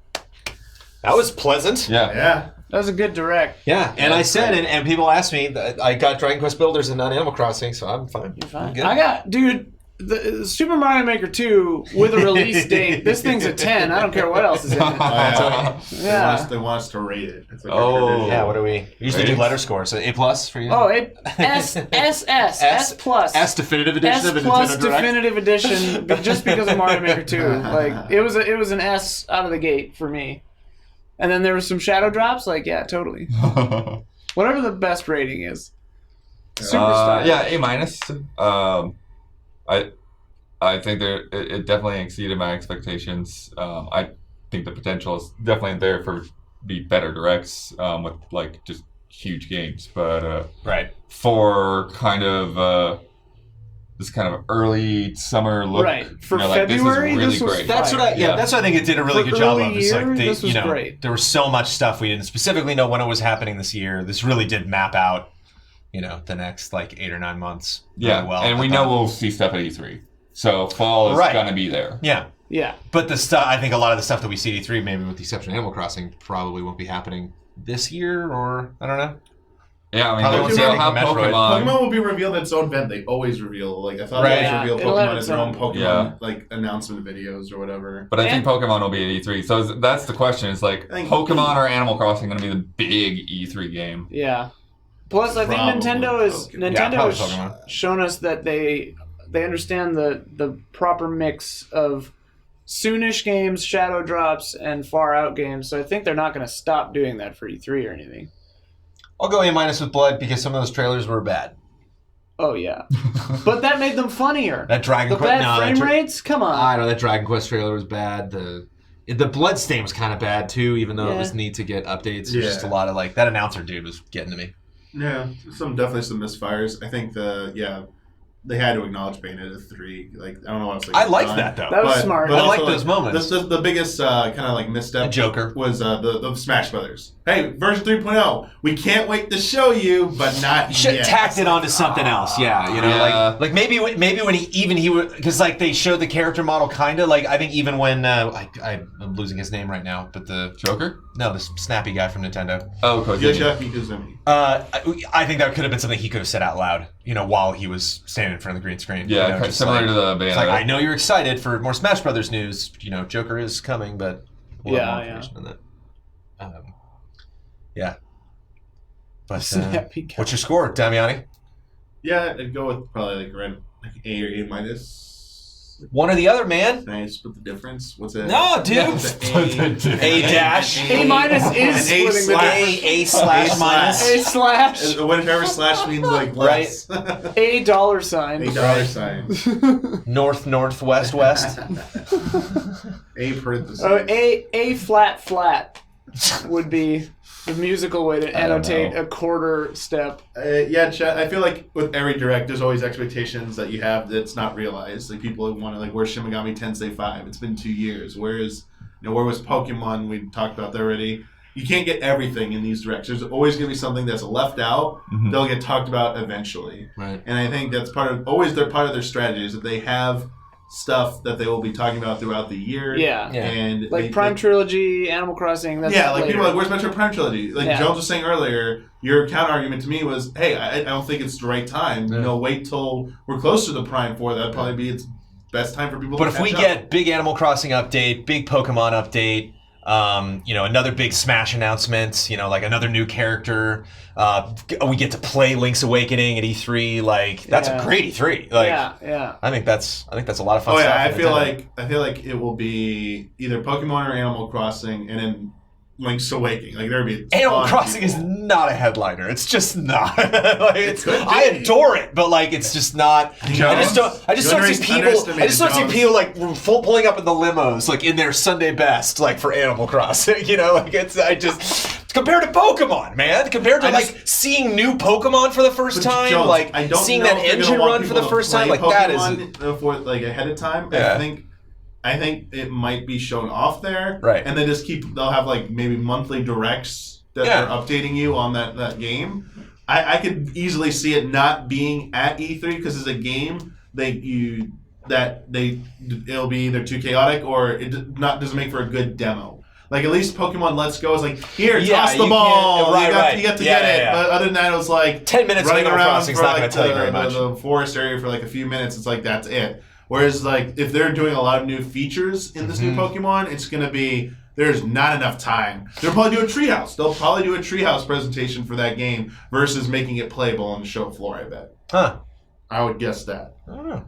was pleasant. Yeah. That was a good direct. Yeah, and I said, and people asked me, I got Dragon Quest Builders and not Animal Crossing, so I'm fine. You're fine. I got, dude. The Super Mario Maker 2 with a release date. This thing's a 10. I don't care what else is in it. They want us to rate it. It's what do we usually do? Letter scores. So A+ for you. Oh, S plus. S definitive edition of a S+ Nintendo Direct. definitive edition, but just because of Mario Maker 2. It was an S out of the gate for me. And then there was some shadow drops. Yeah, totally. Whatever the best rating is. Superstar. Yeah, A-. I think it definitely exceeded my expectations. I think the potential is definitely there for be better directs with like just huge games, but for kind of this kind of early summer look, for February, this is really great. That's what that's what I think it did a really good job of. It's like this was great. There was so much stuff we didn't specifically know when it was happening this year. This really did map out, the next like 8 or 9 months. Yeah, really well. And we know we'll see stuff at E3, so fall is gonna be there. Yeah. But the stuff, I think a lot of the stuff that we see at E3, maybe with the exception of Animal Crossing, probably won't be happening this year, or I don't know. Yeah, I mean, we'll see how Pokemon will be revealed at its own event. They always reveal. Like I thought they always reveal Pokemon as their own Pokemon like announcement videos or whatever. But I think Pokemon will be at E3. So that's the question. It's like Pokemon or Animal Crossing going to be the big E3 game? Yeah. Plus, I think Nintendo has shown us that they understand the proper mix of soonish games, shadow drops, and far out games. So I think they're not going to stop doing that for E3 or anything. I'll go A- with Blood because some of those trailers were bad. Oh, yeah. But that made them funnier. That Dragon Quest... The bad frame rates? Come on. I know, that Dragon Quest trailer was bad. The Bloodstained was kind of bad, too, even though it was neat to get updates. There's just a lot of, like... That announcer dude was getting to me. Yeah, definitely some misfires. I think they had to acknowledge Bayonetta 3. Like, I don't know what else. I liked that, though. That was smart. I like those moments. The biggest kind of like misstep Joker was the Smash Brothers. Hey, version 3.0. We can't wait to show you, but not should yet. Tacked it onto something else. Yeah, like maybe when he would, because like they showed the character model kind of like I think even when I'm losing his name right now, but the Joker? No, the snappy guy from Nintendo. Oh, Kojima. I think that could have been something he could have said out loud, while he was standing in front of the green screen. Yeah, just similar to the Bayonetta. Like, I know you're excited for more Smash Brothers news. Joker is coming, but we'll have more information on that. Yeah. But what's your score, Damiani? Yeah, I'd go with probably like around like A or A-. One or the other, man. Can I split the difference? What's it? No, dude. A dash. A- is splitting the difference. A slash minus. A slash. Whatever slash means like less. $. A $. North, west. A parentheses. A flat would be the musical way to annotate a quarter step. Chet, I feel like with every direct, there's always expectations that you have that's not realized. Like people want to where's Shin Megami Tensei 5? It's been 2 years. Where was Pokemon? We talked about that already. You can't get everything in these directs. There's always going to be something that's left out. Mm-hmm. They'll get talked about eventually. Right. And I think that's part of their strategy is that they have stuff that they will be talking about throughout the year. Yeah. And like Prime Trilogy, Animal Crossing. That's like later. people are like, where's Metro Prime Trilogy? Like Jones was saying earlier, your counter argument to me was, hey, I don't think it's the right time. Yeah. Wait till we're close to the Prime 4. That'd probably be its best time for people to catch up. But if we get big Animal Crossing update, big Pokemon update, another big Smash announcement, like another new character, we get to play Link's Awakening at E3, like that's a great E3. Like I think that's a lot of fun stuff. I feel like it will be either Pokemon or Animal Crossing and then Link's Awakening. Like there'd be Animal Crossing is not a headliner. It's just not. I adore it, but like it's just not. I just don't see people like pulling up in the limos like in their Sunday best like for Animal Crossing. Compared to Pokemon, man. Compared to seeing new Pokemon for the first time, seeing that engine run for the first time, like that is for ahead of time. Yeah. I think it might be shown off there, right? And they just they'll have maybe monthly directs that they're updating you on that game. I could easily see it not being at E3 because it's a game it'll be either too chaotic or it doesn't make for a good demo. Like at least Pokemon Let's Go is toss the ball. You got to get it. Yeah. But other than that, it was 10 minutes running of Animal around Crossing is for not going to tell you very much. The forest area for a few minutes. It's that's it. Whereas, if they're doing a lot of new features in this new Pokemon, it's going to be, there's not enough time. They'll probably do a treehouse. They'll probably do a treehouse presentation for that game versus making it playable on the show floor, I bet. Huh. I would guess that. I don't know.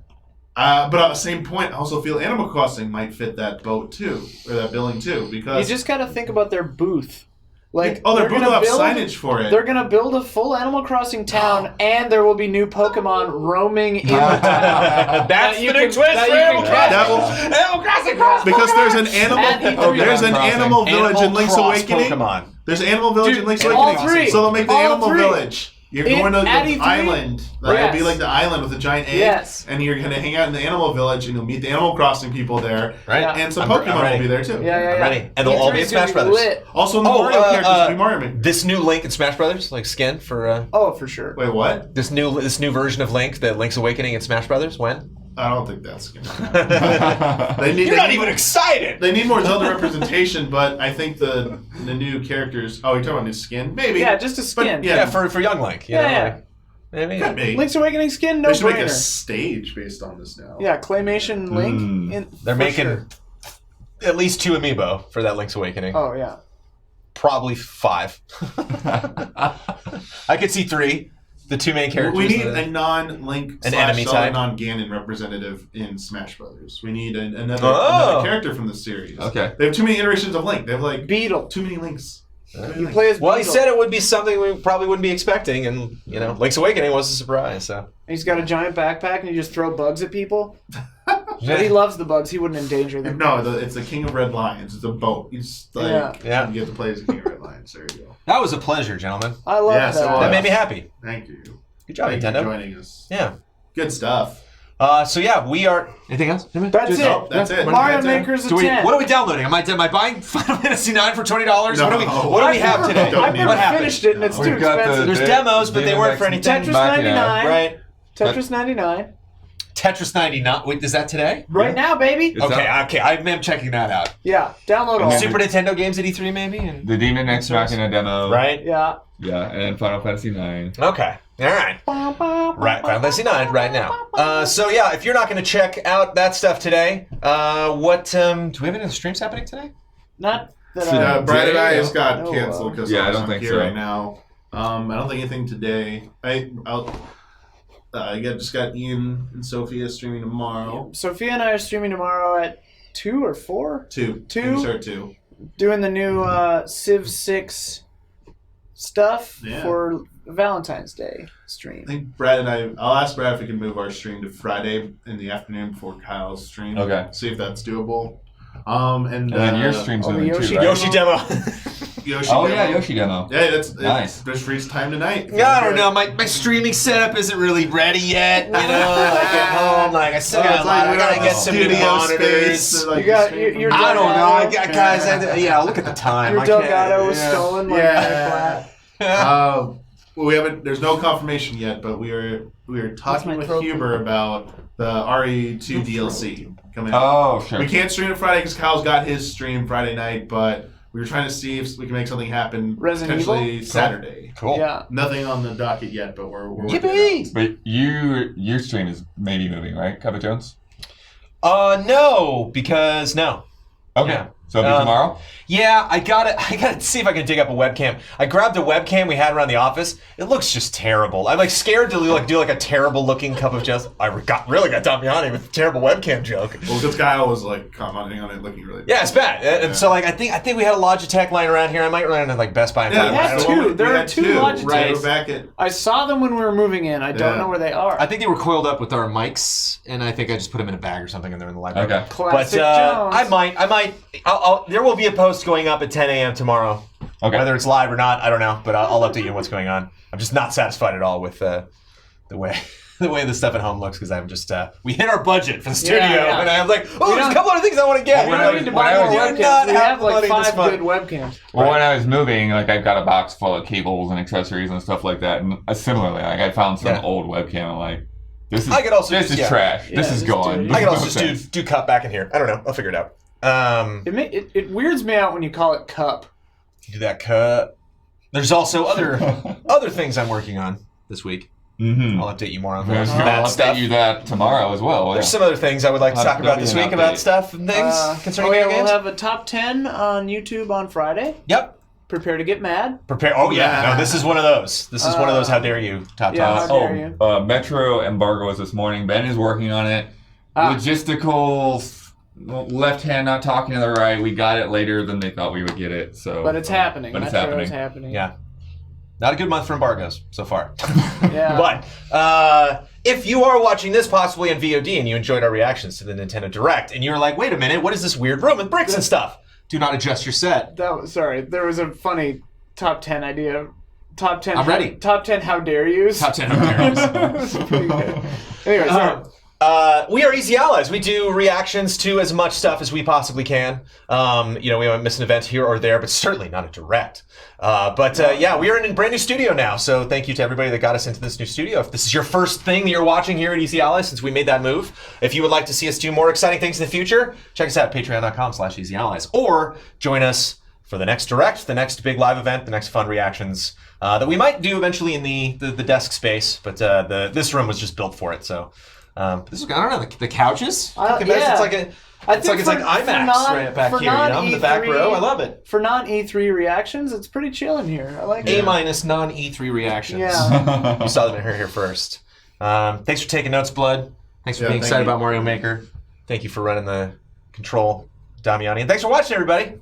But at the same point, I also feel Animal Crossing might fit that boat, too. Or that billing, too. Because you just got to think about their booth. Like, they're building up signage for it. They're gonna build a full Animal Crossing town, and there will be new Pokemon roaming in the town. That's the big twist for Animal Crossing. Animal Crossing cross because there's an animal village in Link's Awakening. Pokemon. There's an animal village in Link's Awakening. So they'll make the animal village. You're going to the island. It'll be like the island with a giant egg. And you're going to hang out in the animal village, and you'll meet the Animal Crossing people there. Right. And some Pokemon will be there, too. I'm ready. And they'll all be in Smash Brothers. Also, in the Mario characters will be Mario Maker. This new Link in Smash Brothers, like skin for... Oh, for sure. Wait, what? This new version of Link, the Link's Awakening in Smash Brothers, when? I don't think that's going to happen. You're not even excited! They need more Zelda representation, but I think the new characters... Oh, you're talking about new skin? Maybe. Yeah, just a skin. But, for young Link. You know, like, maybe. Could be. Link's Awakening skin, no brainer. They should make a stage based on this now. Yeah, claymation Link. They're making at least 2 amiibo for that Link's Awakening. Oh, yeah. Probably 5. I could see 3. The 2 main characters. We need a non-Link an enemy type, non-Ganon representative in Smash Brothers. We need another character from the series. Okay. They have too many iterations of Link. They have like Beetle. Too many Links. You play as Beetle. He said it would be something we probably wouldn't be expecting, and Link's Awakening was a surprise. So he's got a giant backpack, and he just throw bugs at people. But he loves the bugs. He wouldn't endanger them. No, it's the King of Red Lions. It's a boat. He's like, you get to play as the King of Red Lions. There you go. That was a pleasure, gentlemen. I love that. That made me happy. Thank you. Good job, Thank Nintendo. you for joining us. Yeah. Good stuff. So yeah, we are. Anything else? That's it. That's it. Mario Maker's a 10. What are we downloading? Am I buying Final Fantasy IX for $20? No. What do we have today? I've never finished it, and it's too expensive. There's demos, but they weren't for anything. Tetris 99. Right. Tetris 99. Tetris 99. Wait, is that today? Right now, baby. Okay. I'm checking that out. Yeah, download all. Super Nintendo games at E3 maybe. And the Daemon X Machina demo. Right. Yeah. Yeah, and Final Fantasy IX. Okay. All right. Right. Final Fantasy IX right now. So yeah, if you're not going to check out that stuff today, what do we have any other streams happening today? Not that Brad and I just got canceled because I don't think here so right now. I don't think anything today. I just got Ian and Sophia streaming tomorrow. Sophia and I are streaming tomorrow at 2 or 4? 2. 2? Start 2. Doing the new Civ 6 stuff for Valentine's Day stream. I think Brad and I'll ask Brad if we can move our stream to Friday in the afternoon before Kyle's stream. Okay. See if that's doable. And then your stream's moving Yoshi too, right? Yoshi demo. Yoshi demo. Yeah, that's nice. Just reached time tonight. Yeah, I don't know. My streaming setup isn't really ready yet. You know, like at home, like I still got I gotta get some new monitors. You got your. I don't know, guys. Look at the time. Your Delgado was stolen. Well, we haven't. There's no confirmation yet, but we are talking with Huber about the RE2 DLC coming out. Oh, sure. We can't stream it Friday because Kyle's got his stream Friday night, but we were trying to see if we can make something happen potentially Saturday. Cool. Yeah. Nothing on the docket yet, but we're Yippee! But your stream is maybe moving, right, Cubba Jones? No, because no. Okay. Yeah. So it'll be tomorrow? Yeah, I gotta see if I can dig up a webcam. I grabbed a webcam we had around the office. It looks just terrible. I'm scared to do a terrible looking cup of just. I really got Damiani with a terrible webcam joke. Well, this guy was commenting on it, looking really bad. Yeah, it's bad. And so I think we had a Logitech lying around here. I might run into Best Buy and find one. We had 2. There are 2 Logitechs. Right. We're back at. I saw them when we were moving in. I don't know where they are. I think they were coiled up with our mics, and I think I just put them in a bag or something, and they're in the library. Okay. Classic Jones. I might. There will be a post going up at 10 a.m. tomorrow. Okay. Whether it's live or not, I don't know, but I'll update you on what's going on. I'm just not satisfied at all with the way the stuff at home looks because I'm just we hit our budget for the studio, and I'm like, there's a couple other things I want to get. We don't need to buy more webcams. We have 5 good webcams. Well, when I was moving, I've got a box full of cables and accessories and stuff like that, and similarly, I found some old webcam. I'm like, this is trash. This is gone. I could also just do cup back in here. I don't know. I'll figure it out. It weirds me out when you call it cup. Do that cup. There's also other things I'm working on this week. Mm-hmm. I'll update you more on that stuff. I'll update you that tomorrow as well. There's some other things I would like to talk about this week about stuff and things concerning video games. We'll have a top 10 on YouTube on Friday. Yep. Prepare to get mad. Oh yeah. No, this is one of those. This is one of those. How dare you? Top 10. How dare you? Metro embargo was this morning. Ben is working on it. Logistical left hand not talking to the right. We got it later than they thought we would get it. So, but it's happening. But it's Metro happening. is happening. Yeah. Not a good month for embargoes so far. Yeah. But if you are watching this possibly on VOD and you enjoyed our reactions to the Nintendo Direct and you're like, wait a minute, what is this weird room with bricks and stuff? Do not adjust your set. Sorry, there was a funny top 10 idea. Top 10. I'm ready. Top 10 how dare yous. Top 10 how dare yous. That's pretty good. Anyway, sorry. We are Easy Allies. We do reactions to as much stuff as we possibly can. We won't miss an event here or there, but certainly not a direct. Yeah, we are in a brand new studio now, so thank you to everybody that got us into this new studio. If this is your first thing that you're watching here at Easy Allies since we made that move, if you would like to see us do more exciting things in the future, check us out at patreon.com/Easy Allies, or join us for the next direct, the next big live event, the next fun reactions that we might do eventually in the desk space, but this room was just built for it, so... this is, I don't know, the couches? Yeah. It's like IMAX right back here, in the back row. I love it. For non-E3 reactions, it's pretty chill in here. I like it. A- non-E3 reactions. Yeah. You saw them here first. Thanks for taking notes, Blood. Thanks for being excited about Mario Maker. Thank you for running the control, Damiani. And thanks for watching, everybody.